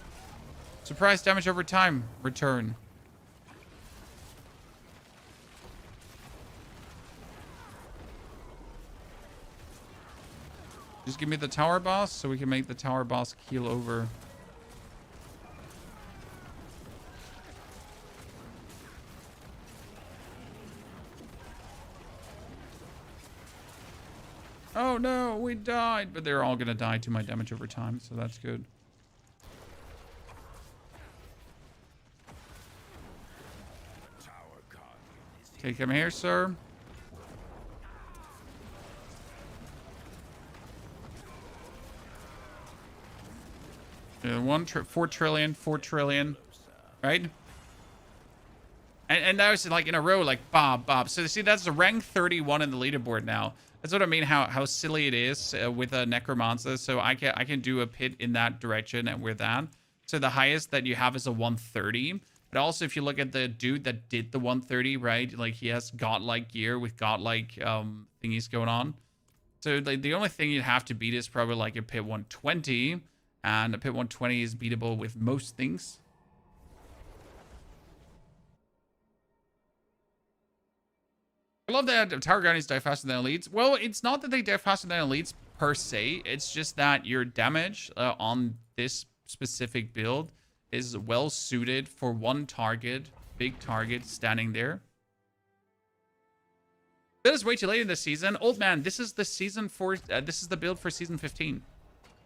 Surprise damage over time. Return. Just give me the tower boss so we can make the tower boss keel over. Oh no, we died. But they're all going to die to my damage over time, so that's good. Okay, come here, sir. Yeah, 4 trillion, right? And that was like in a row, like Bob. So see, that's the rank 31 in the leaderboard now. That's what I mean. How silly it is with a necromancer. So I can do a pit in that direction and with that. So the highest that you have is a 130. But also, if you look at the dude that did the 130, right? Like he has godlike gear with godlike thingies going on. So like the only thing you'd have to beat is probably like a pit 120. And a pit 120 is beatable with most things. I love that Tower Guardians die faster than elites. Well, it's not that they die faster than elites per se. It's just that your damage on this specific build is well suited for one target, big target standing there. That is way too late in the season. Old man, this is the season for this is the build for season 15.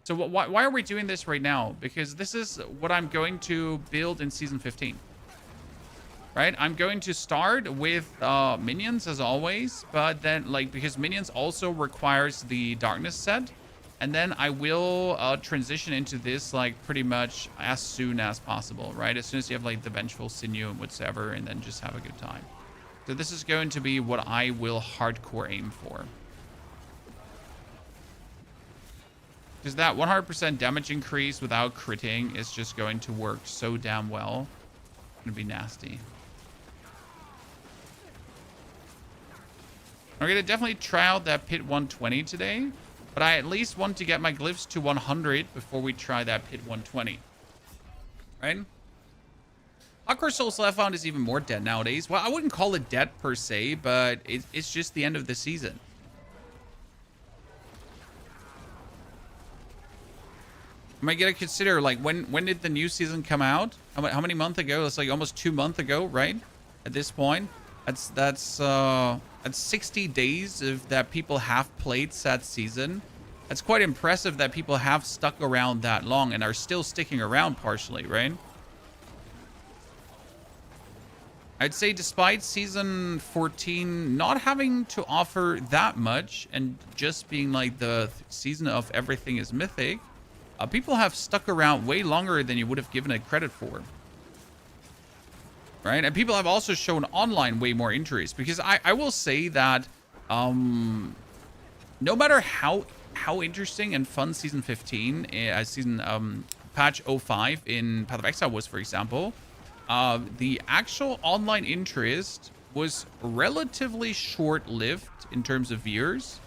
So why are we doing this right now? Because this is what I'm going to build in season 15. Right? I'm going to start with minions as always, but then like because minions also requires the darkness set, and then I will transition into this like pretty much as soon as possible, right? As soon as you have like the vengeful sinew and whatsoever, and then just have a good time. So this is going to be what I will hardcore aim for. Because that 100% damage increase without critting is just going to work so damn well. It's going to be nasty. I'm going to definitely try out that pit 120 today. But I at least want to get my glyphs to 100 before we try that pit 120. Right? Hardcore Souls Left Found is even more dead nowadays. Well, I wouldn't call it dead per se, but it's just the end of the season. Am I gonna consider like when did the new season come out? How many months ago? It's like almost 2 months ago, right? At this point, that's 60 days of that people have played that season. That's quite impressive that people have stuck around that long and are still sticking around partially, right? I'd say despite season 14 not having to offer that much and just being like the season of everything is mythic, people have stuck around way longer than you would have given it credit for. Right? And people have also shown online way more interest. Because I will say that no matter how interesting and fun Season 15, patch 05 in Path of Exile was, for example, the actual online interest was relatively short-lived in terms of viewers.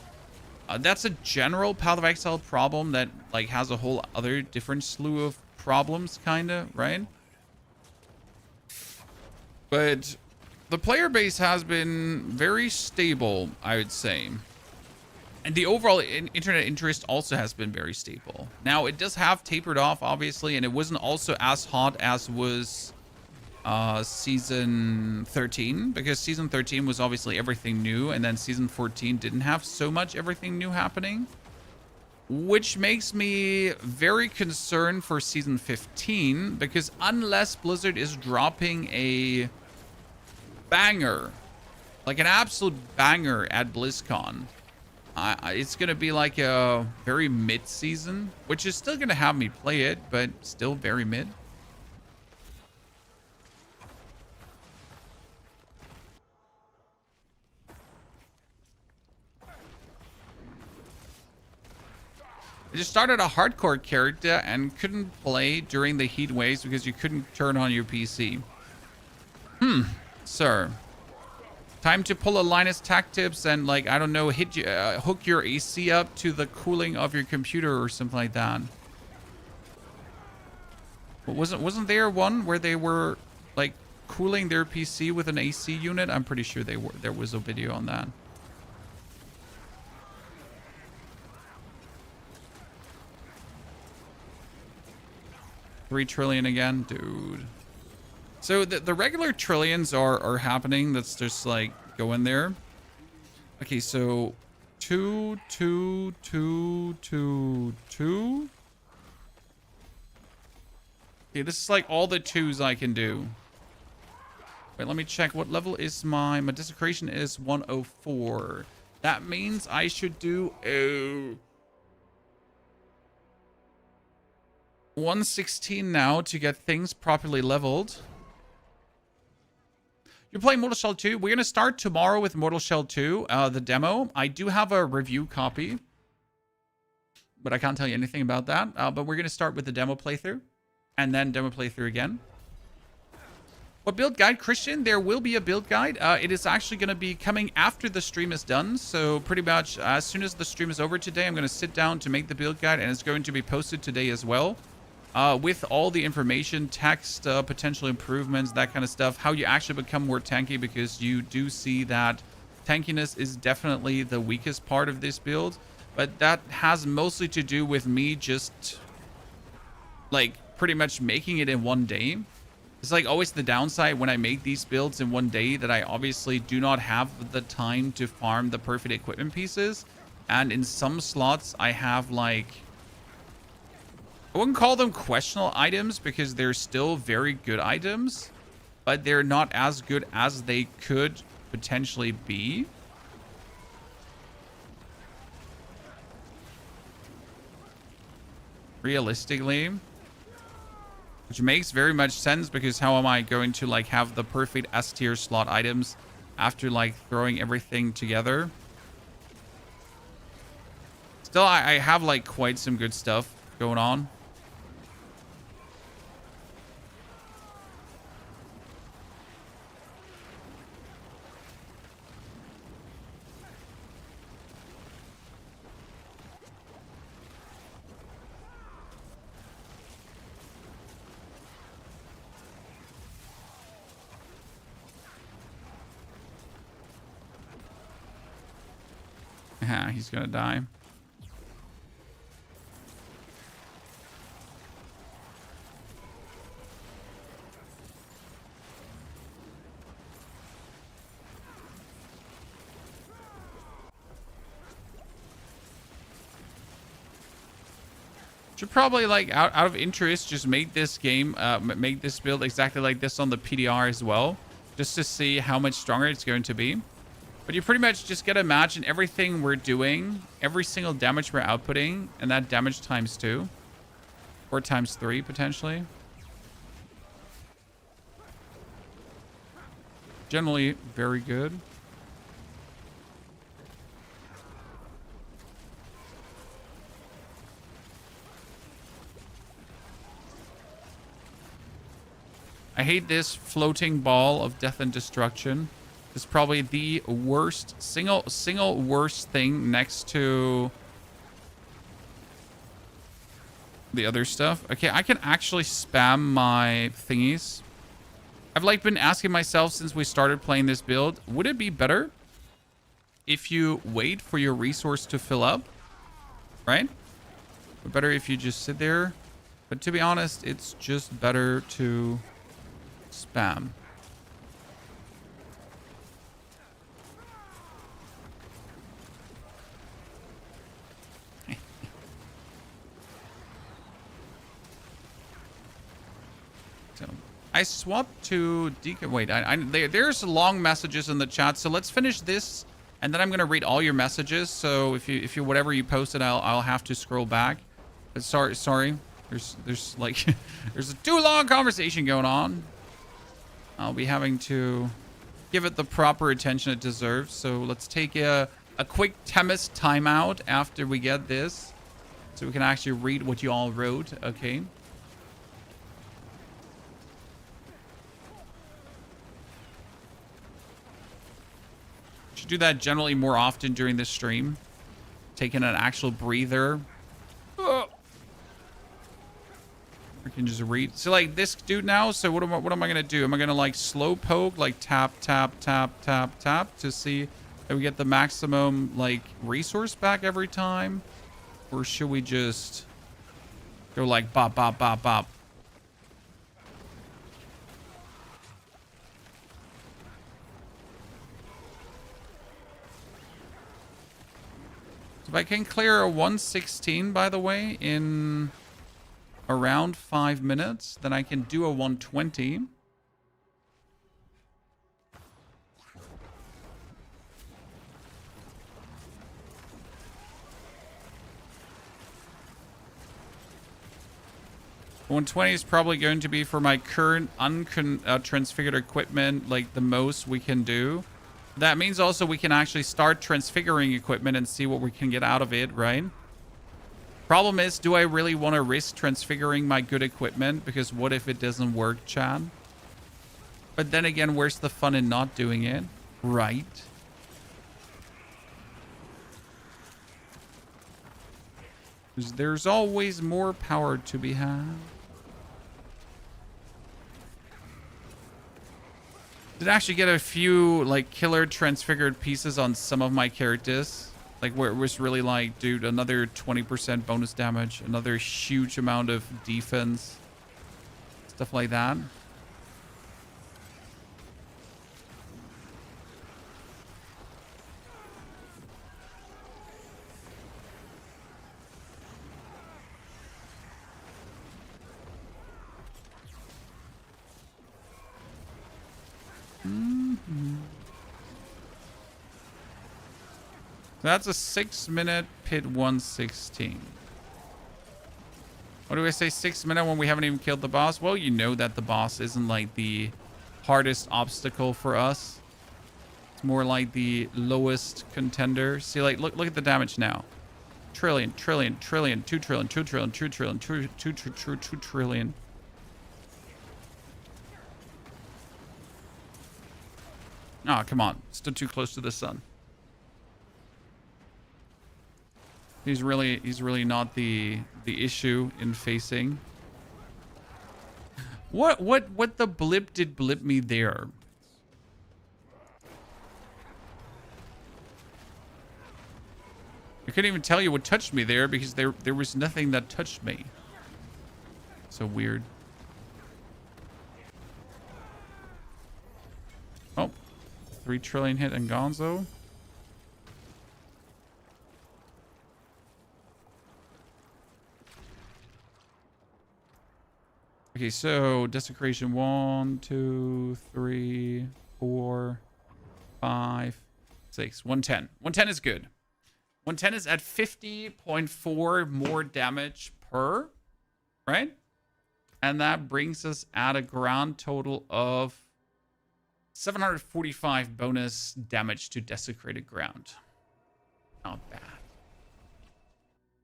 That's a general Path of Exile problem that like has a whole other different slew of problems, kind of, right? But the player base has been very stable, I would say. And the overall internet interest also has been very stable. Now, it does have tapered off, obviously, and it wasn't also as hot as was season 13, because season 13 was obviously everything new, and then season 14 didn't have so much everything new happening, which makes me very concerned for season 15, because unless Blizzard is dropping a banger, like an absolute banger at BlizzCon, it's gonna be like a very mid season, which is still gonna have me play it, but still very mid. I just started a hardcore character and couldn't play during the heat waves because you couldn't turn on your PC. Sir. Time to pull a Linus Tech Tips and, like, I don't know, hit you, hook your AC up to the cooling of your computer or something like that. But wasn't there one where they were, like, cooling their PC with an AC unit? I'm pretty sure there was a video on that. $3 trillion again, dude. So the regular trillions are happening. That's just like go in there. Okay, so 2, 2, 2, 2, 2. Okay, this is like all the 2s I can do. Wait, let me check. What level is my desecration is 104. That means I should do 116 now to get things properly leveled. You're playing Mortal Shell 2. We're going to start tomorrow with Mortal Shell 2, the demo. I do have a review copy, but I can't tell you anything about that. But we're going to start with the demo playthrough, and then demo playthrough again. What build guide, Christian? There will be a build guide. It is actually going to be coming after the stream is done. So pretty much as soon as the stream is over today, I'm going to sit down to make the build guide, and it's going to be posted today as well. With all the information, text, potential improvements, that kind of stuff, how you actually become more tanky, because you do see that tankiness is definitely the weakest part of this build. But that has mostly to do with me just, like, pretty much making it in one day. It's like always the downside when I make these builds in one day, that I obviously do not have the time to farm the perfect equipment pieces. And in some slots, I have, like, I wouldn't call them questionable items, because they're still very good items, but they're not as good as they could potentially be. Realistically. Which makes very much sense, because how am I going to, like, have the perfect S tier slot items after, like, throwing everything together? Still, I have, like, quite some good stuff going on. Yeah, he's gonna die. Should probably, like, out of interest, just make this game, make this build exactly like this on the PDR as well, just to see how much stronger it's going to be. But you pretty much just gotta imagine everything we're doing, every single damage we're outputting, and that damage times 2. Or times 3, potentially. Generally, very good. I hate this floating ball of death and destruction. It's probably the worst, single worst thing next to the other stuff. Okay, I can actually spam my thingies. I've, like, been asking myself since we started playing this build, would it be better if you wait for your resource to fill up? Right? Or better if you just sit there? But to be honest, it's just better to spam. I swapped to Deacon. Wait, there's long messages in the chat, so let's finish this, and then I'm gonna read all your messages. So if you whatever you posted, I'll have to scroll back. But sorry. There's like there's a too long conversation going on. I'll be having to give it the proper attention it deserves. So let's take a quick Temis timeout after we get this, so we can actually read what you all wrote. Okay. do that generally more often during the stream. Taking an actual breather. Oh. We can just read. So like this dude now. So what am I gonna do? Am I gonna like slow poke, like tap, tap, tap, tap, tap to see that we get the maximum like resource back every time? Or should we just go like bop, bop, bop, bop? If I can clear a 116, by the way, in around 5 minutes, then I can do a 120. $120 is probably going to be for my current transfigured equipment, like the most we can do. That means also we can actually start transfiguring equipment and see what we can get out of it, right? Problem is, do I really want to risk transfiguring my good equipment? Because what if it doesn't work, Chad? But then again, where's the fun in not doing it? Right? Because there's always more power to be had. Did actually get a few like killer transfigured pieces on some of my characters, like where it was really like, dude, another 20% bonus damage, another huge amount of defense, stuff like that. That's a 6-minute pit 116. What do I say, 6 minute when we haven't even killed the boss? Well, you know that the boss isn't like the hardest obstacle for us. It's more like the lowest contender. See, like, look at the damage now. Trillion, trillion, trillion, 2 trillion, 2 trillion, 2 trillion, 2 trillion. Oh, come on. Stood too close to the sun. He's really not the issue in facing. What the blip did blip me there? I couldn't even tell you what touched me there because there was nothing that touched me. So weird. Oh, 3 trillion hit and Gonzo. Okay, so desecration 1, 2, 3, 4, 5, 6, 110. 110 is good. 110 is at 50.4 more damage per, right? And that brings us at a grand total of 745 bonus damage to desecrated ground. Not bad.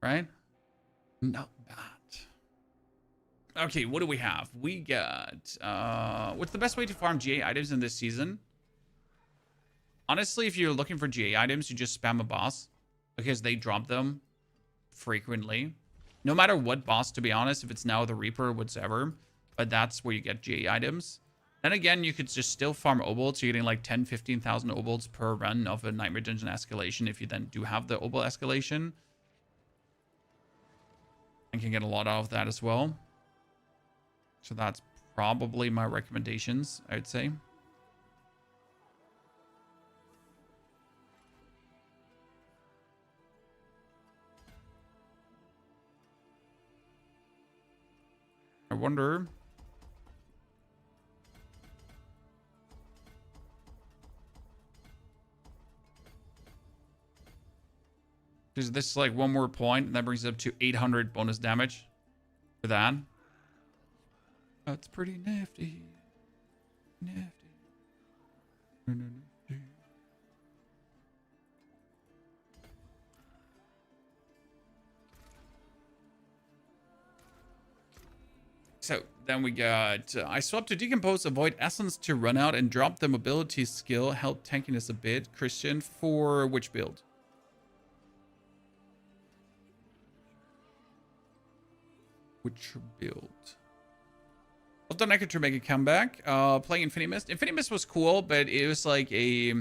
Right? Not bad. Okay, what do we have? We got... what's the best way to farm GA items in this season? Honestly, if you're looking for GA items, you just spam a boss. Because they drop them frequently. No matter what boss, to be honest. If it's now the Reaper or whatever. But that's where you get GA items. Then again, you could just still farm obolts. You're getting like 10, 15,000 obolts per run of a Nightmare Dungeon escalation. If you then do have the obol escalation. And can get a lot out of that as well. So that's probably my recommendations, I would say. I wonder... Is this like one more point, and that brings it up to 800 bonus damage for that. That's pretty nifty. Nifty. So then we got, I swap to decompose, avoid essence to run out, and drop the mobility skill. Help tankiness a bit. Christian, for which build? Which build? I've done Necro to make a comeback. Playing Infinity Mist. Infinity Mist was cool, but it was like a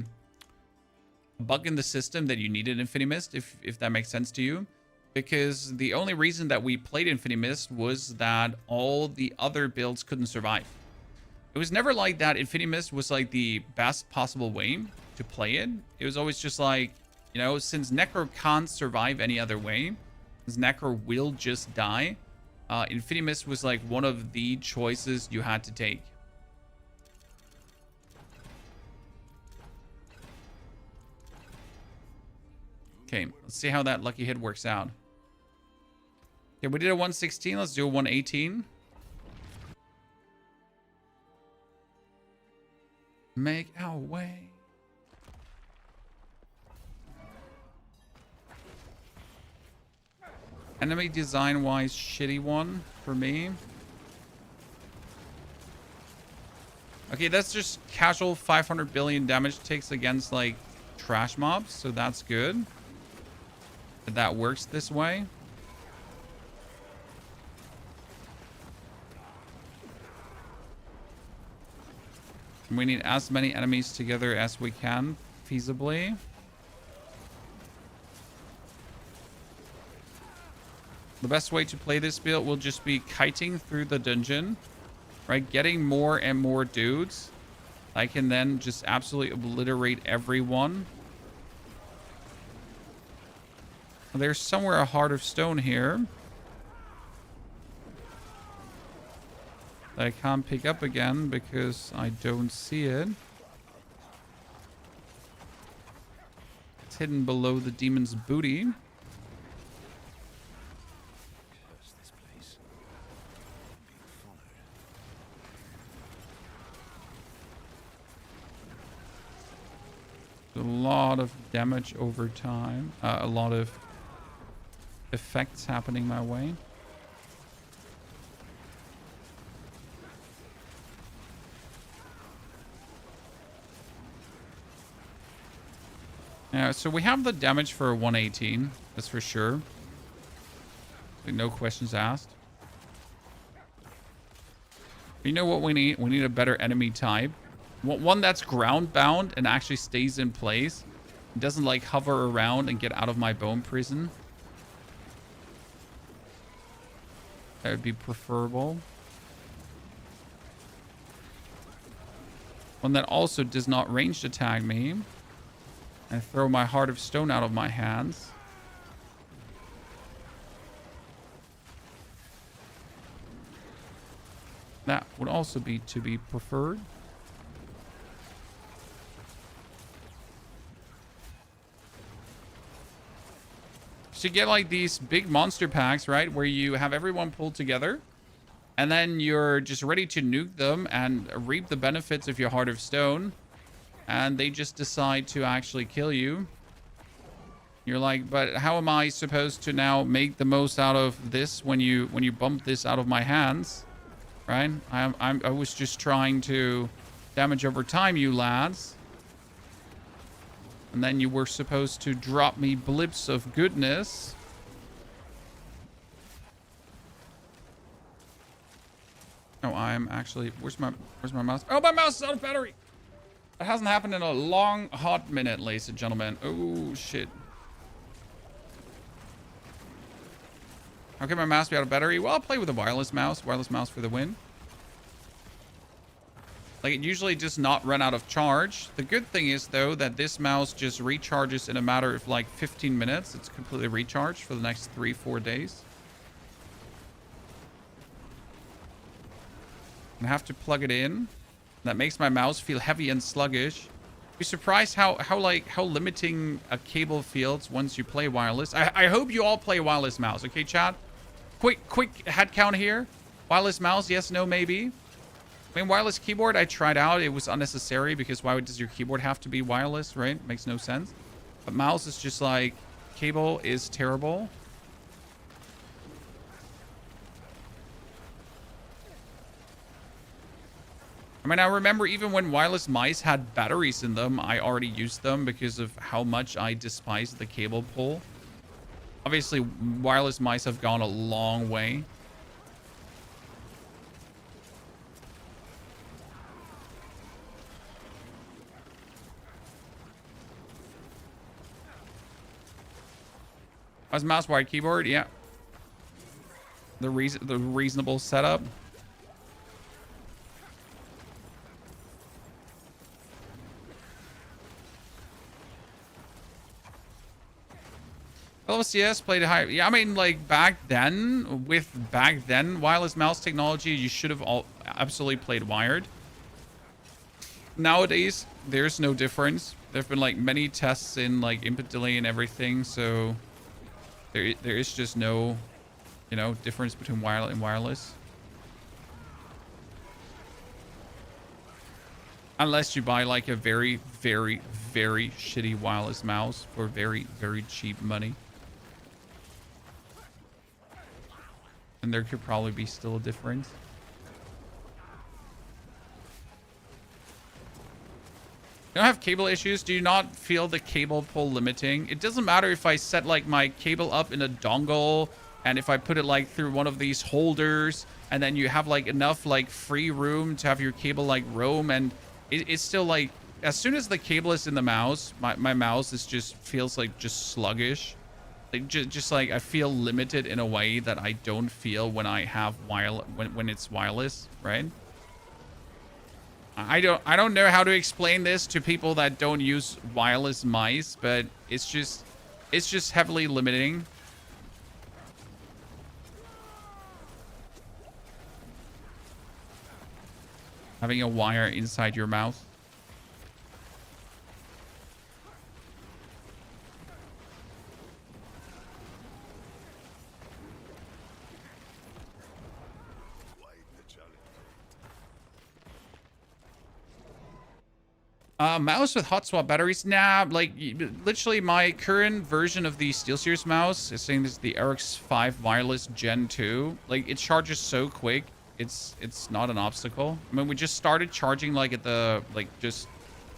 bug in the system that you needed Infinity Mist, if that makes sense to you. Because the only reason that we played Infinity Mist was that all the other builds couldn't survive. It was never like that Infinity Mist was like the best possible way to play it. It was always just like, you know, since Necro can't survive any other way, since Necro will just die, Infinity Mist was like one of the choices you had to take. Okay, let's see how that lucky hit works out. Okay, we did a 116. Let's do a 118. Make our way. Enemy design-wise, shitty one for me. Okay, that's just casual 500 billion damage takes against, like, trash mobs. So that's good. That works this way. We need as many enemies together as we can, feasibly. The best way to play this build will just be kiting through the dungeon, right? Getting more and more dudes. I can then just absolutely obliterate everyone. There's somewhere a Heart of Stone here that I can't pick up again because I don't see it. It's hidden below the demon's booty. A lot of damage over time. A lot of effects happening my way. Yeah, so we have the damage for 118. That's for sure. Like, no questions asked. You know what we need? We need a better enemy type. One that's ground bound and actually stays in place. It doesn't like hover around and get out of my bone prison. That would be preferable. One that also does not ranged attack me. And throw my Heart of Stone out of my hands. That would also be to be preferred. So you get like these big monster packs, right? Where you have everyone pulled together. And then you're just ready to nuke them and reap the benefits of your Heart of Stone. And they just decide to actually kill you. You're like, but how am I supposed to now make the most out of this when you bump this out of my hands? Right? I was just trying to damage over time, you lads. And then you were supposed to drop me blips of goodness. Oh, I'm actually... Where's my mouse? Oh, my mouse is out of battery! That hasn't happened in a long, hot minute, ladies and gentlemen. Oh, shit. How can my mouse be out of battery? Well, I'll play with a wireless mouse. Wireless mouse for the win. Like, it usually does not run out of charge. The good thing is, though, that this mouse just recharges in a matter of, like, 15 minutes. It's completely recharged for the next 3-4 days. I have to plug it in. That makes my mouse feel heavy and sluggish. Be surprised how limiting a cable feels once you play wireless. I hope you all play wireless mouse. Okay, chat? Quick head count here. Wireless mouse, yes, no, maybe. I mean, wireless keyboard, I tried out. It was unnecessary because why does your keyboard have to be wireless, right? Makes no sense. But mouse is just like, cable is terrible. I mean, I remember even when wireless mice had batteries in them, I already used them because of how much I despised the cable pull. Obviously, wireless mice have gone a long way. As mouse wired keyboard, yeah. The reasonable setup. LCS played high. Yeah, I mean, like back then, wireless mouse technology, you should have absolutely played wired. Nowadays, there's no difference. There've been like many tests in like input delay and everything, so there is just no, difference between wired and wireless. Unless you buy like a very, very, very shitty wireless mouse for very, very cheap money. And there could probably be still a difference. You don't have cable issues? Do you not feel the cable pull limiting? It doesn't matter if I set like my cable up in a dongle and if I put it like through one of these holders and then you have like enough like free room to have your cable like roam, and it's still like as soon as the cable is in the mouse, my mouse is just feels like just sluggish. Like just like I feel limited in a way that I don't feel when I have when it's wireless, right? I don't know how to explain this to people that don't use wireless mice, but it's just heavily limiting. Having a wire inside your mouth. Mouse with hot swap batteries? Nah, like literally my current version of the SteelSeries mouse is saying this is the RX 5 wireless Gen 2. Like it charges so quick, it's not an obstacle. I mean, we just started charging like at the just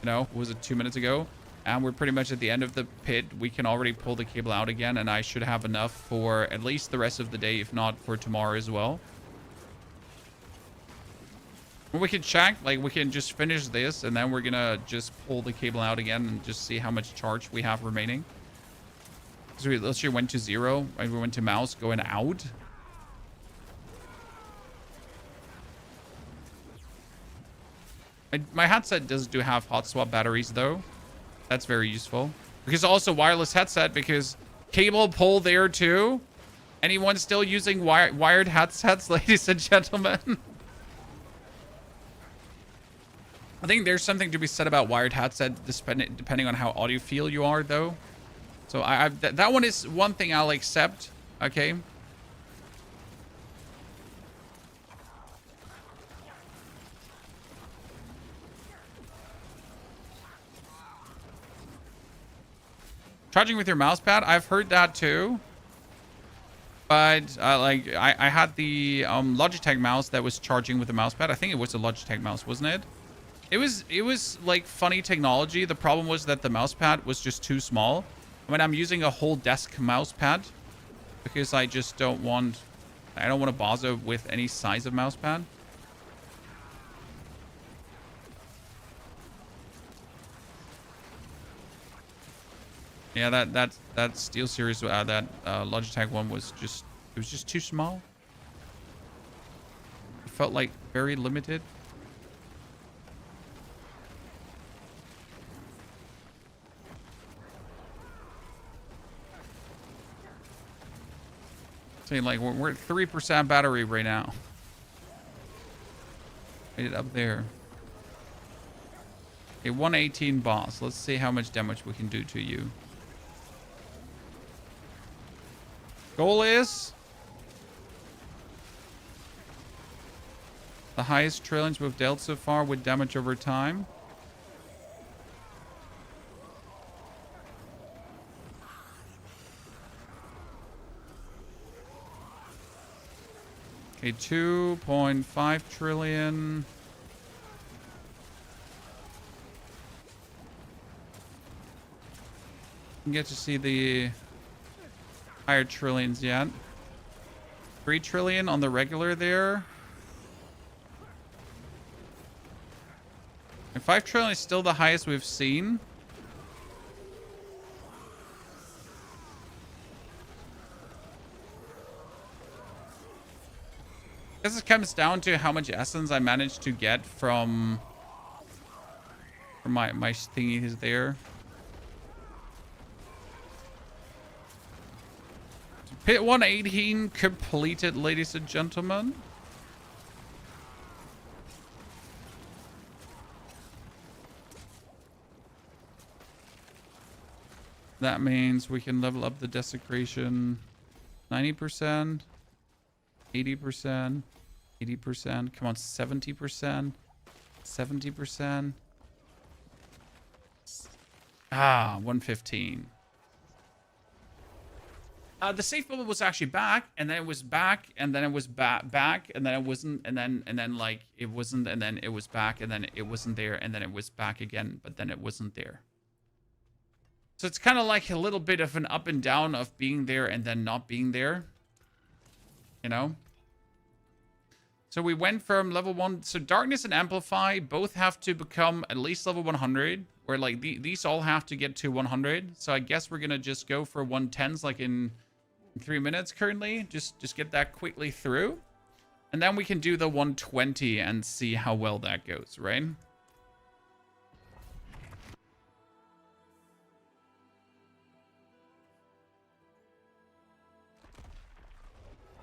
what was it, 2 minutes ago, and we're pretty much at the end of the pit. We can already pull the cable out again, and I should have enough for at least the rest of the day, if not for tomorrow as well. We can check, like we can just finish this and then we're gonna just pull the cable out again and just see how much charge we have remaining. So we literally went to 0, right? We went to mouse going out. My headset does have hot swap batteries though. That's very useful. Because also wireless headset, because cable pull there too. Anyone still using wired headsets, ladies and gentlemen? I think there's something to be said about wired headset depending on how audiophile you are, though. So that one is one thing I'll accept. Okay. Charging with your mouse pad, I've heard that too. But like I had the Logitech mouse that was charging with the mouse pad. I think it was a Logitech mouse, wasn't it? It was like funny technology. The problem was that the mouse pad was just too small. I mean, I'm using a whole desk mouse pad because I just don't want to bother with any size of mouse pad. Yeah, that SteelSeries, that Logitech one was just too small. It felt like very limited. Saying like we're at 3% battery right now. Made it up there. A 118 boss. Let's see how much damage we can do to you. Goal is the highest trillions we've dealt so far with damage over time. Okay, 2.5 trillion. Didn't get to see the higher trillions yet. 3 trillion on the regular there. And 5 trillion is still the highest we've seen. I guess it comes down to how much essence I managed to get from my thingies there. Pit 118 completed, ladies and gentlemen. That means we can level up the desecration 90%, 80%, 80%. Come on, 70%, 70%. 115. The safe bubble was actually back, and then it was back, and then it was back, and then it wasn't, and then like it wasn't, and then it was back, and then it wasn't there, and then it was back again, but then it wasn't there. So it's kind of like a little bit of an up and down of being there and then not being there. You know? So we went from level 1. So Darkness and Amplify both have to become at least level 100. Where like these all have to get to 100. So I guess we're going to just go for 110s like in 3 minutes currently. Just get that quickly through. And then we can do the 120 and see how well that goes, right?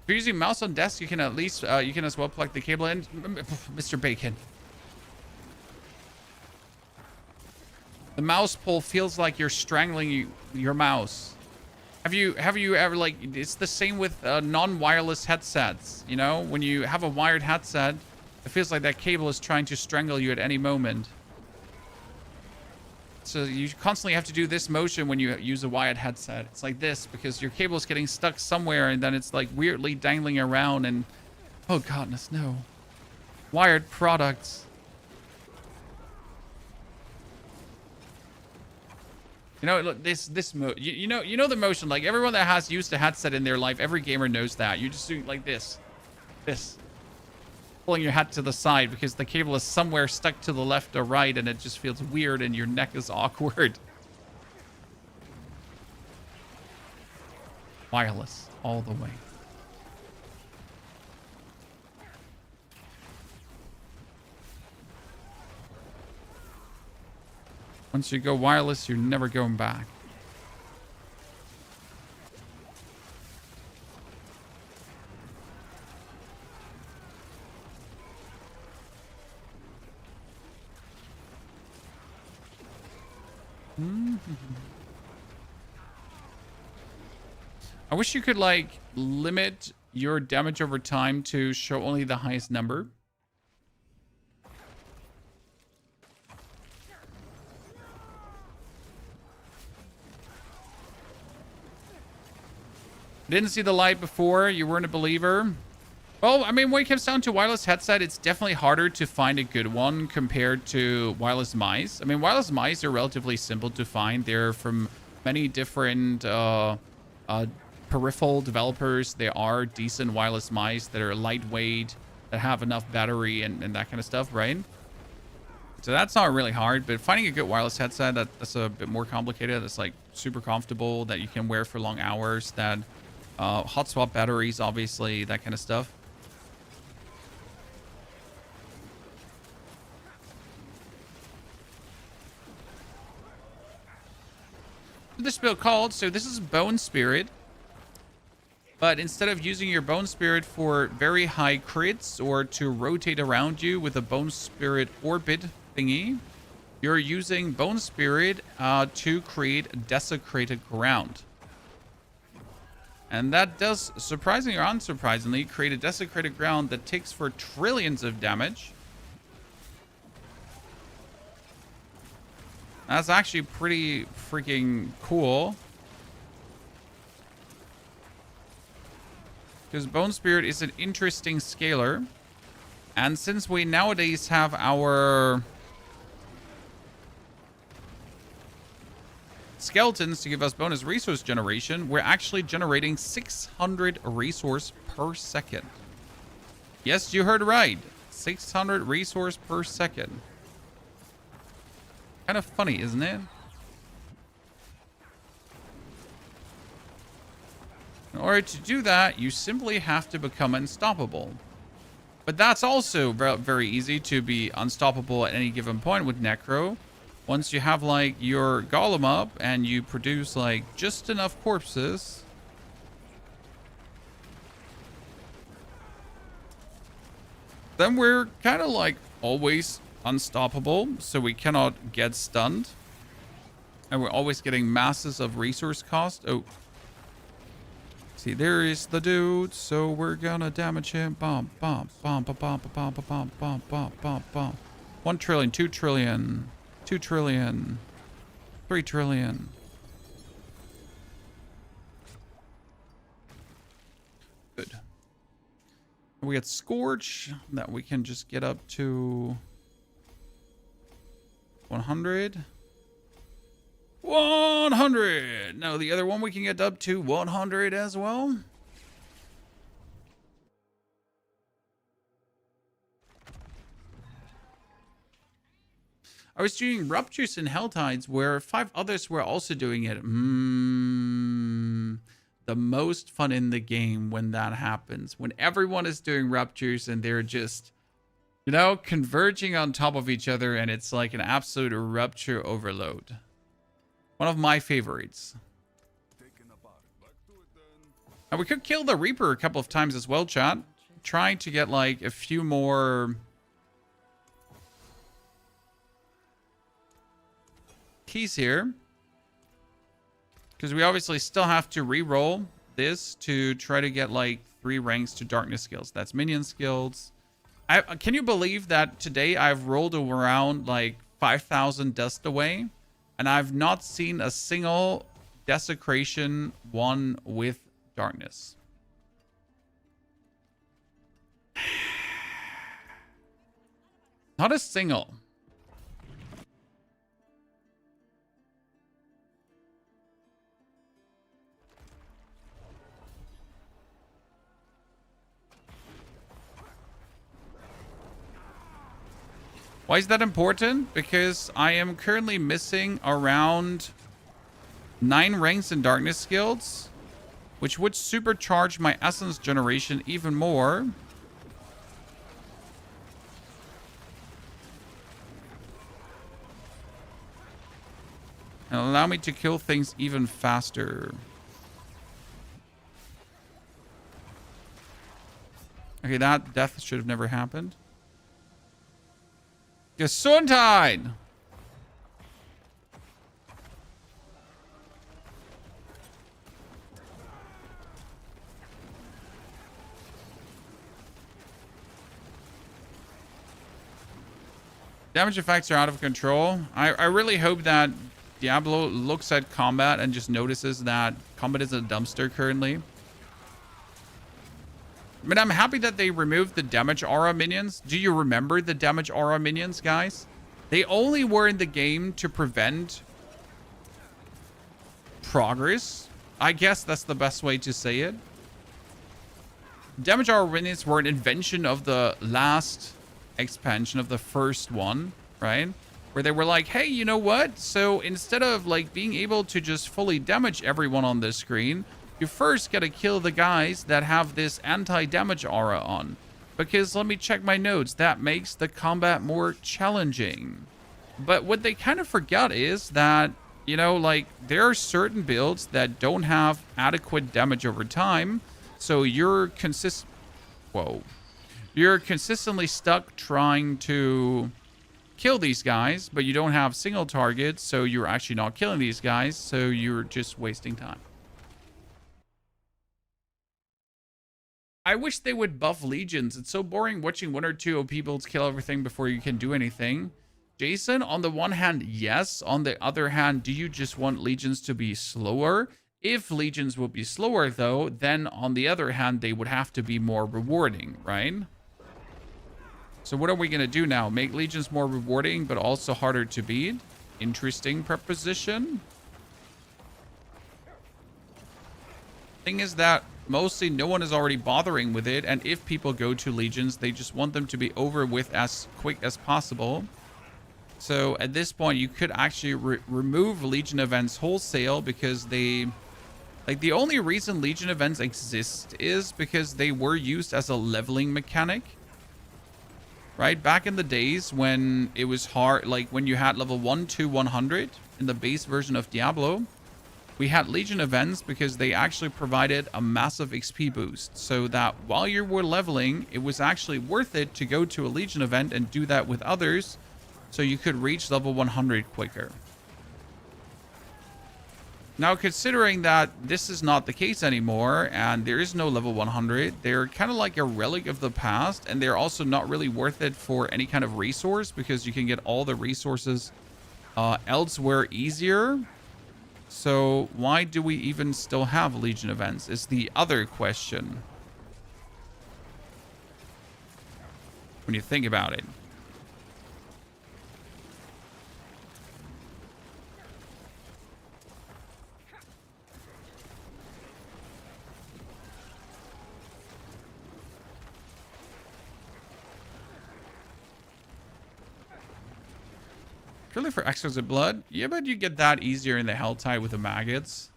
If you're using mouse on desk, you can at least, you can as well plug the cable in. Mr. Bacon. The mouse pull feels like you're strangling your mouse. Have you ever, like, it's the same with non-wireless headsets, you know? When you have a wired headset, it feels like that cable is trying to strangle you at any moment. So you constantly have to do this motion when you use a wired headset. It's like this because your cable is getting stuck somewhere and then it's like weirdly dangling around and... Oh, goodness, no. Wired products. You know, look, you know the motion. Like, everyone that has used a headset in their life, every gamer knows that. You just do like this. This. Pulling your head to the side because the cable is somewhere stuck to the left or right and it just feels weird and your neck is awkward. Wireless all the way. Once you go wireless, you're never going back. I wish you could, like, limit your damage over time to show only the highest number. Didn't see the light before. You weren't a believer. Well, I mean, when it comes down to wireless headset, it's definitely harder to find a good one compared to wireless mice. I mean, wireless mice are relatively simple to find. They're from many different peripheral developers. There are decent wireless mice that are lightweight, that have enough battery and that kind of stuff, right? So that's not really hard, but finding a good wireless headset, that's a bit more complicated. That's like super comfortable, that you can wear for long hours, that hot swap batteries, obviously, that kind of stuff. This build called, so this is Bone Spirit, but instead of using your Bone Spirit for very high crits or to rotate around you with a Bone Spirit orbit thingy, you're using Bone Spirit to create desecrated ground. And that does, surprisingly or unsurprisingly, create a desecrated ground that takes for trillions of damage. That's actually pretty freaking cool. Because Bone Spirit is an interesting scaler. And since we nowadays have our skeletons to give us bonus resource generation, we're actually generating 600 resource per second. Yes, you heard right. 600 resource per second. Kind of funny, isn't it? In order to do that, you simply have to become unstoppable. But that's also very easy to be unstoppable at any given point with Necro. Once you have like your golem up and you produce like just enough corpses, then we're kind of like always unstoppable, so we cannot get stunned. And we're always getting masses of resource cost. Oh. See, there is the dude, so we're gonna damage him. Bomb, bomb, bomb, bomb, bomb, bomb, bomb, bomb, bomb, bomb, bomb. 1 trillion, 2 trillion, 2 trillion, 3 trillion. Good. We got Scorch that we can just get up to 100. 100. No, the other one we can get up to 100 as well. I was doing Ruptures and Helltides where 5 others were also doing it. The most fun in the game when that happens. When everyone is doing Ruptures and they're just, you know, converging on top of each other, and it's like an absolute Rupture overload. One of my favorites. And we could kill the Reaper a couple of times as well, chat. Trying to get like a few more keys here. Because we obviously still have to re-roll this to try to get like 3 ranks to darkness skills. That's minion skills. Can you believe that today I've rolled around like 5,000 dust away? And I've not seen a single desecration one with darkness. Not a single. Why is that important? Because I am currently missing around 9 ranks in darkness skills, which would supercharge my essence generation even more. And allow me to kill things even faster. Okay, that death should have never happened. Gesundheit! Damage effects are out of control. I really hope that Diablo looks at combat and just notices that combat is a dumpster currently. I mean, I'm happy that they removed the damage aura minions. Do you remember the damage aura minions, guys? They only were in the game to prevent progress. I guess that's the best way to say it. Damage aura minions were an invention of the last expansion of the first one, right? Where they were like, hey, you know what? So instead of like being able to just fully damage everyone on the screen, you first gotta kill the guys that have this anti-damage aura on. Because let me check my notes. That makes the combat more challenging. But what they kind of forgot is that, you know, like there are certain builds that don't have adequate damage over time. So you're consistently stuck trying to kill these guys, but you don't have single targets. So you're actually not killing these guys. So you're just wasting time. I wish they would buff legions. It's so boring watching 1 or 2 OP builds kill everything before you can do anything. Jason, on the one hand, yes. On the other hand, do you just want legions to be slower? If legions will be slower, though, then on the other hand, they would have to be more rewarding, right? So what are we going to do now? Make legions more rewarding, but also harder to beat? Interesting proposition. Thing is that mostly no one is already bothering with it, and if people go to legions, they just want them to be over with as quick as possible. So at this point, you could actually remove legion events wholesale, because they, like, the only reason legion events exist is because they were used as a leveling mechanic, right? Back in the days when it was hard, like when you had level 1 to 100 in the base version of Diablo, we had legion events because they actually provided a massive XP boost, so that while you were leveling, it was actually worth it to go to a legion event and do that with others, so you could reach level 100 quicker. Now, considering that this is not the case anymore and there is no level 100, they're kind of like a relic of the past, and they're also not really worth it for any kind of resource, because you can get all the resources elsewhere easier. So why do we even still have legion events is the other question, when you think about it. Really, for exquisite blood? Yeah, but you get that easier in the Helltide with the maggots.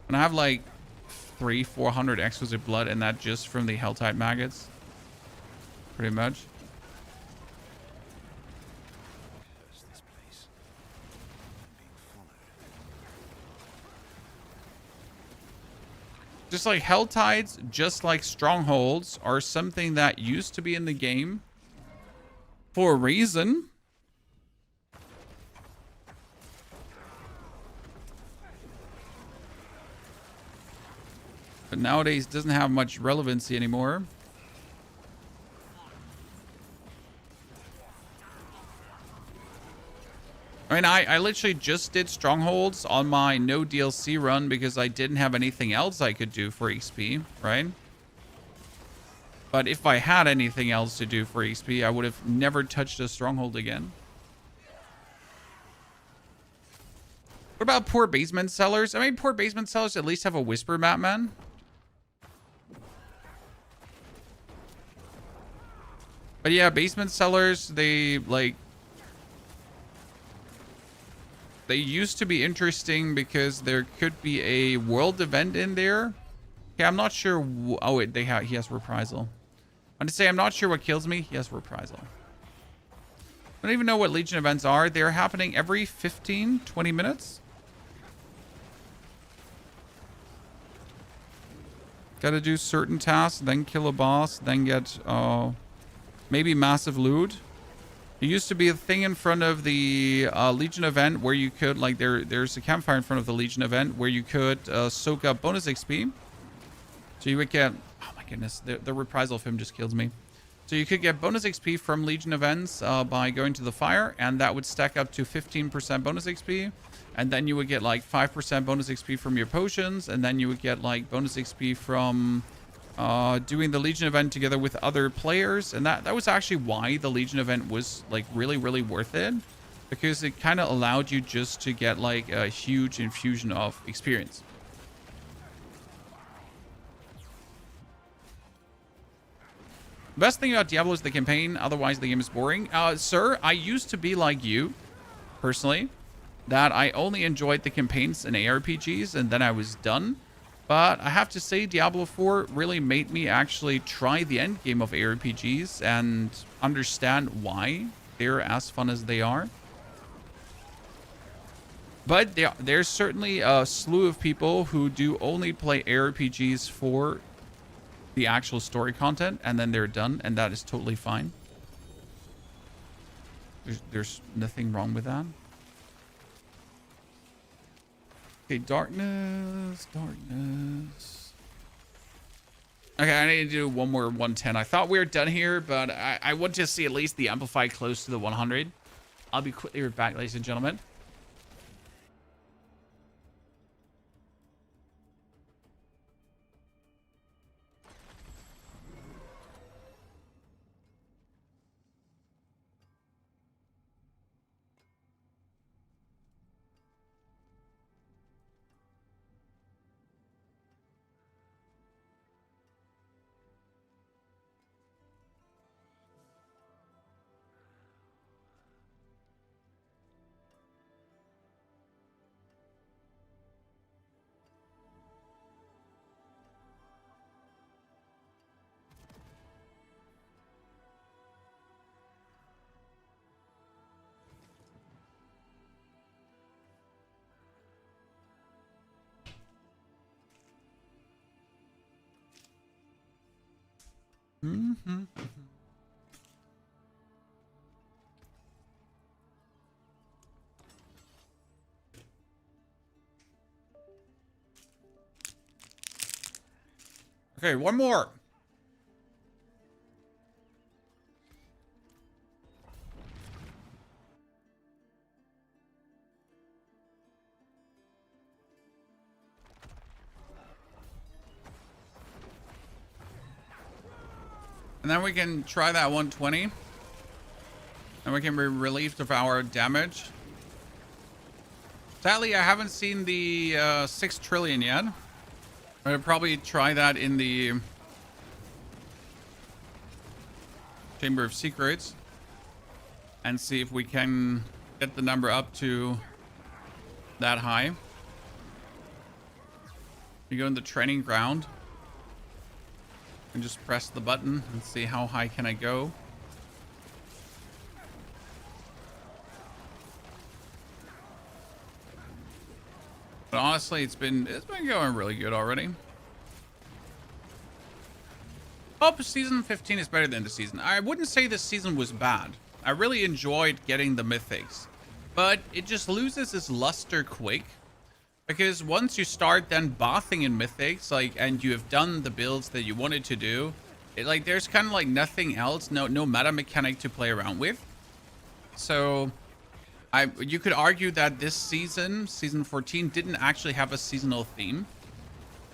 And I have like 300-400 exquisite blood, and that just from the Helltide maggots. Pretty much. Just like Helltides, just like Strongholds, are something that used to be in the game for a reason. But nowadays doesn't have much relevancy anymore. I mean, I literally just did Strongholds on my no DLC run because I didn't have anything else I could do for XP, right? But if I had anything else to do for XP, I would have never touched a Stronghold again. What about poor basement sellers? I mean, poor basement sellers at least have a Whisper map, man. But yeah, basement sellers, they used to be interesting because there could be a world event in there. Okay, I'm not sure. Oh, wait, he has reprisal. I'm to say I'm not sure what kills me. He has reprisal. I don't even know what Legion events are. They're happening every 15-20 minutes. Gotta do certain tasks, then kill a boss, then get maybe massive loot. There used to be a thing in front of the Legion event where you could, like, there's a campfire in front of the Legion event where you could soak up bonus XP. So you would get, oh my goodness, the reprisal of him just kills me. So you could get bonus XP from Legion events by going to the fire, and that would stack up to 15% bonus XP. And then you would get like 5% bonus XP from your potions, and then you would get like bonus XP from doing the Legion event together with other players. And that was actually why the Legion event was like really, really worth it, because it kind of allowed you just to get like a huge infusion of experience. The best thing about Diablo is the campaign, otherwise the game is boring. Sir, I used to be like you, personally, that I only enjoyed the campaigns in ARPGs and then I was done. But I have to say, Diablo 4 really made me actually try the end game of ARPGs and understand why they're as fun as they are. But there's certainly a slew of people who do only play ARPGs for the actual story content, and then they're done, and that is totally fine. There's nothing wrong with that. Okay, darkness. Okay, I need to do one more 110. I thought we were done here, but I want to see at least the Amplify close to the 100. I'll be quickly right back, ladies and gentlemen. Mm-hmm. Okay, one more. And then we can try that 120. And we can be relieved of our damage. Sadly, I haven't seen the 6 trillion yet. I'll probably try that in the Chamber of Secrets. And see if we can get the number up to that high. You go in the training ground. And just press the button and see how high can I go. But honestly, it's been going really good already. Oh, season 15 is better than the season. I wouldn't say this season was bad. I really enjoyed getting the mythics, but it just loses its luster quick. Because once you start then bathing in mythics, like, and you have done the builds that you wanted to do, like there's kind of like nothing else, no meta mechanic to play around with. So you could argue that this season 14 didn't actually have a seasonal theme.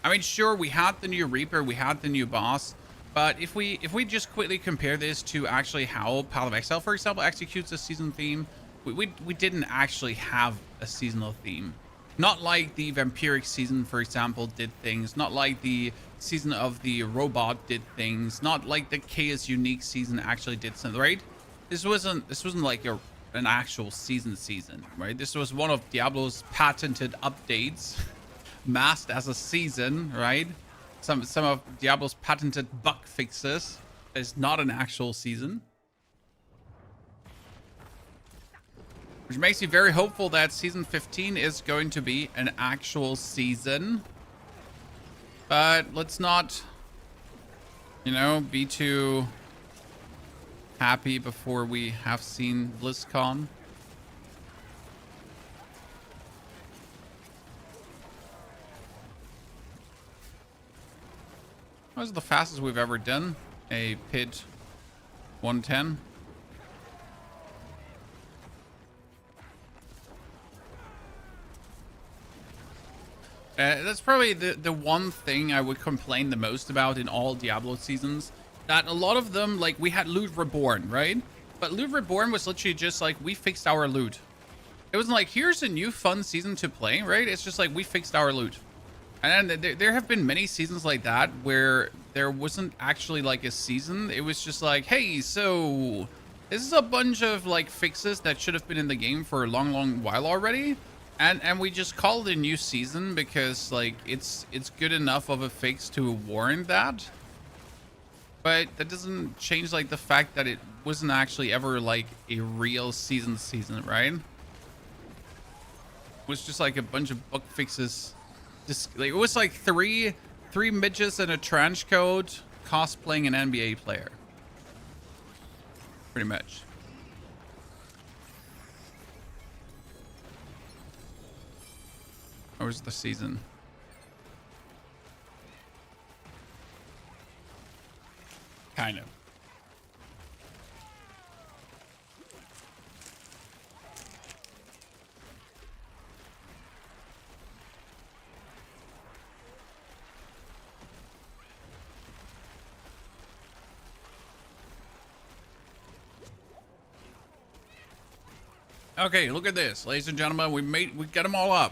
I mean, sure, we had the new Reaper, we had the new boss, but if we just quickly compare this to actually how Path of Exile, for example, executes a season theme, we didn't actually have a seasonal theme. Not like the Vampiric season, for example, did things. Not like the season of the Robot did things. Not like the Chaos Unique season actually did something, right? This wasn't like an actual season, right? This was one of Diablo's patented updates, masked as a season, right? Some of Diablo's patented bug fixes. It's not an actual season. Which makes me very hopeful that season 15 is going to be an actual season. But let's not, you know, be too happy before we have seen BlizzCon. That was the fastest we've ever done a PID 110. That's probably the one thing I would complain the most about in all Diablo seasons. That a lot of them, like, we had Loot Reborn, right? But Loot Reborn was literally just like, we fixed our loot. It wasn't like, here's a new fun season to play, right? It's just like, we fixed our loot. And then there have been many seasons like that where there wasn't actually like a season. It was just like, hey, so this is a bunch of like fixes that should have been in the game for a long while already. And we just called it a new season because like it's good enough of a fix to warrant that. But that doesn't change like the fact that it wasn't actually ever like a real season, right? It was just like a bunch of bug fixes. Just like, it was like three midgets and a trench coat cosplaying an NBA player. Pretty much. Or was the season? Kind of. Okay, look at this, ladies and gentlemen. We got them all up.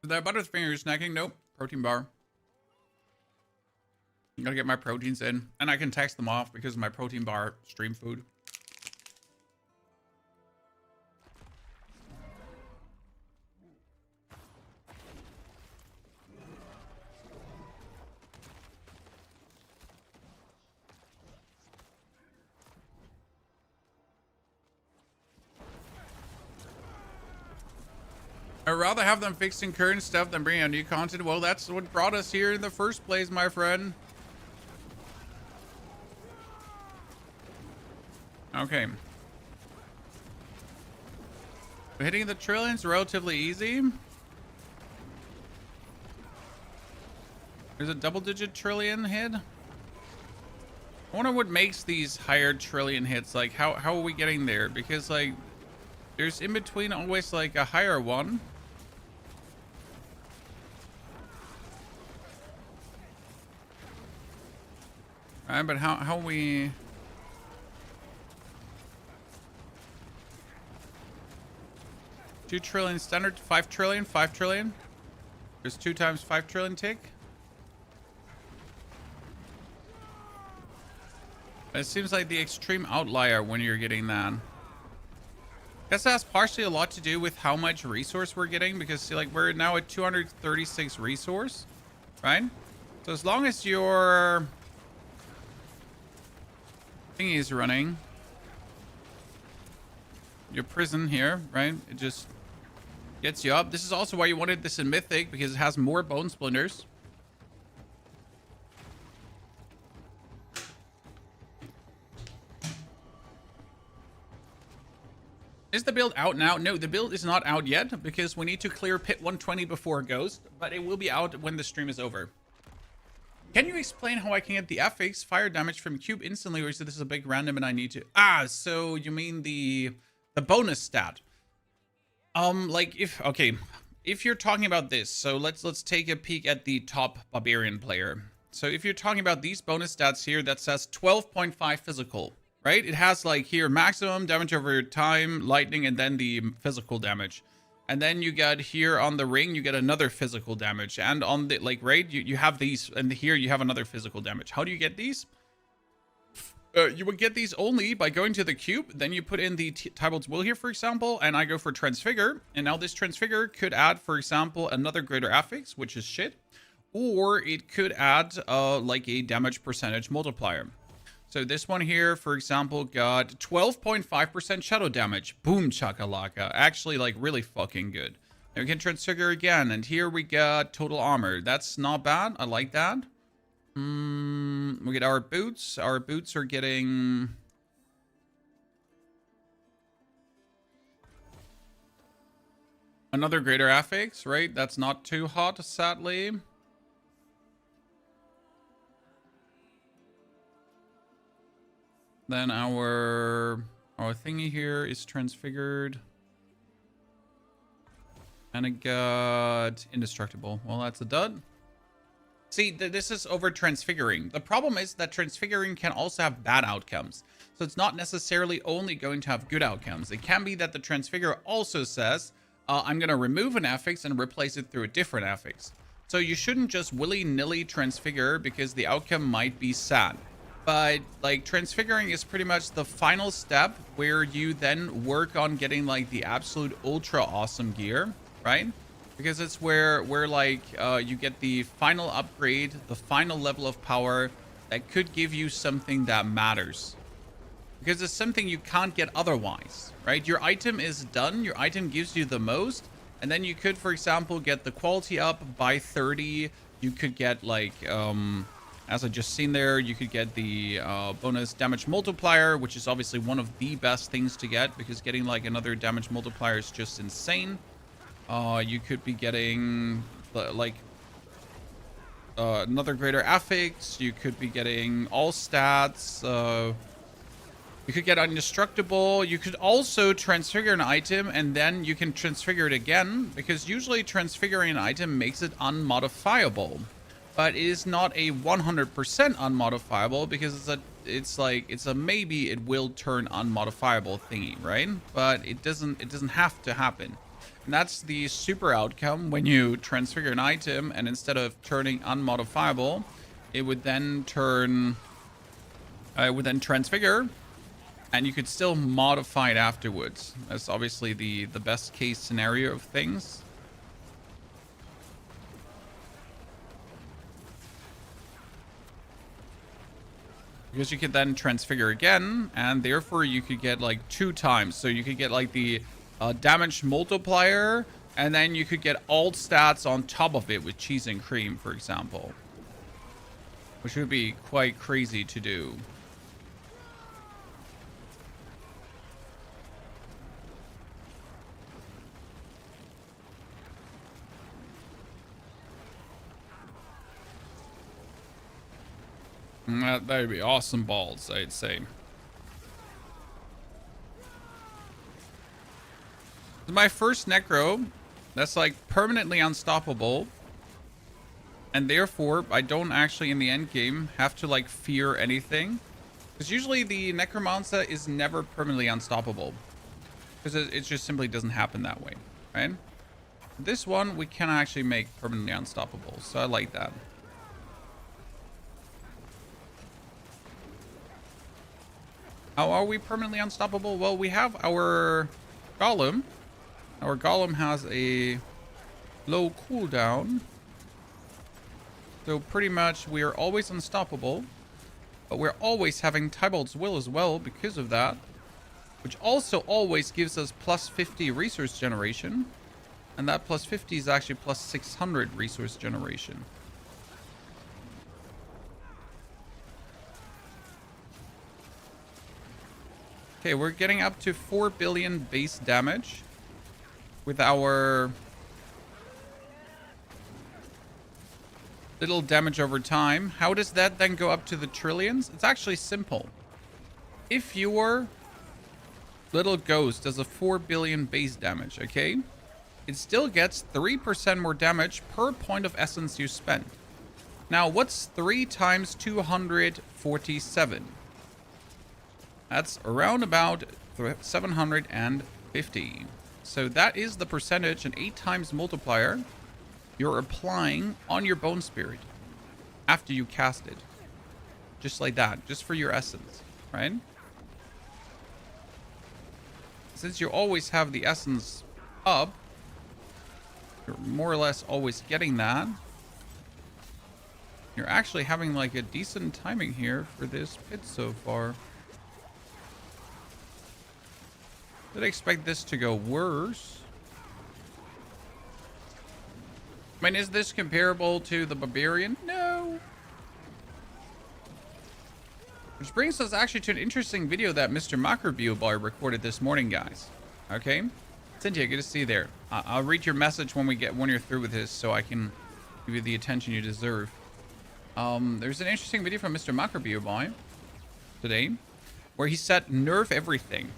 Is that Butterfinger you're snacking? Nope. Protein bar. I'm gonna get my proteins in, and I can text them off because of my protein bar stream food. I'd rather have them fixing current stuff than bringing out new content. Well, that's what brought us here in the first place, my friend. Okay. Hitting the trillions relatively easy. There's a double-digit trillion hit. I wonder what makes these higher trillion hits. Like, how are we getting there? Because, like, there's in between always, like, a higher one. Alright, but how we... $2 trillion standard, 5 trillion, 5 trillion. There's 2 times 5 trillion tick. It seems like the extreme outlier when you're getting that. Guess that's partially a lot to do with how much resource we're getting, because see, like, we're now at 236 resource, right? So as long as your thingy is running, your prison here, right? It just gets you up. This is also why you wanted this in Mythic, because it has more bone splinters. Is the build out now? No, the build is not out yet, because we need to clear pit 120 before Ghost, but it will be out when the stream is over. Can you explain how I can get the FX fire damage from cube instantly, or is this a big random and I need to... Ah, so you mean the bonus stat. Like if you're talking about this, so let's take a peek at the top barbarian player. So if you're talking about these bonus stats here, that says 12.5 physical, right? It has like here maximum damage over time, lightning, and then the physical damage. And then you get here on the ring, you get another physical damage. And on the like raid, you have these, and here you have another physical damage. How do you get these? You would get these only by going to the cube. Then you put in the Tybalt's Will here, for example, and I go for Transfigure. And now this Transfigure could add, for example, another greater affix, which is shit. Or it could add like a damage percentage multiplier. So this one here, for example, got 12.5% shadow damage. Boom chakalaka. Actually, like, really fucking good. Now we can Transfigure again, and here we got total armor. That's not bad. I like that. We get our boots. Our boots are getting... another greater affix, right? That's not too hot, sadly. Then our thingy here is transfigured. And it got indestructible. Well, that's a dud. See, this is over transfiguring. The problem is that transfiguring can also have bad outcomes. So it's not necessarily only going to have good outcomes. It can be that the transfigure also says, I'm going to remove an affix and replace it through a different affix. So you shouldn't just willy-nilly transfigure because the outcome might be sad. But like transfiguring is pretty much the final step where you then work on getting like the absolute ultra awesome gear, right? Because it's where like you get the final upgrade, the final level of power that could give you something that matters. Because it's something you can't get otherwise, right? Your item is done, your item gives you the most, and then you could, for example, get the quality up by 30. You could get like as I just seen there, you could get the bonus damage multiplier, which is obviously one of the best things to get, because getting like another damage multiplier is just insane. You could be getting like another greater affix. You could be getting all stats. You could get indestructible. You could also transfigure an item, and then you can transfigure it again, because usually transfiguring an item makes it unmodifiable. But it is not a 100% unmodifiable, because it's a maybe it will turn unmodifiable thingy, right? But it doesn't have to happen. And that's the super outcome when you transfigure an item, and instead of turning unmodifiable, it would then turn transfigure, and you could still modify it afterwards. That's obviously the best case scenario of things. Because you could then transfigure again, and therefore you could get like 2 times. So you could get like the damage multiplier And then you could get alt stats on top of it with cheese and cream, for example. Which would be quite crazy to do. That'd be awesome balls, I'd say. My first Necro, that's like permanently unstoppable. And therefore, I don't actually in the end game have to like fear anything. Because usually the Necromancer is never permanently unstoppable. Because it just simply doesn't happen that way, right? This one we can actually make permanently unstoppable, so I like that. How are we permanently unstoppable? Well, we have our Golem. Our Golem has a low cooldown. So pretty much we are always unstoppable. But we're always having Tybalt's Will as well because of that. Which also always gives us plus 50 resource generation. And that plus 50 is actually plus 600 resource generation. Okay, we're getting up to 4 billion base damage with our little damage over time. How does that then go up to the trillions? It's actually simple. If your little ghost does a 4 billion base damage, okay, it still gets 3% more damage per point of essence you spend. Now, what's 3 times 247? That's around about 750. So that is the percentage, an 8 times multiplier you're applying on your Bone Spirit after you cast it. Just like that, just for your essence, right? Since you always have the essence up, you're more or less always getting that. You're actually having like a decent timing here for this pit so far. Did I expect this to go worse? I mean, is this comparable to the Barbarian? No. Which brings us actually to an interesting video that Mr. Macrobio Boy recorded this morning, guys. Okay? Cynthia, good to see you there. I'll read your message when you're through with this so I can give you the attention you deserve. There's an interesting video from Mr. Macrobio Boy today where he said nerf everything.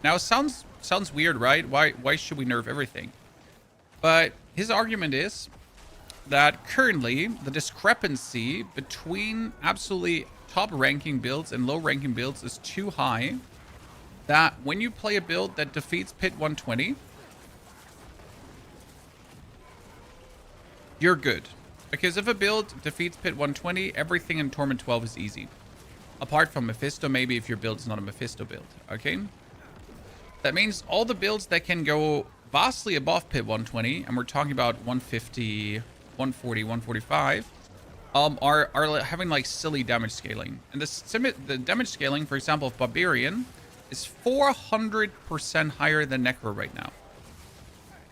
Now, it sounds weird, right? Why should we nerf everything? But his argument is that currently the discrepancy between absolutely top ranking builds and low ranking builds is too high, that when you play a build that defeats Pit 120, you're good. Because if a build defeats Pit 120, everything in Torment 12 is easy. Apart from Mephisto, maybe if your build is not a Mephisto build, okay? That means all the builds that can go vastly above Pit 120, and we're talking about 150, 140, 145, are having like silly damage scaling. And the damage scaling, for example, of Barbarian is 400% higher than Necro right now.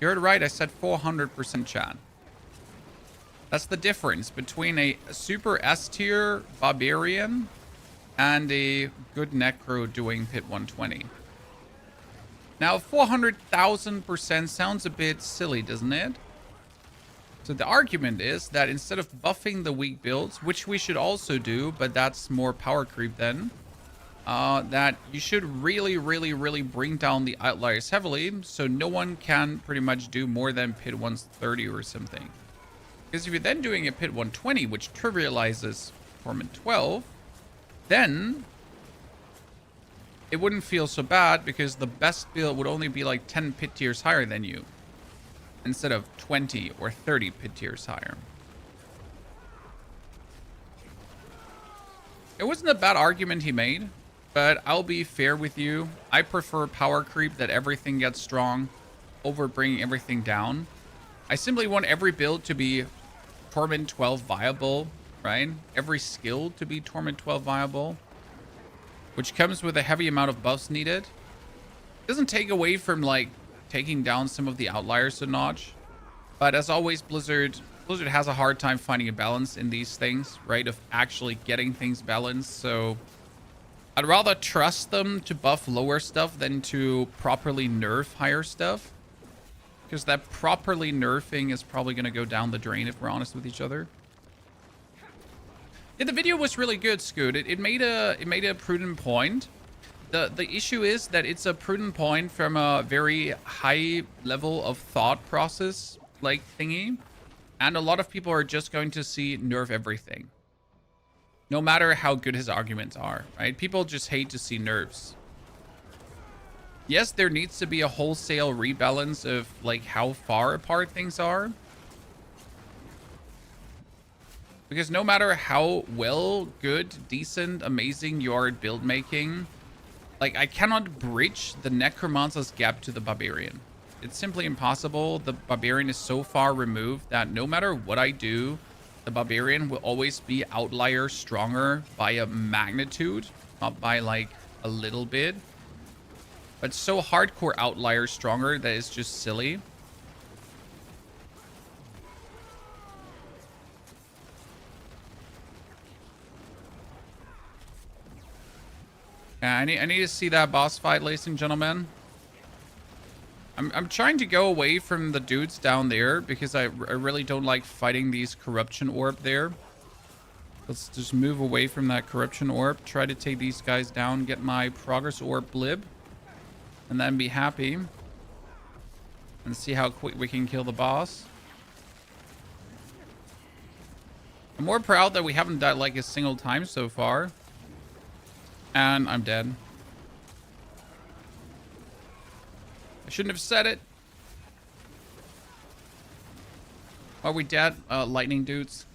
You heard right, I said 400%, chat. That's the difference between a super S tier Barbarian and a good Necro doing Pit 120. Now, 400,000% sounds a bit silly, doesn't it? So the argument is that instead of buffing the weak builds, which we should also do, but that's more power creep then, that you should really bring down the outliers heavily so no one can pretty much do more than Pit 130 or something. Because if you're then doing a Pit 120, which trivializes Torment 12, then it wouldn't feel so bad because the best build would only be like 10 pit tiers higher than you instead of 20 or 30 pit tiers higher. It wasn't a bad argument he made, but I'll be fair with you. I prefer power creep, that everything gets strong, over bringing everything down. I simply want every build to be Torment 12 viable, right? Every skill to be Torment 12 viable, which comes with a heavy amount of buffs needed. It doesn't take away from like taking down some of the outliers a notch. But as always, Blizzard has a hard time finding a balance in these things, right? Of actually getting things balanced. So I'd rather trust them to buff lower stuff than to properly nerf higher stuff. Because that properly nerfing is probably going to go down the drain if we're honest with each other. Yeah, the video was really good, Scoot. It made a prudent point. The issue is that it's a prudent point from a very high level of thought process like thingy. And a lot of people are just going to see nerf everything. No matter how good his arguments are, right? People just hate to see nerfs. Yes, there needs to be a wholesale rebalance of like how far apart things are. Because no matter how well, good, decent, amazing you are at build making, like I cannot bridge the Necromancer's gap to the Barbarian. It's simply impossible. The Barbarian is so far removed that no matter what I do, the Barbarian will always be outlier stronger by a magnitude, not by like a little bit. But so hardcore outlier stronger that it's just silly. Yeah, I need to see that boss fight, ladies and gentlemen. I'm trying to go away from the dudes down there because I really don't like fighting these corruption orb there. Let's just move away from that corruption orb. Try to take these guys down, get my progress orb blib, and then be happy. And see how quick we can kill the boss. I'm more proud that we haven't died like a single time so far. And I'm dead. I shouldn't have said it. Are we dead? Lightning dudes.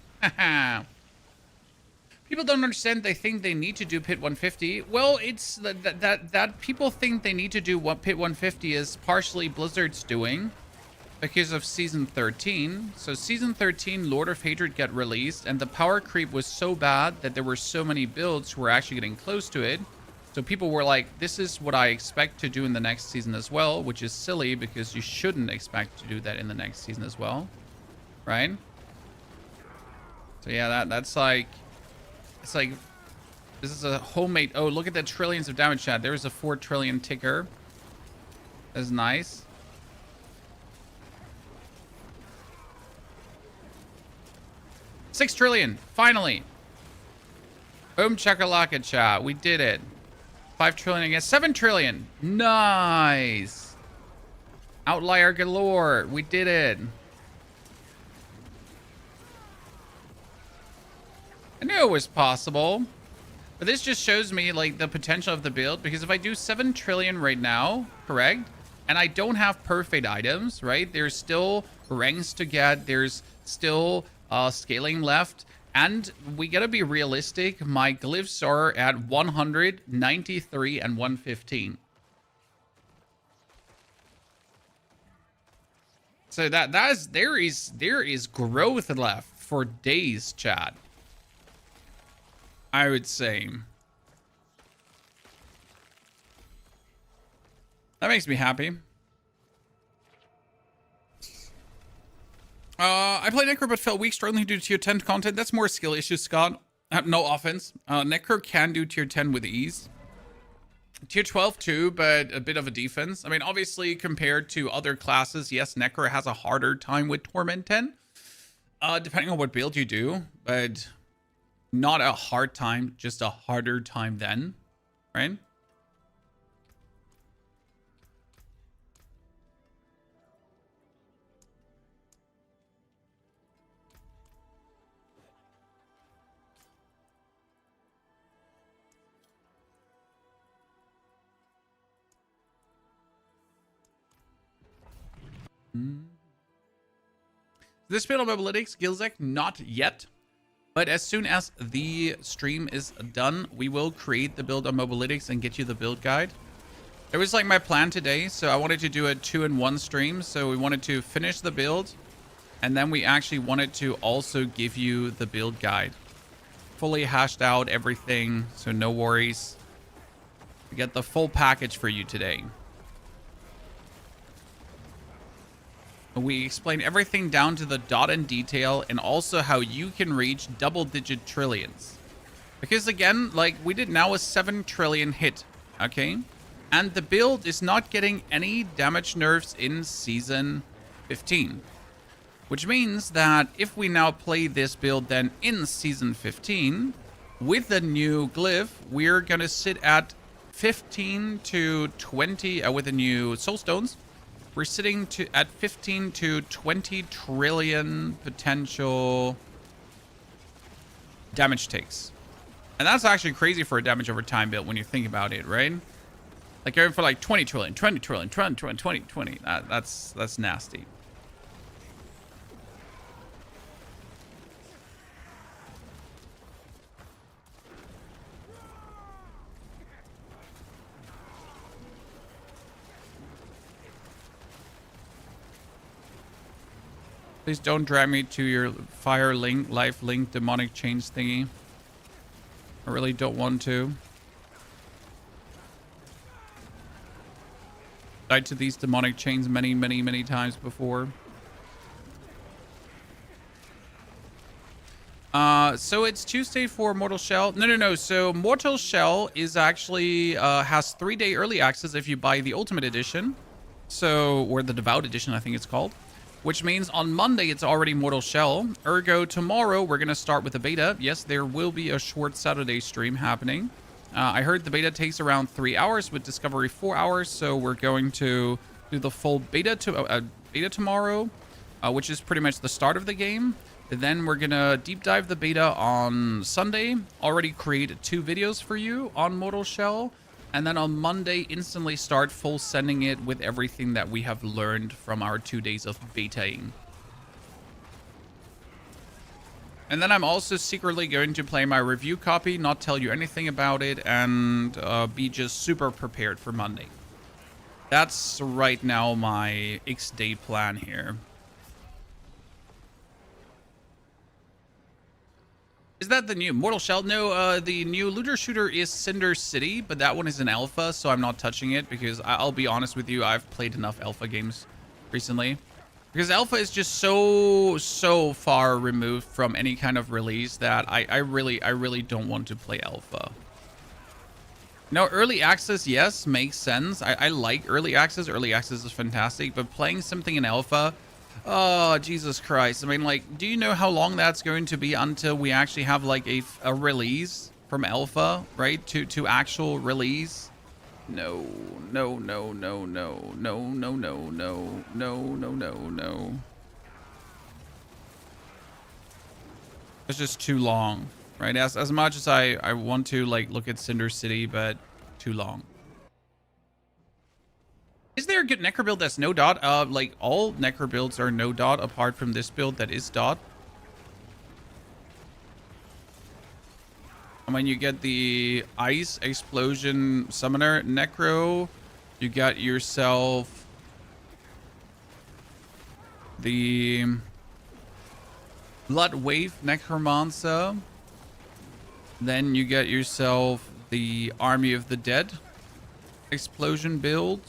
People don't understand. They think they need to do Pit 150. Well, it's that people think they need to do what Pit 150 is partially Blizzard's doing because of Season 13. So Season 13, Lord of Hatred got released, and the power creep was so bad that there were so many builds who were actually getting close to it. So people were like, this is what I expect to do in the next season as well, which is silly because you shouldn't expect to do that in the next season as well, right? So yeah, that's like, it's like, this is a homemade, oh, look at the trillions of damage, chat. There's a 4 trillion ticker. That's nice. $6 trillion, finally. Boom chakalaka, chat. We did it. 5 trillion against 7 trillion. Nice. Outlier galore. We did it. I knew it was possible. But this just shows me like the potential of the build, because if I do 7 trillion right now, correct? And I don't have perfect items, right? There's still ranks to get. There's still scaling left. And we gotta be realistic. My glyphs are at 100, 93, and 115. So there is growth left for days, chat. I would say. That makes me happy. I played Necro but felt weak, struggling due to tier 10 content. That's more skill issues, Scott. No offense. Necro can do tier 10 with ease. Tier 12 too, but a bit of a defense. I mean, obviously, compared to other classes, yes, Necro has a harder time with Torment 10. Depending on what build you do, but not a hard time, just a harder time then, right? This build of Mobalytics, Gilzek, not yet. But as soon as the stream is done, we will create the build of Mobalytics and get you the build guide. It was like my plan today, so I wanted to do a 2-in-1 stream. So we wanted to finish the build, and then we actually wanted to also give you the build guide. Fully hashed out everything, so no worries. We get the full package for you today. We explain everything down to the dot in detail, and also how you can reach double-digit trillions. Because again, like we did now a 7 trillion hit, okay? And the build is not getting any damage nerfs in Season 15. Which means that if we now play this build then in Season 15, with the new glyph, we're gonna sit at 15 to 20, with the new soul stones, we're sitting at 15 to 20 trillion potential damage takes. And that's actually crazy for a damage over time build when you think about it, right? Like going for like 20 trillion, 20 trillion, 20 trillion, 20, 20. That's nasty. Please don't drag me to your fire link, life link, demonic chains thingy. I really don't want to. Died to these demonic chains many, many, many times before. So it's Tuesday for Mortal Shell. No. So Mortal Shell is actually, has 3-day early access if you buy the Ultimate Edition. So, or the Devout Edition, I think it's called. Which means on Monday, it's already Mortal Shell. Ergo, tomorrow, we're going to start with the beta. Yes, there will be a short Saturday stream happening. I heard the beta takes around 3 hours with Discovery 4 hours. So we're going to do the full beta tomorrow, which is pretty much the start of the game. Then we're going to deep dive the beta on Sunday. Already create 2 videos for you on Mortal Shell. And then on Monday, instantly start full sending it with everything that we have learned from our 2 days of betaing. And then I'm also secretly going to play my review copy, not tell you anything about it, and be just super prepared for Monday. That's right now my X-Day plan here. Is that the new Mortal Shell? No, the new looter shooter is Cinder City, but that one is an alpha, so I'm not touching it because I'll be honest with you, I've played enough alpha games recently. Because alpha is just so far removed from any kind of release that I really don't want to play alpha. Now, early access, yes, makes sense. I like early access. Early access is fantastic, but playing something in alpha, oh, Jesus Christ. I mean, like, do you know how long that's going to be until we actually have, like, a release from alpha, right? To actual release? No. It's just too long, right? As much as I want to, like, look at Cinder City, but too long. Is there a good Necro build that's no dot? Like, all Necro builds are no dot apart from this build that is dot. And when you get the Ice Explosion Summoner Necro, you got yourself the Blood Wave Necromancer. Then you get yourself the Army of the Dead Explosion build.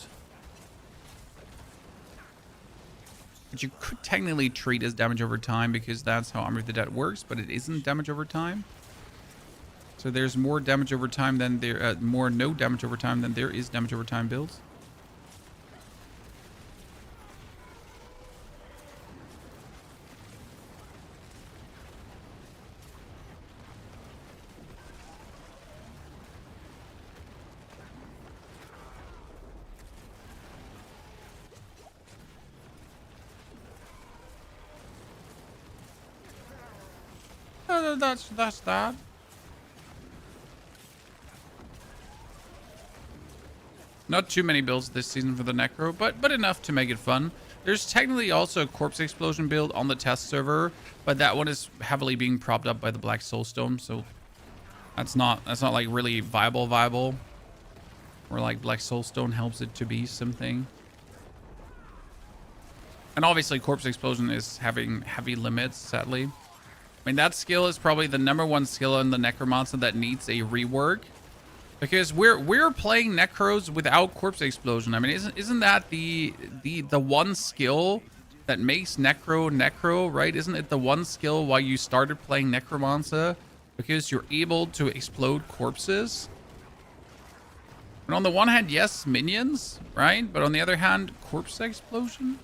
Which you could technically treat as damage over time because that's how Army of the Dead works, but it isn't damage over time. So there's more damage over time than there, more no damage over time than there is damage over time builds. That's that. Not too many builds this season for the Necro, but enough to make it fun. There's technically also a Corpse Explosion build on the test server, but that one is heavily being propped up by the Black Soulstone, so that's not like really viable. Or like Black Soulstone helps it to be something. And obviously Corpse Explosion is having heavy limits, sadly. I mean, that skill is probably the #1 skill in the Necromancer that needs a rework. Because we're playing Necros without Corpse Explosion. I mean, isn't that the one skill that makes Necro, right? Isn't it the one skill why you started playing Necromancer? Because you're able to explode corpses? And on the one hand, yes, minions, right? But on the other hand, corpse explosion?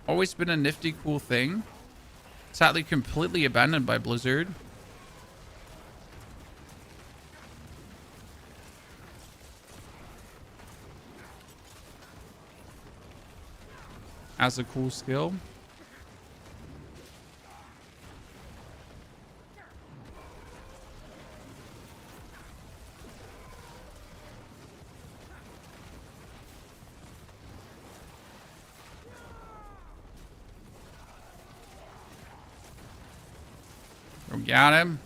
Always been a nifty, cool thing. Sadly, completely abandoned by Blizzard. As a cool skill. We got him.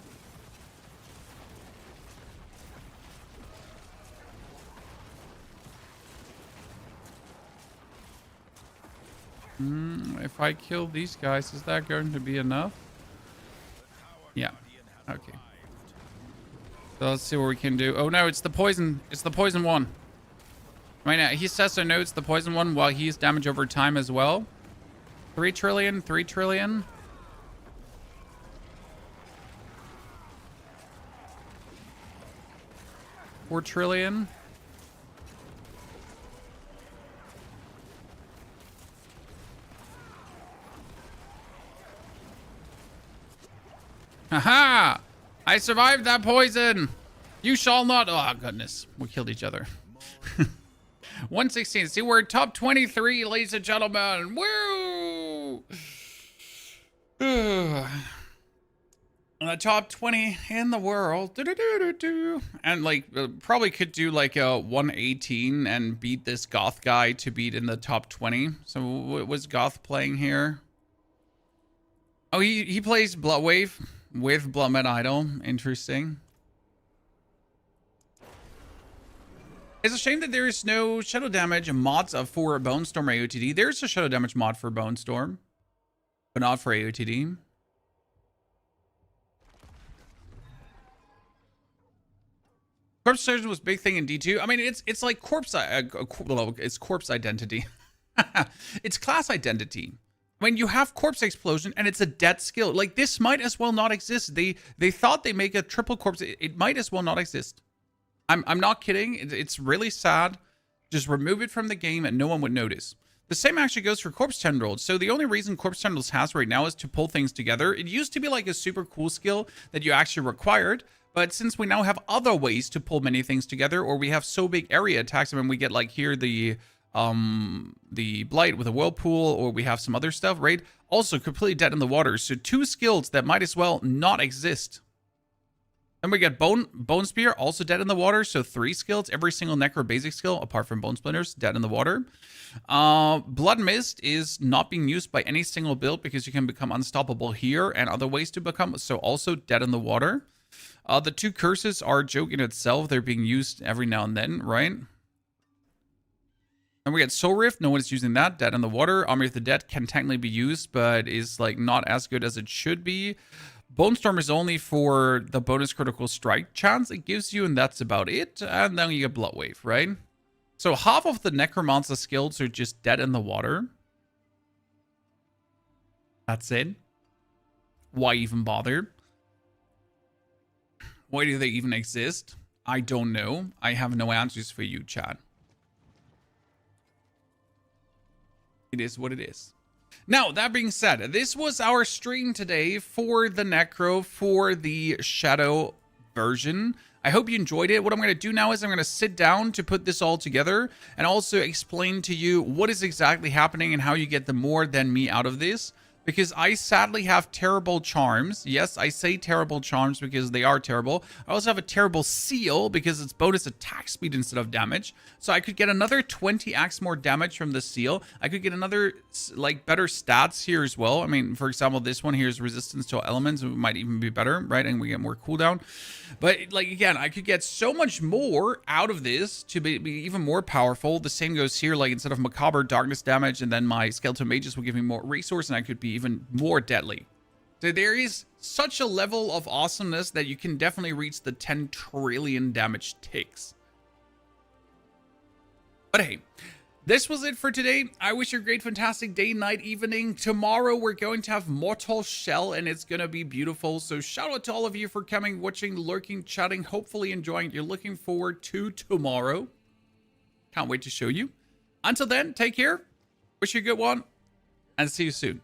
If I kill these guys, is that going to be enough? Yeah. Okay. So let's see what we can do. Oh no, it's the poison. It's the poison one. Right now, he says so. No, it's the poison one while he's damage over time as well. 3 trillion, 3 trillion. $4 trillion. Haha! I survived that poison! You shall not. Oh, goodness. We killed each other. 116. See, we're top 23, ladies and gentlemen. Woo! The top 20 in the world. And like probably could do like a 118 and beat this Goth guy to beat in the top 20. So what was Goth playing here? Oh, he plays Bloodwave with Bloodmed Idol. Interesting. It's a shame that there is no shadow damage mods for Bone Storm or AOTD. There's a shadow damage mod for Bone Storm, but not for AOTD. Corpse surgeon was a big thing in D2. I mean, it's like corpse, it's corpse identity. It's class identity. I mean, you have corpse explosion and it's a dead skill. Like this might as well not exist. They thought they make a triple corpse. It might as well not exist. I'm not kidding. It's really sad. Just remove it from the game and no one would notice. The same actually goes for corpse tendrils. So the only reason corpse tendrils has right now is to pull things together. It used to be like a super cool skill that you actually required. But since we now have other ways to pull many things together, or we have so big area attacks, I mean, we get like here the blight with a whirlpool, or we have some other stuff, right? Also completely dead in the water. So 2 skills that might as well not exist. Then we get bone spear, also dead in the water. So 3 skills, every single Necro basic skill, apart from bone splinters, dead in the water. Blood mist is not being used by any single build because you can become unstoppable here and other ways to become, so also dead in the water. The 2 curses are a joke in itself. They're being used every now and then, right? And we get Soul Rift. No one is using that. Dead in the water. Army of the Dead can technically be used, but is like not as good as it should be. Bone Storm is only for the bonus critical strike chance it gives you, and that's about it. And then you get Blood Wave, right? So half of the Necromancer skills are just dead in the water. That's it. Why even bother? Why do they even exist? I don't know. I have no answers for you, chat. It is what it is. Now, that being said, this was our stream today for the Necro, for the Shadow version. I hope you enjoyed it. What I'm going to do now is I'm going to sit down to put this all together and also explain to you what is exactly happening and how you get the more than me out of this. Because I sadly have terrible charms. Yes, I say terrible charms because they are terrible. I also have a terrible seal because it's bonus attack speed instead of damage. So I could get another 20x more damage from the seal. I could get another, like, better stats here as well. I mean, for example, this one here is resistance to elements. It might even be better, right? And we get more cooldown. But, like, again, I could get so much more out of this to be even more powerful. The same goes here. Like, instead of macabre, darkness damage, and then my skeleton mages will give me more resource, and I could be even more deadly. So there is such a level of awesomeness that you can definitely reach the 10 trillion damage ticks. But hey, This was it for today. I wish you a great, fantastic day, night, evening. Tomorrow, we're going to have Mortal Shell, and it's going to be beautiful. So shout out to all of you for coming, watching, lurking, chatting, hopefully enjoying. You're looking forward to tomorrow. Can't wait to show you. Until then, take care. Wish you a good one, and see you soon.